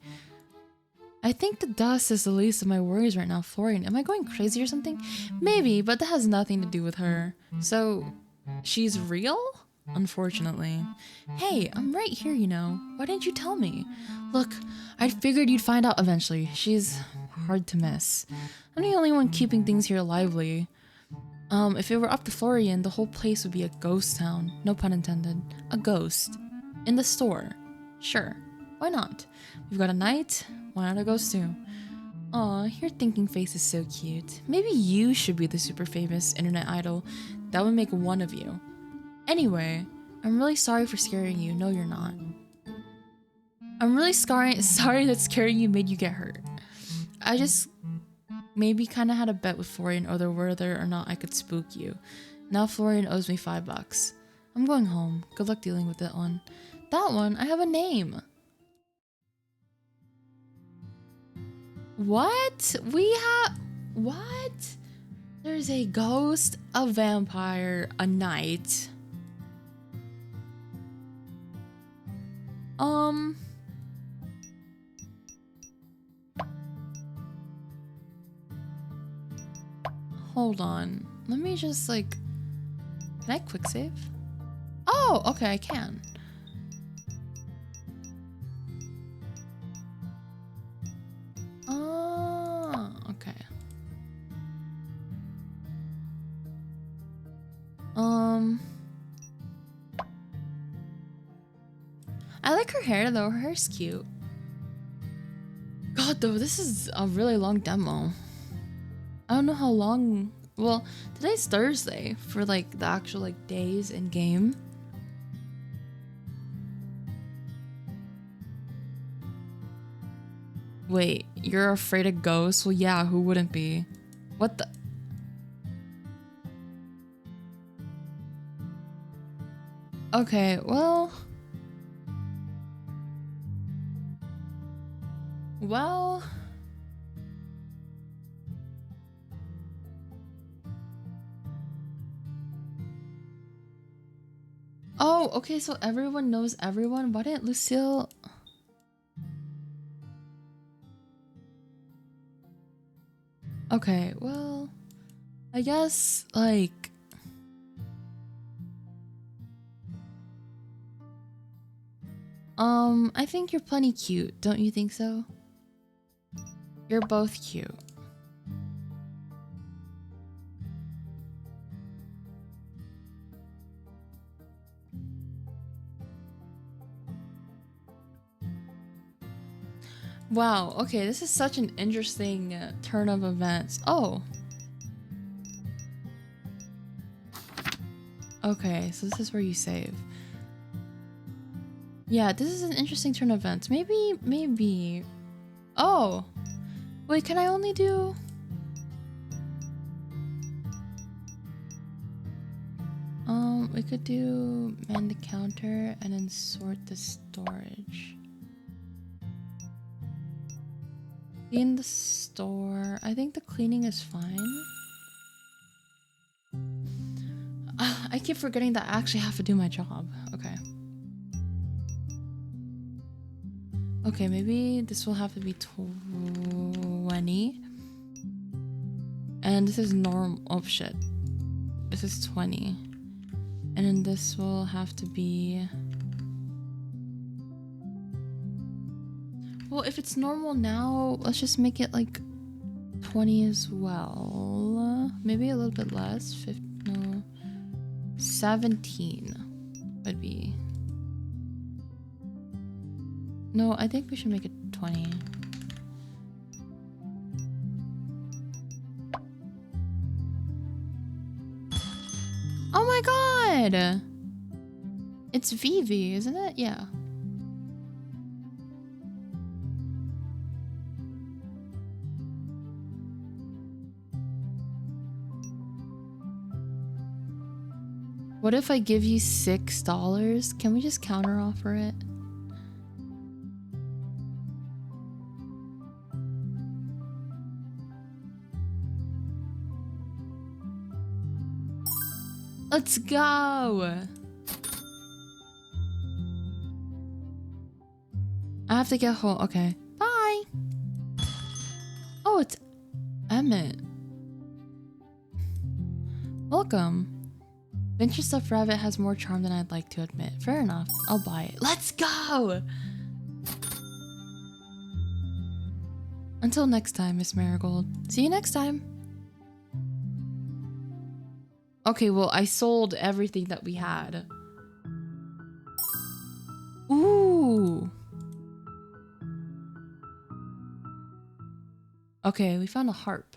I think the dust is the least of my worries right now, Florian. Am I going crazy or something? Maybe, but that has nothing to do with her. So, she's real? Unfortunately. Hey, I'm right here, you know. Why didn't you tell me? Look, I figured you'd find out eventually. She's hard to miss. I'm the only one keeping things here lively. If it were up to Florian, the whole place would be a ghost town. No pun intended. A ghost. In the store. Sure. Why not? We've got a knight. Why not a ghost too? Aw, your thinking face is so cute. Maybe you should be the super famous internet idol. That would make one of you. Anyway, I'm really sorry for scaring you. No, you're not. I'm really sorry that scaring you made you get hurt. I just maybe kind of had a bet with Florian over whether or not I could spook you. Now Florian owes me $5. I'm going home. Good luck dealing with that one. That one? I have a name. What? What? There's a ghost, a vampire, a knight. Hold on. Let me just, like... Can I quick save? Oh, okay, I can. Oh, okay. I like her hair though. Her hair's cute. God, though, this is a really long demo. I don't know how long. Well, today's Thursday for like the actual like days in game. Wait, you're afraid of ghosts? Well, yeah, who wouldn't be? What the? Okay, well. Well. Oh, okay, so everyone knows everyone. Why didn't Lucille... Okay, well... I guess, like... I think you're plenty cute, don't you think so? You're both cute. Wow, okay, this is such an interesting turn of events. Oh. Okay, so this is where you save. Yeah, this is an interesting turn of events. Maybe... Oh! Wait, can I only do... we could do man the counter and then sort the storage. Clean the store. I think the cleaning is fine. I keep forgetting that I actually have to do my job. Okay. Okay, maybe this will have to be 20. And this is normal. Oh shit. This is 20. And then this will have to be... Well, if it's normal now, let's just make it like 20 as well. Maybe a little bit less. 50, no. 17 would be... No, I think we should make it 20. Oh my god! It's Vivi, isn't it? Yeah. What if I give you $6? Can we just counter offer it? Let's go! I have to get home. Okay. Bye! Oh, it's Emmett. Welcome. Venture Stuffed Rabbit has more charm than I'd like to admit. Fair enough. I'll buy it. Let's go! Until next time, Miss Marigold. See you next time. Okay, well, I sold everything that we had. Ooh. Okay, we found a harp.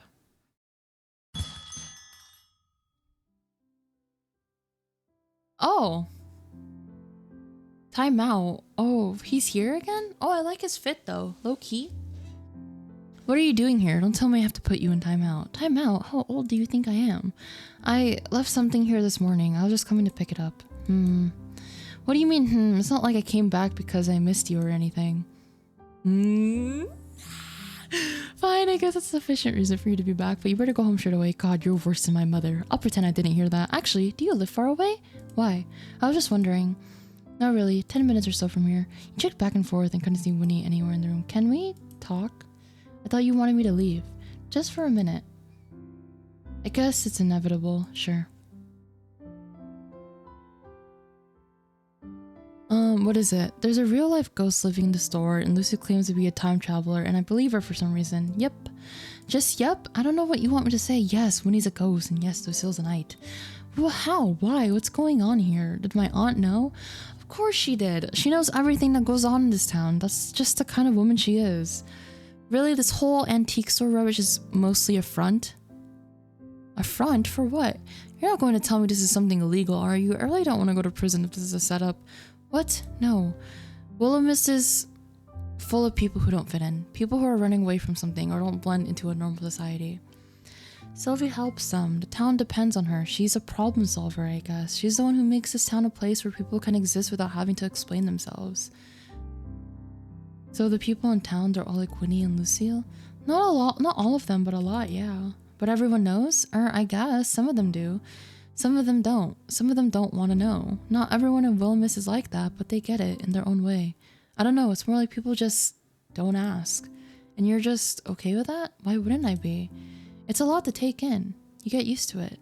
Oh. Time out. Oh, he's here again? Oh, I like his fit though. Low key. What are you doing here? Don't tell me I have to put you in timeout. Timeout? How old do you think I am? I left something here this morning. I was just coming to pick it up. What do you mean, It's not like I came back because I missed you or anything. Fine, I guess that's sufficient reason for you to be back, but you better go home straight away. God, you're worse than my mother. I'll pretend I didn't hear that. Actually, do you live far away? Why? I was just wondering. Not really. 10 minutes or so from here. You checked back and forth and couldn't see Winnie anywhere in the room. Can we talk? I thought you wanted me to leave. Just for a minute. I guess it's inevitable. Sure. What is it? There's a real life ghost living in the store, and Lucy claims to be a time traveler, and I believe her for some reason. Yep. Just yep? I don't know what you want me to say. Yes, Winnie's a ghost, and yes, Lucille's a knight. Well, how? Why? What's going on here? Did my aunt know? Of course she did. She knows everything that goes on in this town. That's just the kind of woman she is. Really, this whole antique store rubbish is mostly a front? A front? For what? You're not going to tell me this is something illegal, are you? I really don't want to go to prison if this is a setup. What? No. Willamist is full of people who don't fit in. People who are running away from something or don't blend into a normal society. Sylvie helps them. The town depends on her. She's a problem solver, I guess. She's the one who makes this town a place where people can exist without having to explain themselves. So the people in town, they're all like Winnie and Lucille? Not a lot, not all of them, but a lot, yeah. But everyone knows? Or I guess some of them do. Some of them don't. Some of them don't want to know. Not everyone in Willamist is like that, but they get it in their own way. I don't know, it's more like people just don't ask. And you're just okay with that? Why wouldn't I be? It's a lot to take in. You get used to it.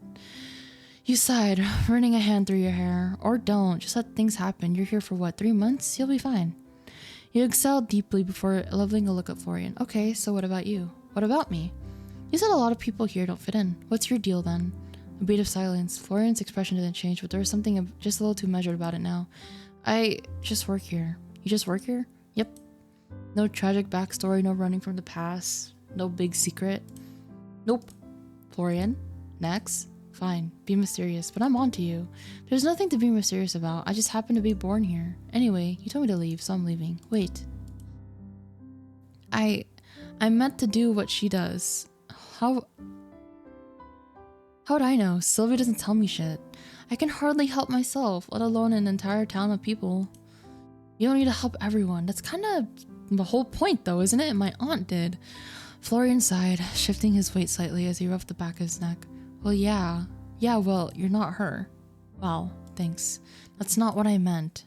You sighed, running a hand through your hair. Or don't, just let things happen. You're here for what, 3 months? You'll be fine. You exhaled deeply before leveling a look at Florian. Okay, so what about you? What about me? You said a lot of people here don't fit in. What's your deal then? A beat of silence. Florian's expression didn't change, but there was something just a little too measured about it now. I just work here. You just work here? Yep. No tragic backstory, no running from the past, no big secret. Nope. Florian, next. Fine, be mysterious, but I'm on to you. There's nothing to be mysterious about. I just happen to be born here. Anyway, you told me to leave, so I'm leaving. Wait. I meant to do what she does. How'd I know? Sylvie doesn't tell me shit. I can hardly help myself, let alone an entire town of people. You don't need to help everyone. That's kind of the whole point, though, isn't it? My aunt did. Florian sighed, shifting his weight slightly as he rubbed the back of his neck. Well, yeah. Yeah, well, you're not her. Wow, thanks. That's not what I meant.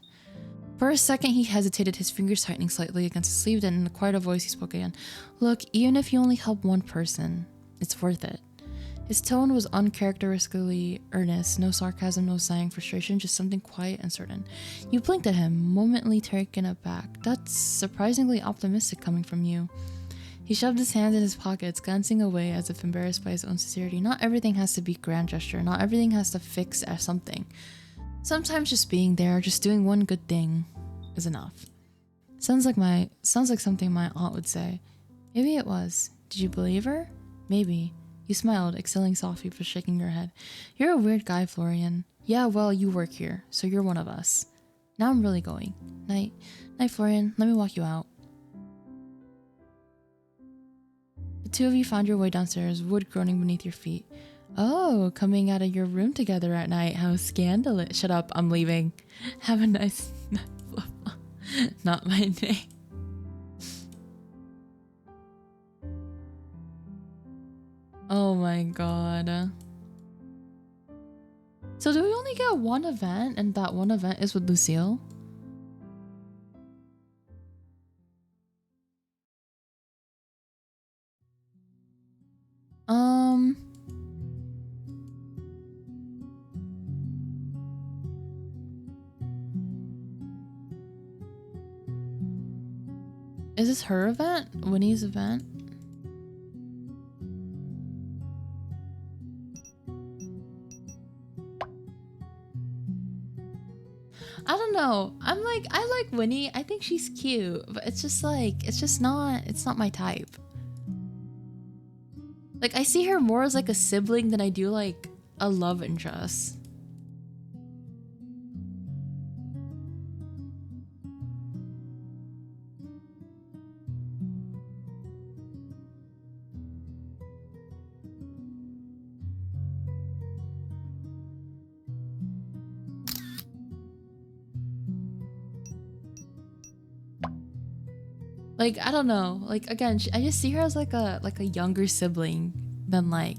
For a second, he hesitated, his fingers tightening slightly against his sleeve, then in a quieter voice he spoke again. Look, even if you only help one person, it's worth it. His tone was uncharacteristically earnest, no sarcasm, no sighing frustration, just something quiet and certain. You blinked at him, momently taken aback. That's surprisingly optimistic coming from you. He shoved his hands in his pockets, glancing away as if embarrassed by his own sincerity. Not everything has to be grand gesture. Not everything has to fix as something. Sometimes just being there, just doing one good thing, is enough. Sounds like something my aunt would say. Maybe it was. Did you believe her? Maybe. You smiled, exhaling softly for shaking your head. You're a weird guy, Florian. Yeah, well, you work here, so you're one of us. Now I'm really going. Night, Florian. Let me walk you out. The two of you found your way downstairs, wood groaning beneath your feet. Oh, coming out of your room together at night. How scandalous. Shut up, I'm leaving. Have a nice night. Not my name. Oh my god. So do we only get one event, and that one event is with Lucille? Is this her event? Winnie's event? I don't know. I like Winnie. I think she's cute, but it's not my type. Like, I see her more as like a sibling than I do like a love interest. Like, I don't know. Like, again, I just see her as like a younger sibling than like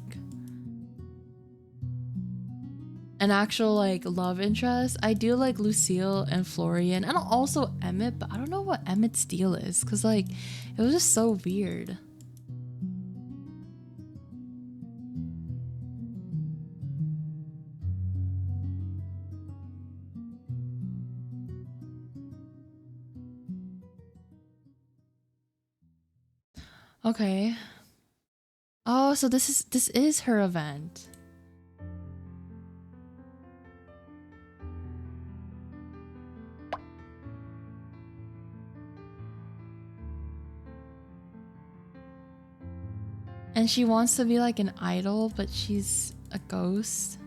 an actual like love interest. I do like Lucille and Florian and also Emmett, but I don't know what Emmett's deal is because like it was just so weird. Okay. Oh, so this is her event. And she wants to be like an idol, but she's a ghost.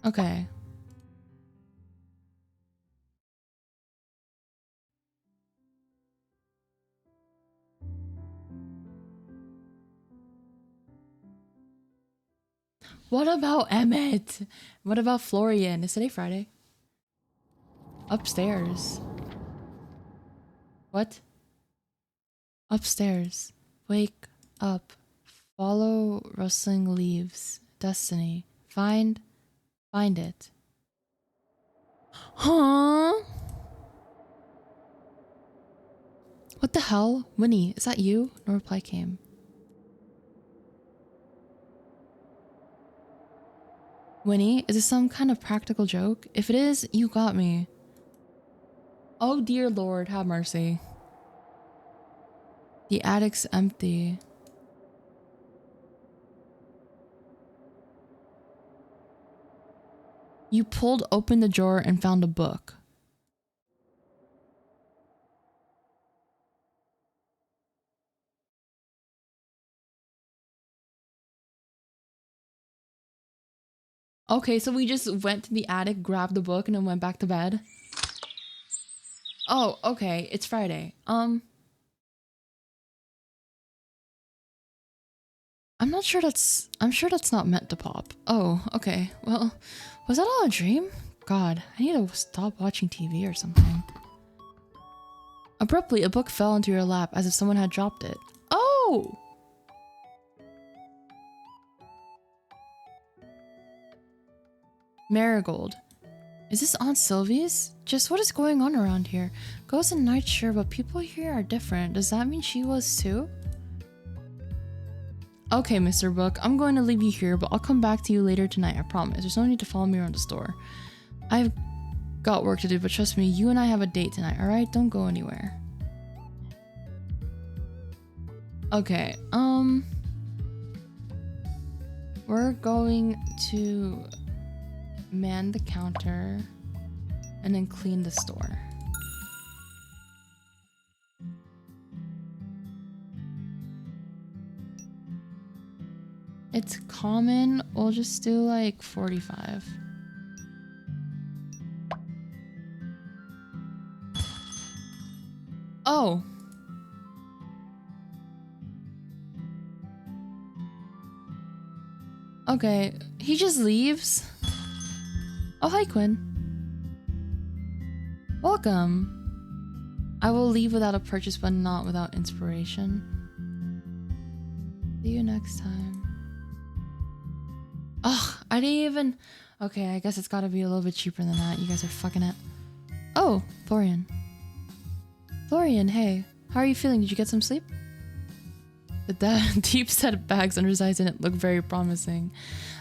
Okay. What about Emmett? What about Florian? Is today Friday? Upstairs. What? Upstairs. Wake up. Follow rustling leaves. Destiny. Find it. Huh? What the hell? Winnie, is that you? No reply came. Winnie, is this some kind of practical joke? If it is, you got me. Oh dear Lord, have mercy. The attic's empty. You pulled open the drawer and found a book. Okay, so we just went to the attic, grabbed the book, and then went back to bed. Oh, okay, it's Friday. I'm sure that's not meant to pop. Oh, okay. Well, was that all a dream? God, I need to stop watching TV or something. Abruptly, a book fell into your lap as if someone had dropped it. Oh! Marigold. Is this Aunt Sylvie's? Just what is going on around here? Ghosts and night, sure, but people here are different. Does that mean she was too? Okay, Mr. Book, I'm going to leave you here, but I'll come back to you later tonight, I promise. There's no need to follow me around the store. I've got work to do, but trust me, you and I have a date tonight, alright? Don't go anywhere. Okay, we're going to man the counter and then clean the store. It's common. We'll just do like 45. Oh. Okay, he just leaves. Oh, hi, Quinn. Welcome. I will leave without a purchase, but not without inspiration. See you next time. Ugh, I didn't even... Okay, I guess it's gotta be a little bit cheaper than that. You guys are fucking it. Oh, Florian. Florian, hey. How are you feeling? Did you get some sleep? The deep set of bags under his eyes didn't look very promising.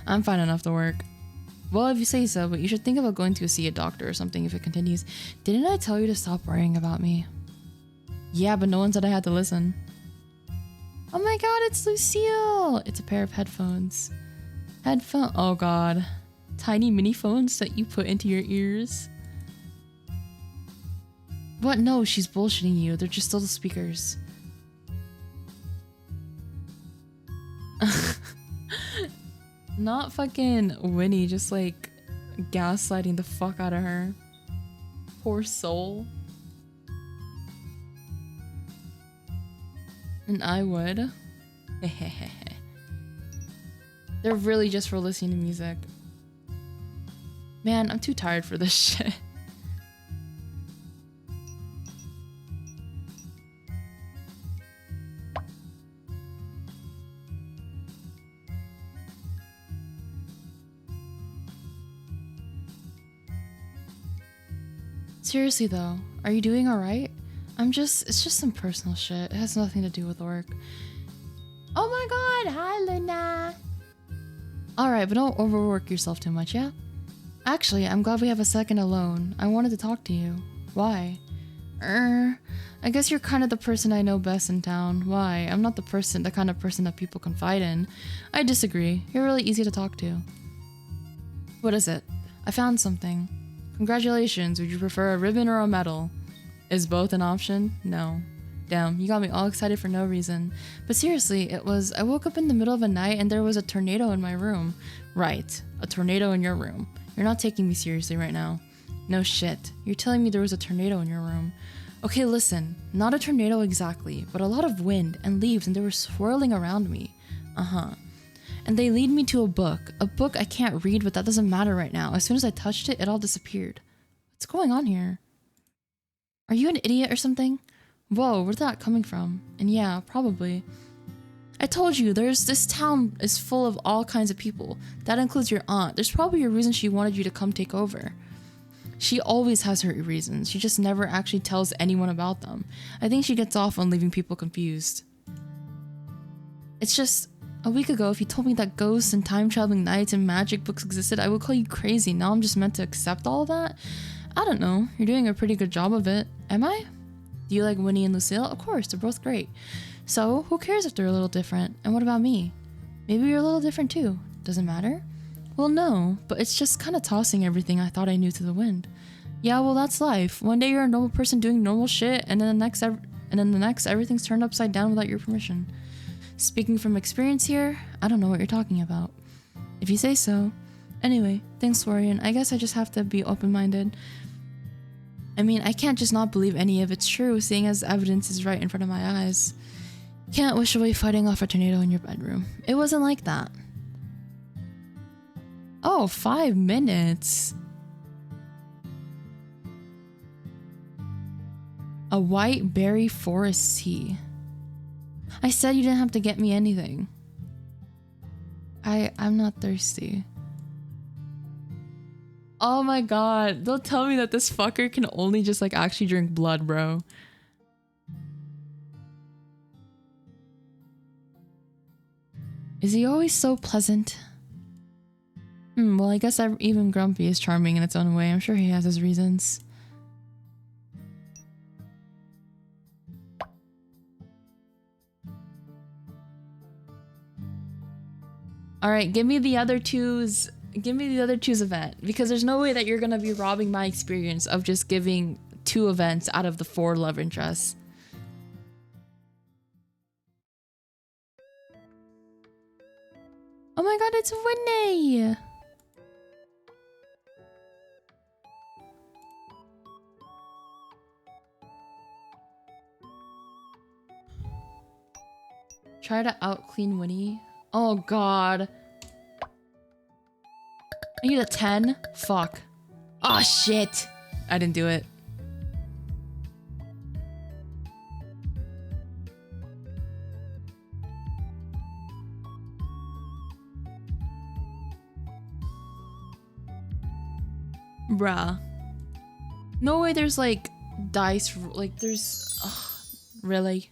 I'm fine enough to work. Well, if you say so, but you should think about going to see a doctor or something if it continues. Didn't I tell you to stop worrying about me? Yeah, but no one said I had to listen. Oh my god, it's Lucille! It's a pair of headphones. Oh god. Tiny mini phones that you put into your ears? What? No, she's bullshitting you. They're just little speakers. Not fucking Winnie, just like gaslighting the fuck out of her. Poor soul. And I would. They're really just for listening to music. Man, I'm too tired for this shit. Seriously though, are you doing alright? It's just some personal shit. It has nothing to do with work. Oh my god, hi Luna. Alright, but don't overwork yourself too much, yeah? Actually, I'm glad we have a second alone. I wanted to talk to you. Why? I guess you're kind of the person I know best in town. Why? I'm not the kind of person that people confide in. I disagree. You're really easy to talk to. What is it? I found something. Congratulations, would you prefer a ribbon or a medal? Is both an option? No. Damn, you got me all excited for no reason. But seriously, I woke up in the middle of a night and there was a tornado in my room. Right, a tornado in your room. You're not taking me seriously right now. No shit, you're telling me there was a tornado in your room. Okay, listen, not a tornado exactly, but a lot of wind and leaves and they were swirling around me. And they lead me to a book I can't read, but that doesn't matter right now. As soon as I touched it, it all disappeared. What's going on here? Are you an idiot or something? Whoa, where's that coming from? And yeah, probably. I told you, this town is full of all kinds of people. That includes your aunt. There's probably a reason she wanted you to come take over. She always has her reasons. She just never actually tells anyone about them. I think she gets off on leaving people confused. It's just, a week ago, if you told me that ghosts and time-traveling knights and magic books existed, I would call you crazy. Now I'm just meant to accept all of that? I don't know. You're doing a pretty good job of it. Am I? Do you like Winnie and Lucille? Of course, they're both great. So, who cares if they're a little different? And what about me? Maybe you're a little different too. Doesn't matter? Well, no, but it's just kind of tossing everything I thought I knew to the wind. Yeah, well, that's life. One day you're a normal person doing normal shit, and then the next everything's turned upside down without your permission. Speaking from experience here, I don't know what you're talking about. If you say so. Anyway, thanks, Florian. I guess I just have to be open-minded. I mean, I can't just not believe any of it's true, seeing as evidence is right in front of my eyes. Can't wish away fighting off a tornado in your bedroom. It wasn't like that. Oh, 5 minutes. A white berry forest tea. I said you didn't have to get me anything. I'm not thirsty. Oh my god, don't tell me that this fucker can only just like actually drink blood, bro. Is he always so pleasant? Well, I guess even Grumpy is charming in its own way. I'm sure he has his reasons. Alright, give me the other two's event, because there's no way that you're gonna be robbing my experience of just giving 2 events out of the 4 love interests. Oh my god, it's Whitney! Try to out-clean Winnie. Oh god. I need a 10? Fuck. Oh shit! I didn't do it. Bruh. No way there's like dice, like there's... Ugh, really?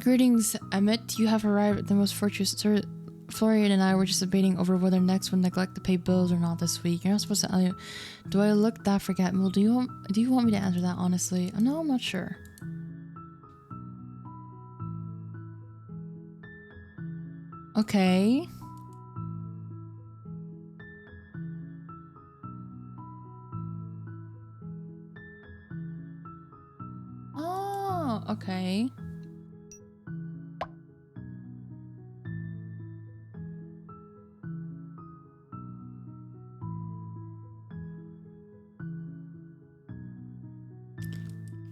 Greetings, Emmett. You have arrived at the most fortuitous... Florian and I were just debating over whether next would neglect to pay bills or not this week. You're not supposed to... Do I look that forgetful? Do you want me to answer that honestly? No, I'm not sure. Okay. Oh, okay.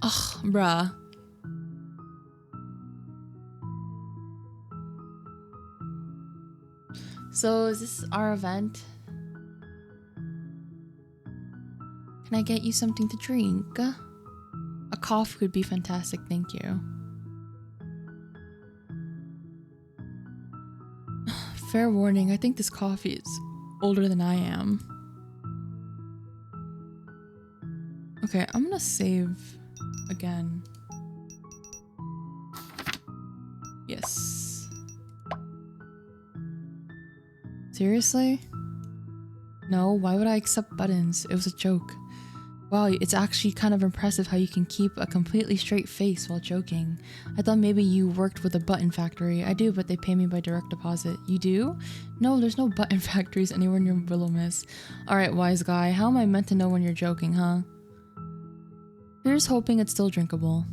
Ugh, bruh. So, is this our event? Can I get you something to drink? A coffee would be fantastic, thank you. Fair warning, I think this coffee is older than I am. Okay, I'm gonna save again. Yes. Seriously? No, why would I accept buttons? It was a joke. Wow, it's actually kind of impressive how you can keep a completely straight face while joking. I thought maybe you worked with a button factory. I do, but they pay me by direct deposit. You do? No, there's no button factories anywhere near Willow Miss. Alright, wise guy, how am I meant to know when you're joking, huh? Here's hoping it's still drinkable.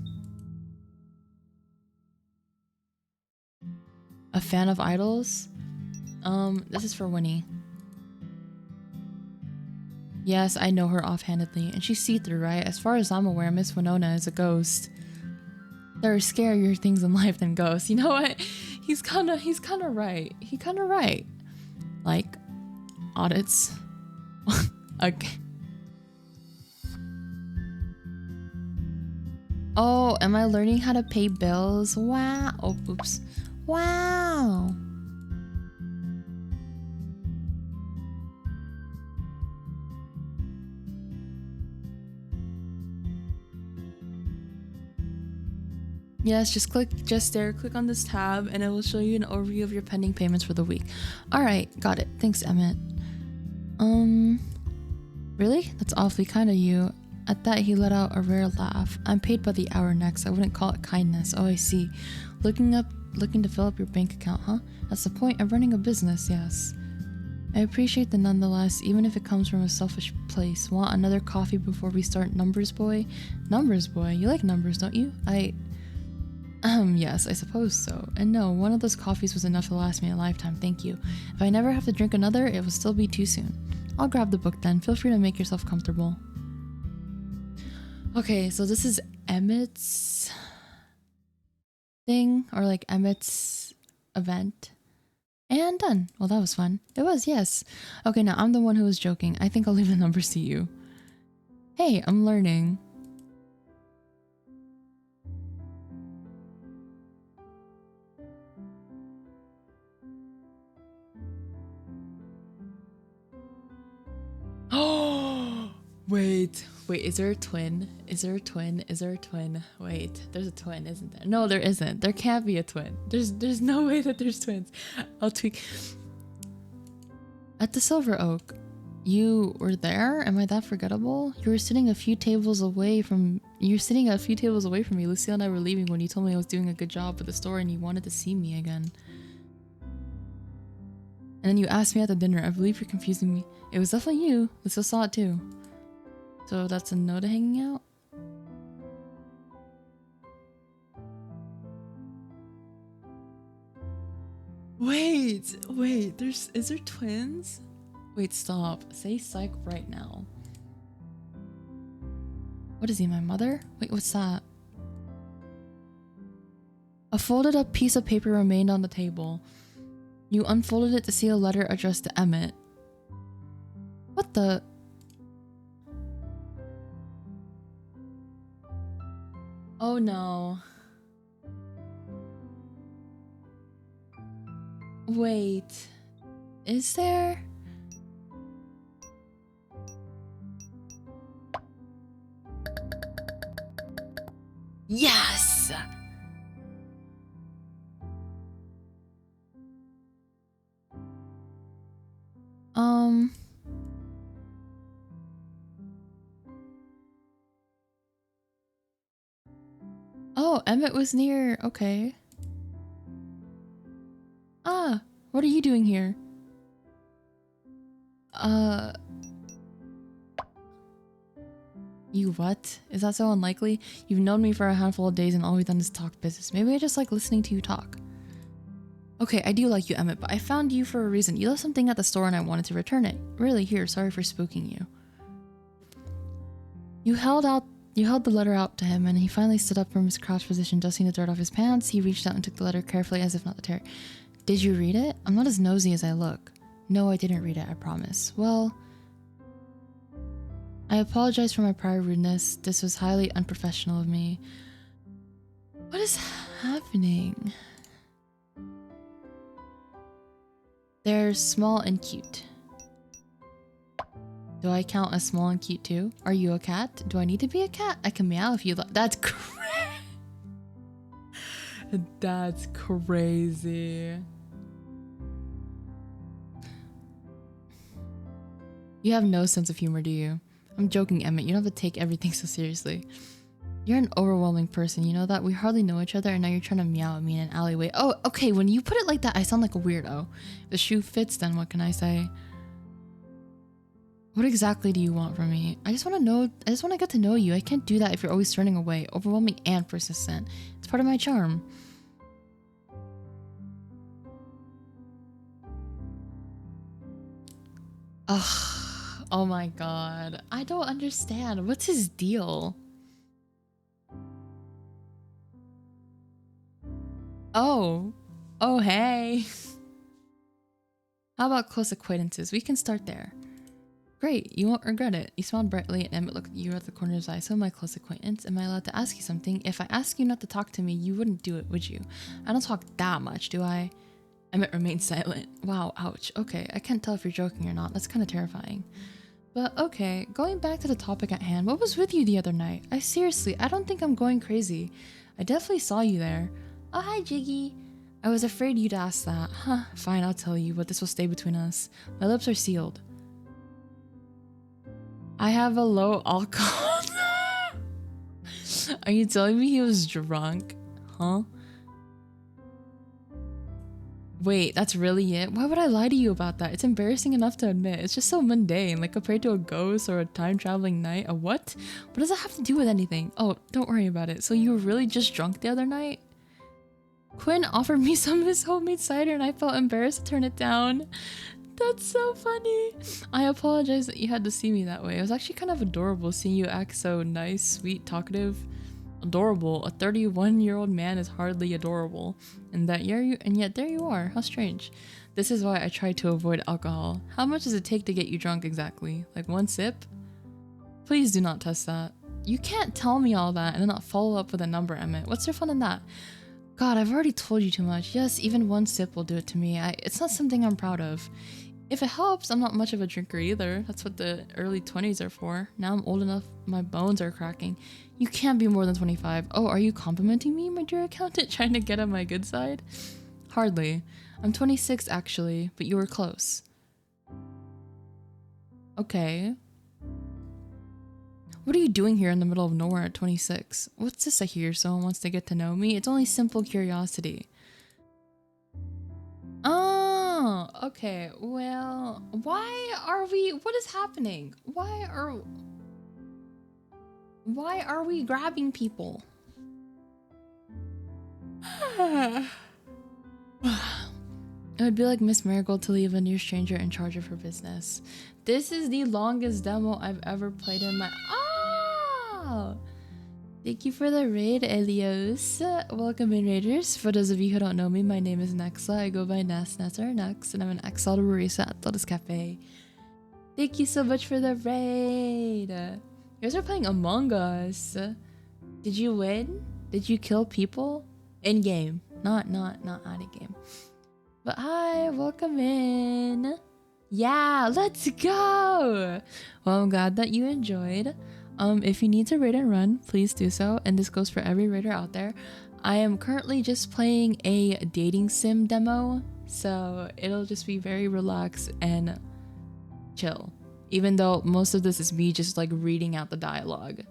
A fan of idols? This is for Winnie. Yes, I know her offhandedly, and she's see-through, right? As far as I'm aware, Miss Winona is a ghost. There are scarier things in life than ghosts. You know what? He's kinda right. He kinda right. Like, audits. Okay. Oh, am I learning how to pay bills? Wow. Oh, oops. Wow. Yes, just click on this tab and it will show you an overview of your pending payments for the week. Alright, got it. Thanks, Emmett. Really? That's awfully kind of you. At that, he let out a rare laugh. I'm paid by the hour next. I wouldn't call it kindness. Oh, I see. Looking to fill up your bank account, huh? That's the point of running a business, yes. I appreciate the nonetheless, even if it comes from a selfish place. Want another coffee before we start, Numbers Boy? Numbers Boy? You like numbers, don't you? Yes, I suppose so. And no, one of those coffees was enough to last me a lifetime, thank you. If I never have to drink another, it will still be too soon. I'll grab the book then. Feel free to make yourself comfortable. Okay, so this is Emmett's thing, or like Emmett's event. And done. Well, that was fun. It was, yes. Okay, now I'm the one who was joking. I think I'll leave the numbers to you. Hey, I'm learning. Oh, wait, is there a twin? Is there a twin? Wait, there's a twin, isn't there? No, there isn't. There can't be a twin. There's no way that there's twins. I'll tweak. At the Silver Oak, you were there? Am I that forgettable? You were sitting a few tables away from me. Lucille and I were leaving when you told me I was doing a good job at the store and you wanted to see me again. And then you asked me at the dinner. I believe you're confusing me. It was definitely you. Lucille saw it too. So that's a no to hanging out? Wait, is there twins? Wait, stop. Say psych right now. What is he, my mother? Wait, what's that? A folded up piece of paper remained on the table. You unfolded it to see a letter addressed to Emmett. What the? Oh no. Wait. Is there? Yes! Oh, Emmett was near. Okay. Ah, what are you doing here? You what? Is that so unlikely? You've known me for a handful of days and all we've done is talk business. Maybe I just like listening to you talk. Okay, I do like you, Emmett, but I found you for a reason. You left something at the store and I wanted to return it. Really, here, sorry for spooking you. You held the letter out to him and he finally stood up from his crouched position, dusting the dirt off his pants. He reached out and took the letter carefully as if not to tear it. Did you read it? I'm not as nosy as I look. No, I didn't read it, I promise. Well, I apologize for my prior rudeness. This was highly unprofessional of me. What is happening? They're small and cute. Do I count as small and cute too? Are you a cat? Do I need to be a cat? I can meow if you like. That's crazy. That's crazy. You have no sense of humor, do you? I'm joking, Emmett. You don't have to take everything so seriously. You're an overwhelming person, you know that? We hardly know each other and now you're trying to meow at me in an alleyway. Oh, okay, when you put it like that, I sound like a weirdo. If the shoe fits, then what can I say? What exactly do you want from me? I just want to know, I just want to get to know you. I can't do that if you're always turning away, overwhelming and persistent. It's part of my charm. Ugh, oh my god. I don't understand. What's his deal? Oh. Oh, hey. How about close acquaintances? We can start there. Great, you won't regret it. You smiled brightly and Emmett looked at you at the corner of his eye. So, my close acquaintance, am I allowed to ask you something? If I ask you not to talk to me, you wouldn't do it, would you? I don't talk that much, do I? Emmett remained silent. Wow, ouch. Okay, I can't tell if you're joking or not. That's kind of terrifying. But okay, going back to the topic at hand, what was with you the other night? I don't think I'm going crazy. I definitely saw you there. Oh, hi, Jiggy. I was afraid you'd ask that. Huh, fine, I'll tell you, but this will stay between us. My lips are sealed. I have a low alcohol. Are you telling me he was drunk? Huh? Wait, that's really it? Why would I lie to you about that? It's embarrassing enough to admit. It's just so mundane, like compared to a ghost or a time-traveling night. A what? What does that have to do with anything? Oh, don't worry about it. So you were really just drunk the other night? Quinn offered me some of his homemade cider and I felt embarrassed to turn it down. That's so funny. I apologize that you had to see me that way. It was actually kind of adorable seeing you act so nice, sweet, talkative. Adorable. A 31-year-old man is hardly adorable. And yet there you are. How strange. This is why I try to avoid alcohol. How much does it take to get you drunk exactly? Like one sip? Please do not test that. You can't tell me all that and then not follow up with a number, Emmett. What's there fun in that? God, I've already told you too much. Yes, even one sip will do it to me. It's not something I'm proud of. If it helps, I'm not much of a drinker either. That's what the early 20s are for. Now I'm old enough, my bones are cracking. You can't be more than 25. Oh, are you complimenting me, my dear accountant? Trying to get on my good side? Hardly. I'm 26 actually, but you were close. Okay. What are you doing here in the middle of nowhere at 26? What's this I hear? Someone wants to get to know me? It's only simple curiosity. Oh, okay. Well, what is happening? Why are we grabbing people? It would be like Miss Marigold to leave a near stranger in charge of her business. This is the longest demo I've ever played in my... Oh! Thank you for the raid, Elios. Welcome in, Raiders. For those of you who don't know me, my name is Nexa. I go by Ness or Nex, and I'm an exiled barista at Lotus Cafe. Thank you so much for the raid. You guys are playing Among Us. Did you win? Did you kill people? In game, not out of game. But hi, welcome in. Yeah, let's go. Well, I'm glad that you enjoyed. If you need to raid and run, please do so. And this goes for every raider out there. I am currently just playing a dating sim demo, so it'll just be very relaxed and chill. Even though most of this is me just like reading out the dialogue.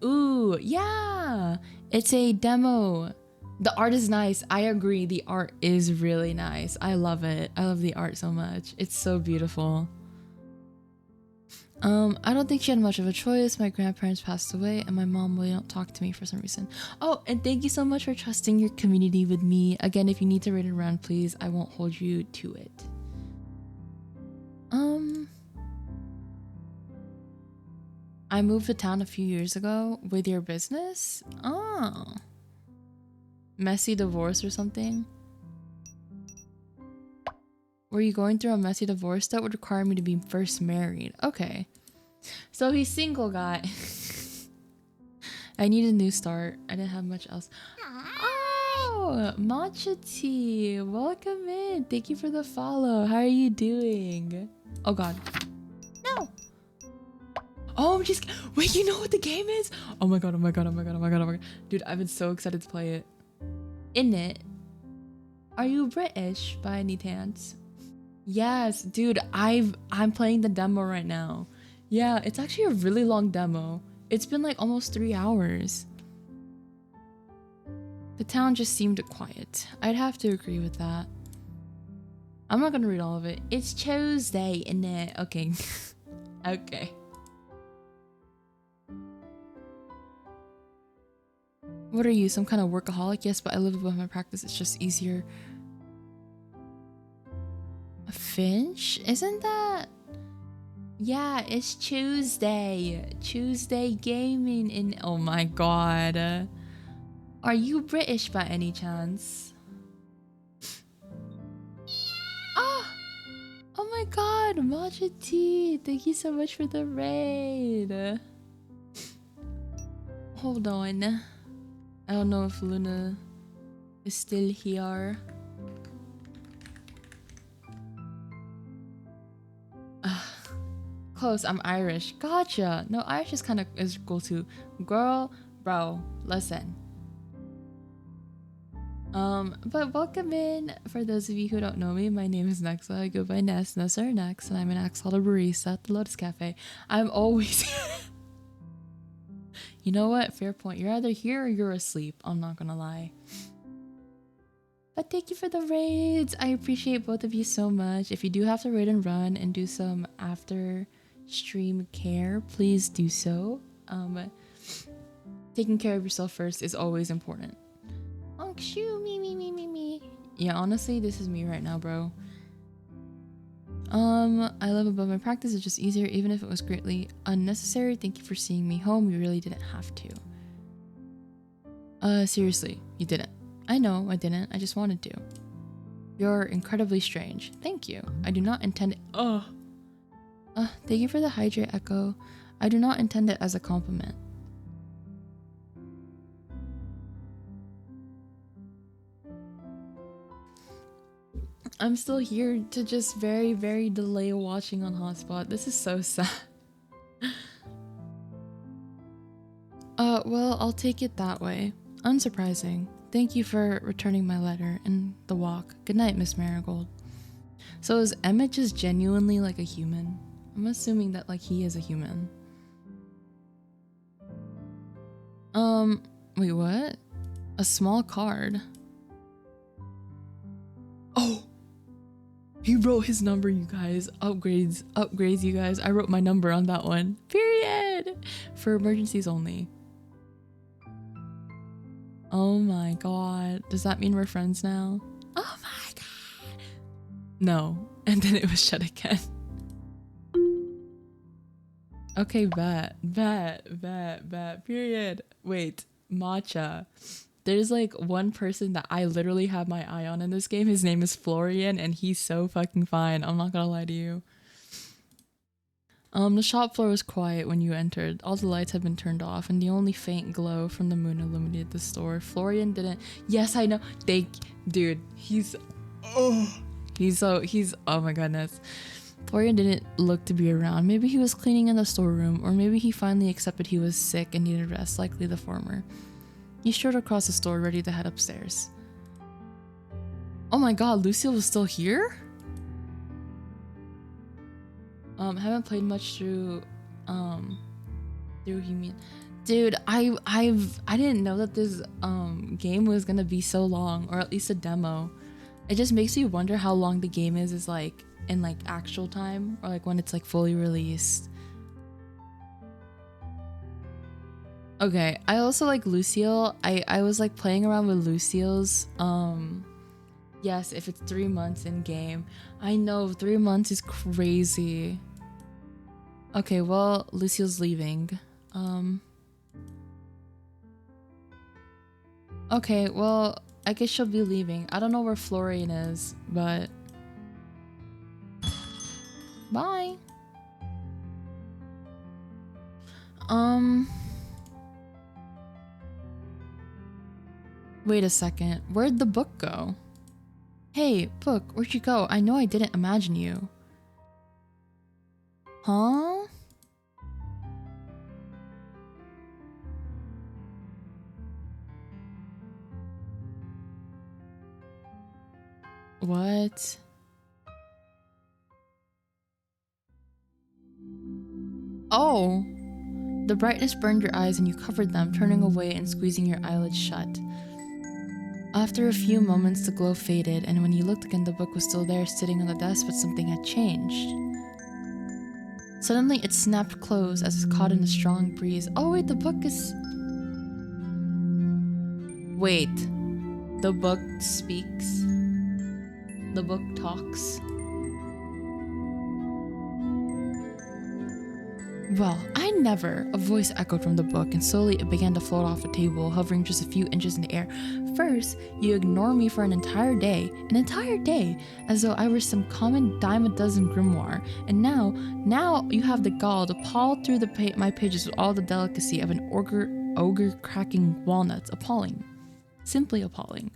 Ooh, yeah, it's a demo. The art is nice. I agree. The art is really nice. I love it. I love the art so much. It's so beautiful. I don't think she had much of a choice. My grandparents passed away and my mom really don't talk to me for some reason. Oh, and thank you so much for trusting your community with me. Again, if you need to raid and run, please, I won't hold you to it. I moved to town a few years ago with your business. Oh. Messy divorce or something? Were you going through a messy divorce that would require me to be first married? Okay. So he's single, guy. I need a new start. I didn't have much else. Oh! Oh, Matcha Tea, welcome in. Thank you for the follow. How are you doing? Oh god. No. Oh, I'm just wait, you know what the game is? Oh my god, oh my god, oh my god, oh my god, oh my god. Dude, I've been so excited to play it. In it. Are you British by any chance? Yes, dude, I'm playing the demo right now. Yeah, it's actually a really long demo. It's been like almost 3 hours. The town just seemed quiet. I'd have to agree with that. I'm not gonna read all of it. It's Tuesday, innit? Okay. Okay. What are you, some kind of workaholic? Yes, but I live above my practice. It's just easier. A Finch? Isn't that? Yeah, it's Tuesday. Tuesday gaming in. Oh my god. Are you British by any chance? Ah! Oh my god, Matcha Tea! Thank you so much for the raid. Hold on. I don't know if Luna is still here. Close, I'm Irish. Gotcha. No, Irish is kind of is cool too. Girl, bro, listen. But welcome in. For those of you who don't know me, my name is Nexa. I go by Ness, Ness or Nex, and I'm an Axolotl barista at the Lotus Cafe. I'm always You know what? Fair point. You're either here or you're asleep. I'm not gonna lie. But thank you for the raids. I appreciate both of you so much. If you do have to raid and run and do some after stream care, please do so. Taking care of yourself first is always important. Oh, shoo, me. Yeah, honestly, this is me right now, bro. I live above my practice. It's just easier, even if it was greatly unnecessary. Thank you for seeing me home. You really didn't have to. Seriously, you didn't. I know I didn't. I just wanted to. You're incredibly strange. Thank you. I do not intend it. Thank you for the hydrate, Echo. I do not intend it as a compliment. I'm still here to just very, very delay watching on hotspot. This is so sad. Well, I'll take it that way. Unsurprising. Thank you for returning my letter and the walk. Good night, Miss Marigold. So is Emmett just genuinely like a human? I'm assuming that like he is a human. Wait, what? A small card? Oh! He wrote his number, you guys. Upgrades, you guys. I wrote my number on that one. Period! For emergencies only. Oh my god. Does that mean we're friends now? Oh my god. No. And then it was shut again. Okay, bet. Period. Wait. Matcha. There's like one person that I literally have my eye on in this game. His name is Florian and he's so fucking fine. I'm not gonna lie to you. The shop floor was quiet when you entered. All the lights had been turned off and the only faint glow from the moon illuminated the store. Florian didn't. Yes, I know. Dude, oh my goodness. Florian didn't look to be around. Maybe he was cleaning in the storeroom, or maybe he finally accepted he was sick and needed rest, likely the former. He strode across the store, ready to head upstairs. Oh my god, Lucille was still here? Haven't played much through Human. Dude, I didn't know that this game was gonna be so long, or at least a demo. It just makes me wonder how long the game is like in like actual time, or like when it's like fully released. Okay, I also like Lucille. I was like playing around with Lucille's yes, if it's 3 months in game. I know 3 months is crazy. Okay, well, Lucille's leaving. Okay, well, I guess she'll be leaving. I don't know where Florian is, but bye. Wait a second. Where'd the book go? Hey, book, where'd you go? I know I didn't imagine you. Huh? What? Oh! The brightness burned your eyes and you covered them, turning away and squeezing your eyelids shut. After a few moments, the glow faded, and when you looked again, the book was still there, sitting on the desk, but something had changed. Suddenly, it snapped closed as it caught in a strong breeze. Oh wait, the book is... Wait. The book speaks? The book talks? Well, I never. A voice echoed from the book, and slowly it began to float off the table, hovering just a few inches in the air. First, you ignore me for an entire day, as though I were some common dime-a-dozen grimoire. And now you have the gall to paw through my pages with all the delicacy of an ogre cracking walnuts. Appalling. Simply appalling.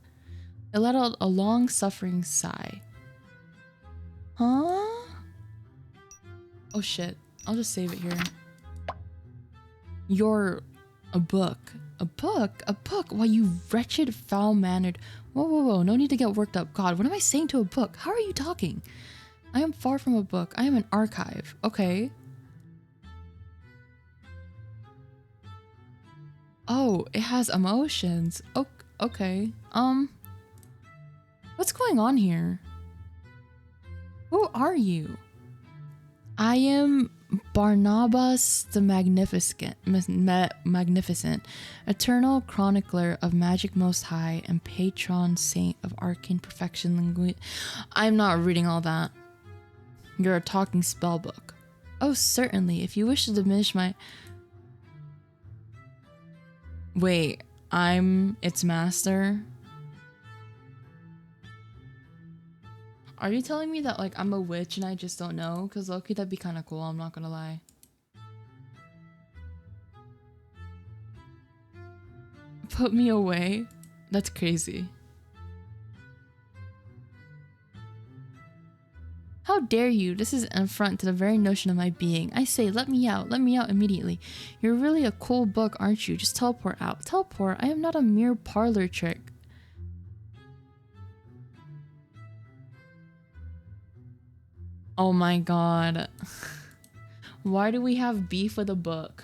It let out a long, suffering sigh. Huh? Oh shit. I'll just save it here. You're a book. A book? A book? Why, you wretched, foul-mannered... Whoa. No need to get worked up. God, what am I saying to a book? How are you talking? I am far from a book. I am an archive. Okay. Oh, it has emotions. Okay. What's going on here? Who are you? I am Barnabas the Magnificent, eternal chronicler of magic most high and patron saint of arcane perfection. I'm not reading all that. You're a talking spell book. Oh, certainly. If you wish to diminish my... Wait, I'm its master? Are you telling me that, like, I'm a witch and I just don't know? Because low-key, that'd be kind of cool, I'm not gonna lie. Put me away? That's crazy. How dare you? This is an affront to the very notion of my being. I say, let me out immediately. You're really a cool book, aren't you? Just teleport out. Teleport? I am not a mere parlor trick. Oh my god. Why do we have beef with a book?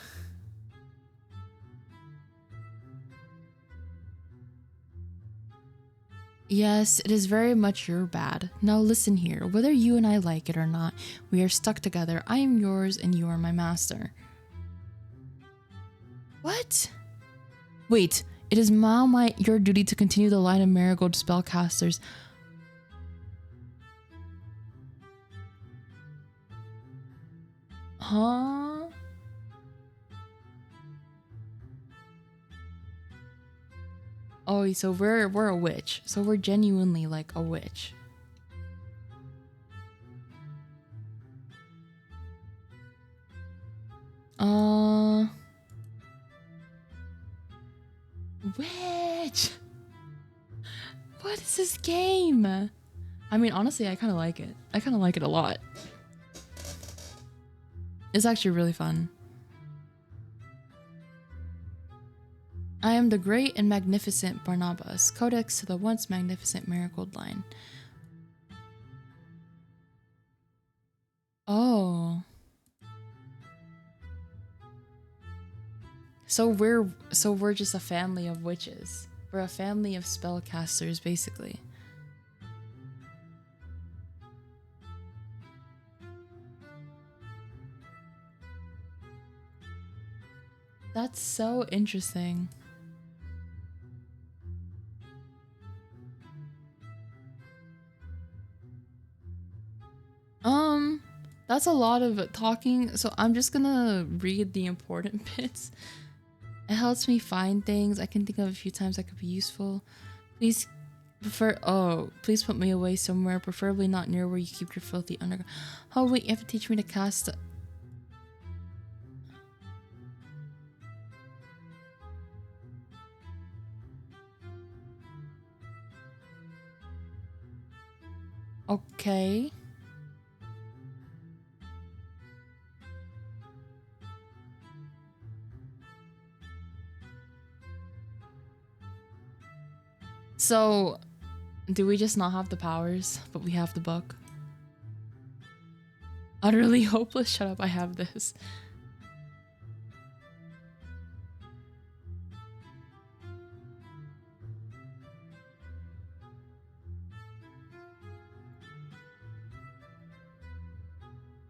Yes, it is very much your bad. Now listen here, whether you and I like it or not, we are stuck together. I am yours and you are my master. What? Wait, it is now your duty to continue the line of marigold spellcasters. Huh? Oh, so we're a witch. So we're genuinely like a witch. Witch. What is this game? I mean, honestly, I kind of like it. I kind of like it a lot. It's actually really fun. I am the great and magnificent Barnabas, codex to the once magnificent marigold line. Oh. So we're just a family of witches. We're a family of spellcasters, basically. That's so interesting. That's a lot of talking, so I'm just gonna read the important bits. It helps me find things. I can think of a few times that could be useful. Please put me away somewhere, preferably not near where you keep your filthy underground. Oh wait, you have to teach me to cast. Okay. So, do we just not have the powers, but we have the book? Utterly hopeless? Shut up, I have this.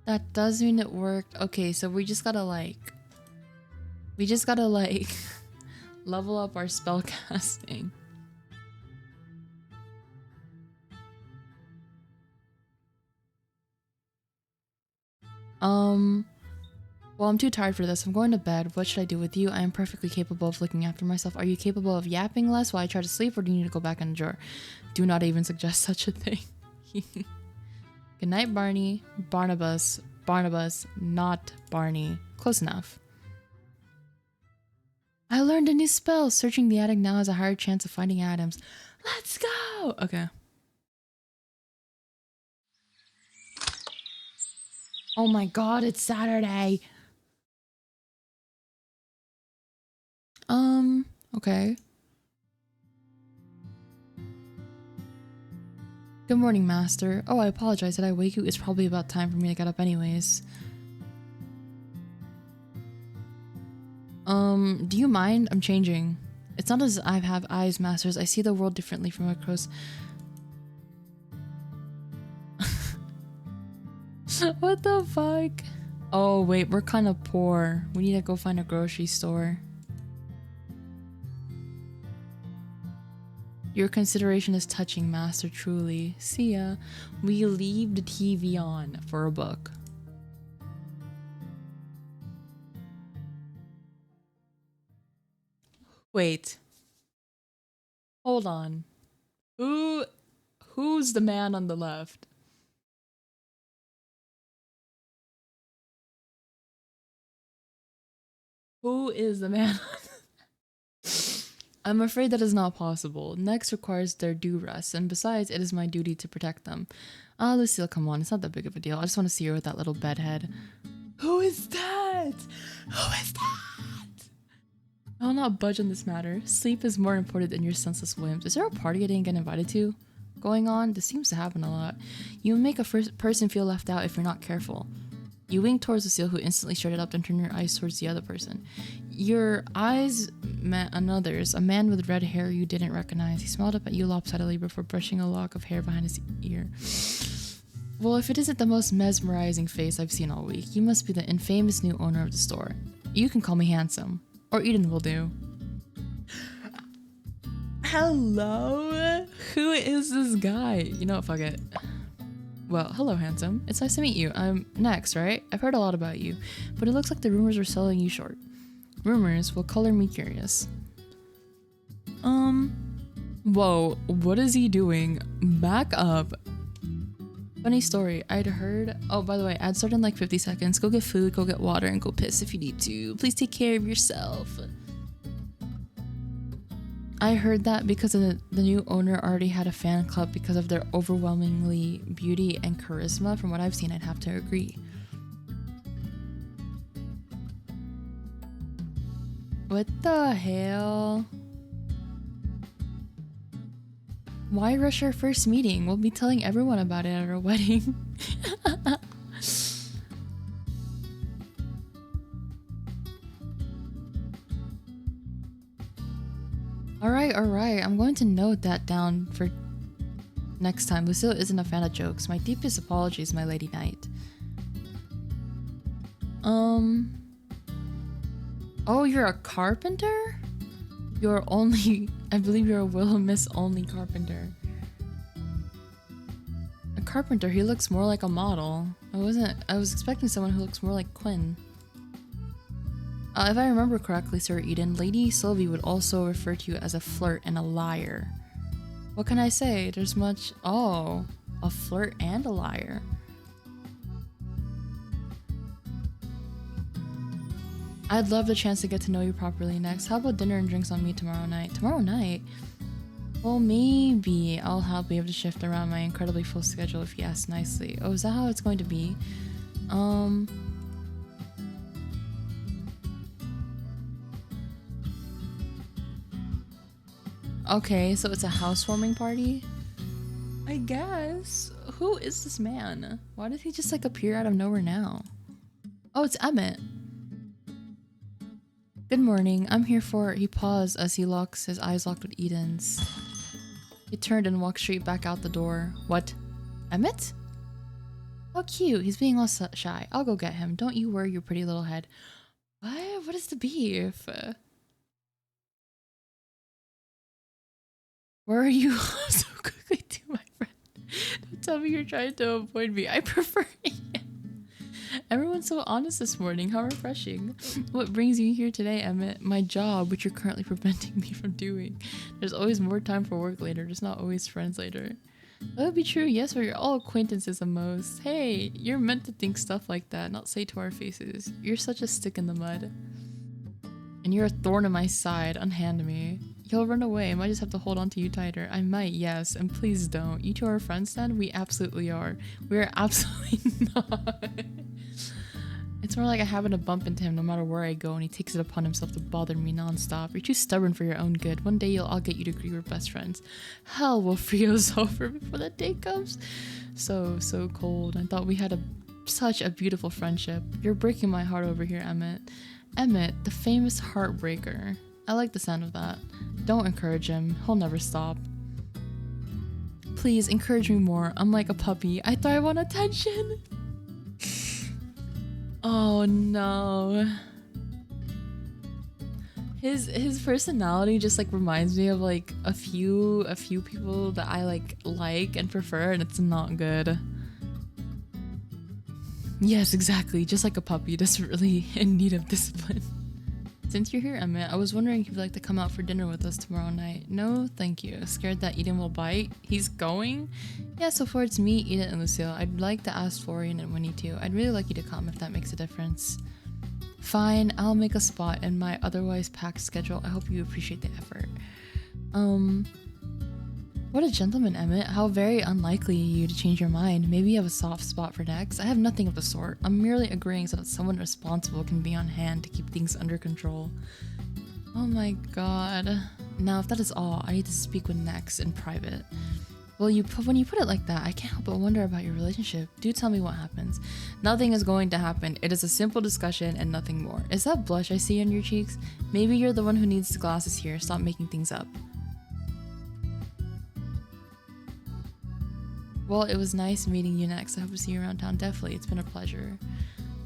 That does mean it worked. Okay, so we just gotta like... level up our spell casting. Well, I'm too tired for this. I'm going to bed. What should I do with you? I am perfectly capable of looking after myself. Are you capable of yapping less while I try to sleep, or do you need to go back in the drawer? Do not even suggest such a thing. Good night, Barney. Barnabas. Barnabas, not Barney. Close enough. I learned a new spell. Searching the attic now has a higher chance of finding items. Let's go! Okay. Oh my god, it's Saturday. Okay. Good morning, Master. Oh, I apologize. Did I wake you? It's probably about time for me to get up anyways. Do you mind? I'm changing. It's not as I have eyes, Masters. I see the world differently from across. What the fuck? Oh, wait, we're kind of poor. We need to go find a grocery store. Your consideration is touching, Master, truly. See ya. We leave the TV on for a book. Wait. Hold on. Who's the man on the left? Who is the man? I'm afraid that is not possible. Next requires their due rest, and besides, it is my duty to protect them. Ah, Lucille, come on, it's not that big of a deal. I just want to see her with that little bedhead. Who is that? Who is that? I'll not budge on this matter. Sleep is more important than your senseless whims. Is there a party I didn't get invited to going on? This seems to happen a lot. You make a person feel left out if you're not careful. You wink towards Lucille, who instantly started up and turned her eyes towards the other person. Your eyes met another's, a man with red hair you didn't recognize. He smiled up at you lopsidedly before brushing a lock of hair behind his ear. Well, if it isn't the most mesmerizing face I've seen all week, you must be the infamous new owner of the store. You can call me handsome. Or Eden will do. Hello? Who is this guy? You know what, fuck it. Well, hello, handsome. It's nice to meet you. I'm next, right? I've heard a lot about you, but it looks like the rumors were selling you short. Rumors will color me curious. Whoa, what is he doing? Back up. Funny story, I'd heard... Oh, by the way, ad start in like 50 seconds. Go get food, go get water, and go piss if you need to. Please take care of yourself. I heard that because the new owner already had a fan club because of their overwhelmingly beauty and charisma. From what I've seen, I'd have to agree. What the hell? Why rush our first meeting? We'll be telling everyone about it at our wedding. Alright. I'm going to note that down for next time. Lucille isn't a fan of jokes. My deepest apologies, my lady knight. Oh, you're a carpenter? You're only... I believe you're a Wilhelmus only carpenter. A carpenter, he looks more like a model. I was expecting someone who looks more like Quinn. If I remember correctly, Sir Eden, Lady Sylvie would also refer to you as a flirt and a liar. What can I say? There's much... Oh, a flirt and a liar. I'd love the chance to get to know you properly next. How about dinner and drinks on me tomorrow night? Tomorrow night? Well, maybe I'll be able to shift around my incredibly full schedule if you ask nicely. Oh, is that how it's going to be? Um... Okay, so it's a housewarming party? I guess. Who is this man? Why did he just like appear out of nowhere now? Oh, it's Emmett. Good morning. I'm here for... He paused as his eyes locked with Eden's. He turned and walked straight back out the door. What? Emmett? How cute. He's being all shy. I'll go get him. Don't you worry your pretty little head. What? What is the beef? Where are you so quickly to my friend? Don't tell me you're trying to avoid me. I prefer him. Everyone's so honest this morning. How refreshing. What brings you here today, Emmett? My job, which you're currently preventing me from doing. There's always more time for work later, just not always friends later. That would be true, yes, but you're all acquaintances the most. Hey, you're meant to think stuff like that, not say to our faces. You're such a stick in the mud. And you're a thorn in my side. Unhand me. You'll run away. I might just have to hold on to you tighter. I might, yes, and please don't. You two are friends then? We absolutely are. We are absolutely not. It's more like I happen to bump into him no matter where I go, and he takes it upon himself to bother me nonstop. You're too stubborn for your own good. One day I'll get you to agree we're best friends. Hell will freeze over before that day comes. So cold. I thought we had such a beautiful friendship. You're breaking my heart over here, Emmett. Emmett, the famous heartbreaker. I like the sound of that. Don't encourage him. He'll never stop. Please encourage me more. I'm like a puppy. I thrive on attention. Oh no. His personality just like reminds me of like a few people that I like and prefer, and it's not good. Yes, exactly. Just like a puppy, desperately in need of discipline. Since you're here, Emmett, I was wondering if you'd like to come out for dinner with us tomorrow night. No, thank you. Scared that Eden will bite? He's going? Yeah, so far it's me, Eden, and Lucille. I'd like to ask Florian and Winnie too. I'd really like you to come if that makes a difference. Fine, I'll make a spot in my otherwise packed schedule. I hope you appreciate the effort. What a gentleman, Emmett. How very unlikely you to change your mind. Maybe you have a soft spot for Dex. I have nothing of the sort. I'm merely agreeing so that someone responsible can be on hand to keep things under control. Oh my god. Now, if that is all, I need to speak with Nex in private. Well, when you put it like that, I can't help but wonder about your relationship. Do tell me what happens. Nothing is going to happen. It is a simple discussion and nothing more. Is that blush I see on your cheeks? Maybe you're the one who needs the glasses here. Stop making things up. Well, it was nice meeting you next. I hope to see you around town. Definitely, it's been a pleasure.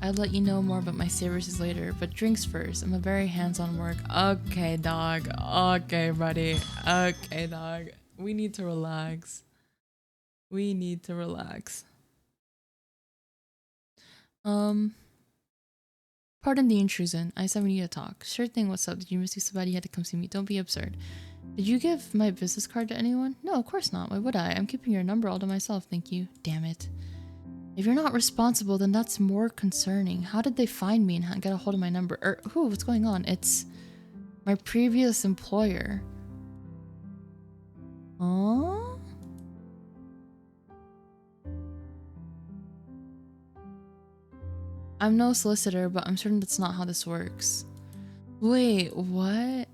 I'll let you know more about my services later, but drinks first. I'm a very hands-on work. Okay, dog. Okay, buddy. Okay, dog. We need to relax. We need to relax. Pardon the intrusion. I said we need to talk. Sure thing, what's up? Did you miss me so bad you had to come see me? Don't be absurd. Did you give my business card to anyone? No, of course not. Why would I? I'm keeping your number all to myself, thank you. Damn it. If you're not responsible, then that's more concerning. How did they find me and get a hold of my number? What's going on? It's my previous employer. Huh? I'm no solicitor, but I'm certain that's not how this works. Wait, what?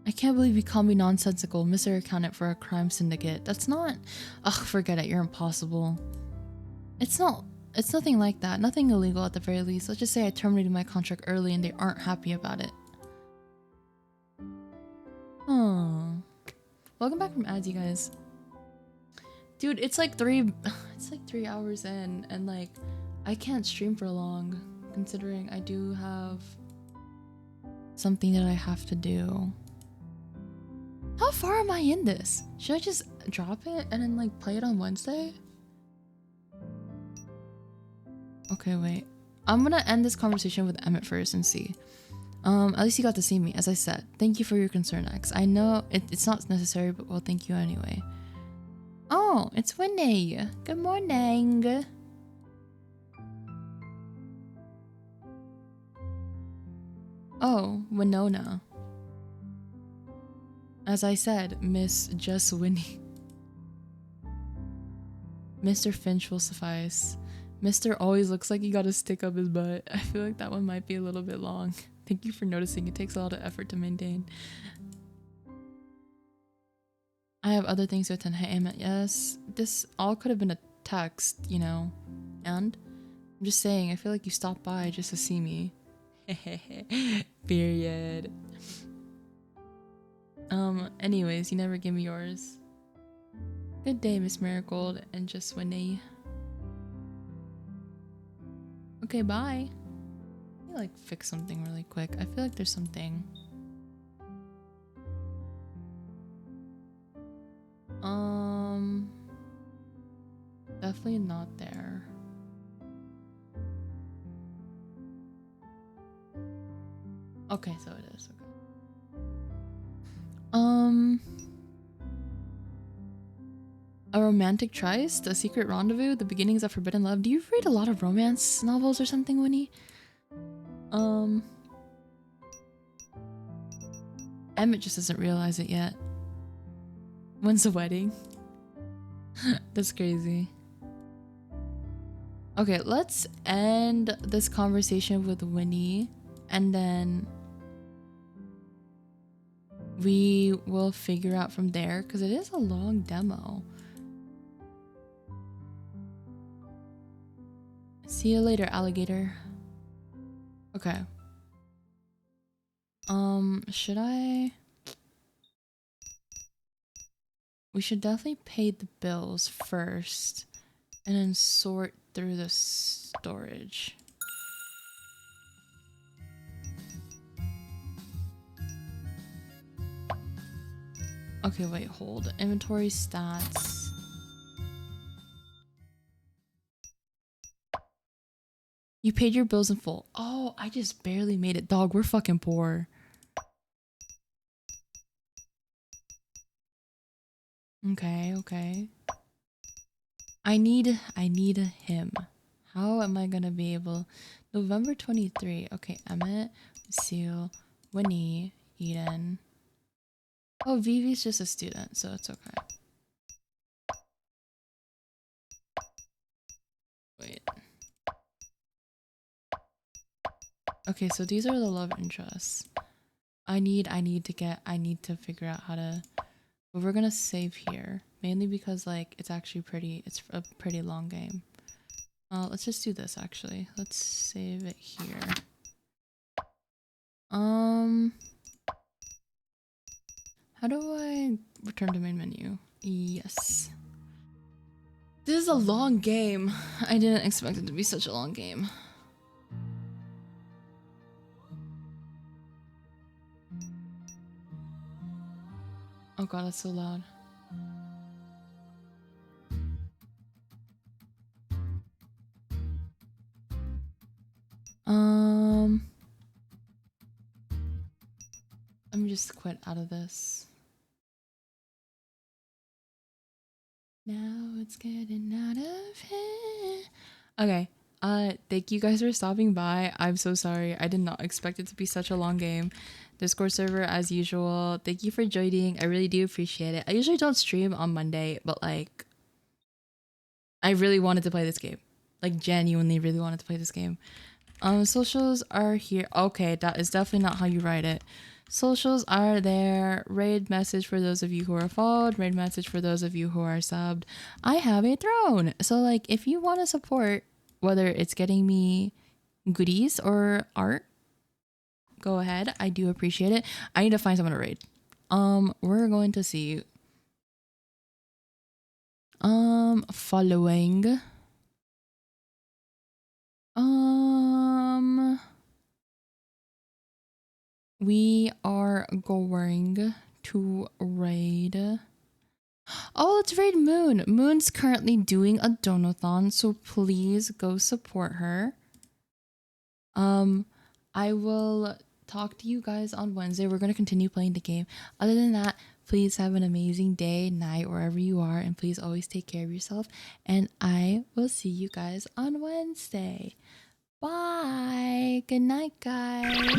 I can't believe you call me nonsensical, Mr. Accountant for a crime syndicate. That's not... Ugh, forget it, you're impossible. It's nothing like that. Nothing illegal at the very least. Let's just say I terminated my contract early and they aren't happy about it. Oh. Welcome back from ads, you guys. Dude, it's like 3 hours in and like I can't stream for long considering I do have something that I have to do. How far am I in this? Should I just drop it and then like play it on Wednesday? Okay, wait. I'm gonna end this conversation with Emmett first and see. At least you got to see me, as I said. Thank you for your concern, X. I know it's not necessary, but well, thank you anyway. Oh, it's Winnie. Good morning. Oh, Winona. As I said, Miss Just Winnie. Mr. Finch will suffice. Mr. always looks like he got a stick up his butt. I feel like that one might be a little bit long. Thank you for noticing. It takes a lot of effort to maintain. I have other things to attend. Hey, Emmett. Yes, this all could have been a text, you know. And I'm just saying, I feel like you stopped by just to see me. Period. Anyways, you never give me yours. Good day, Miss Marigold and Just Winnie. Okay, bye. Let me like fix something really quick. I feel like there's something. Definitely not there. Okay, so it is. Okay. A romantic tryst, a secret rendezvous, the beginnings of forbidden love. Do you read a lot of romance novels or something, Winnie? Emmett just doesn't realize it yet. When's the wedding? That's crazy. Okay, let's end this conversation with Winnie, and then we will figure out from there, because it is a long demo. See you later, alligator. Okay. Should I? We should definitely pay the bills first and then sort through the storage. Okay, wait, hold. Inventory stats. You paid your bills in full. Oh, I just barely made it. Dog, we're fucking poor. Okay, okay. I need him. How am I gonna be able? November 23. Okay, Emmett, Lucille, Winnie, Eden. Oh, Vivi's just a student, so it's okay. Wait. Okay, so these are the love interests. I need to figure out how to, but we're gonna save here, mainly because like it's a pretty long game. Let's just do this actually. Let's save it here. How do I return to main menu? Yes. This is a long game. I didn't expect it to be such a long game. Oh god, that's so loud. Let me just quit out of this. Now it's getting out of hand. Okay. Thank you guys for stopping by. I'm so sorry. I did not expect it to be such a long game. Discord server as usual. Thank you for joining. I really do appreciate it. I usually don't stream on Monday, but like I really wanted to play this game. Like genuinely really wanted to play this game. Socials are here. Okay, that is definitely not how you write it. Socials are there. Raid message for those of you who are followed. Raid message for those of you who are subbed. I have a throne. So like if you want to support, whether it's getting me goodies or art, go ahead. I do appreciate it. I need to find someone to raid. We're going to see. Following. We are going to raid. Oh, let's raid Moon. Moon's currently doing a donathon, so please go support her. I will talk to you guys on Wednesday. We're going to continue playing the game. Other than that, please have an amazing day, night, wherever you are, and please always take care of yourself. And I will see you guys on Wednesday. Bye. Good night, guys.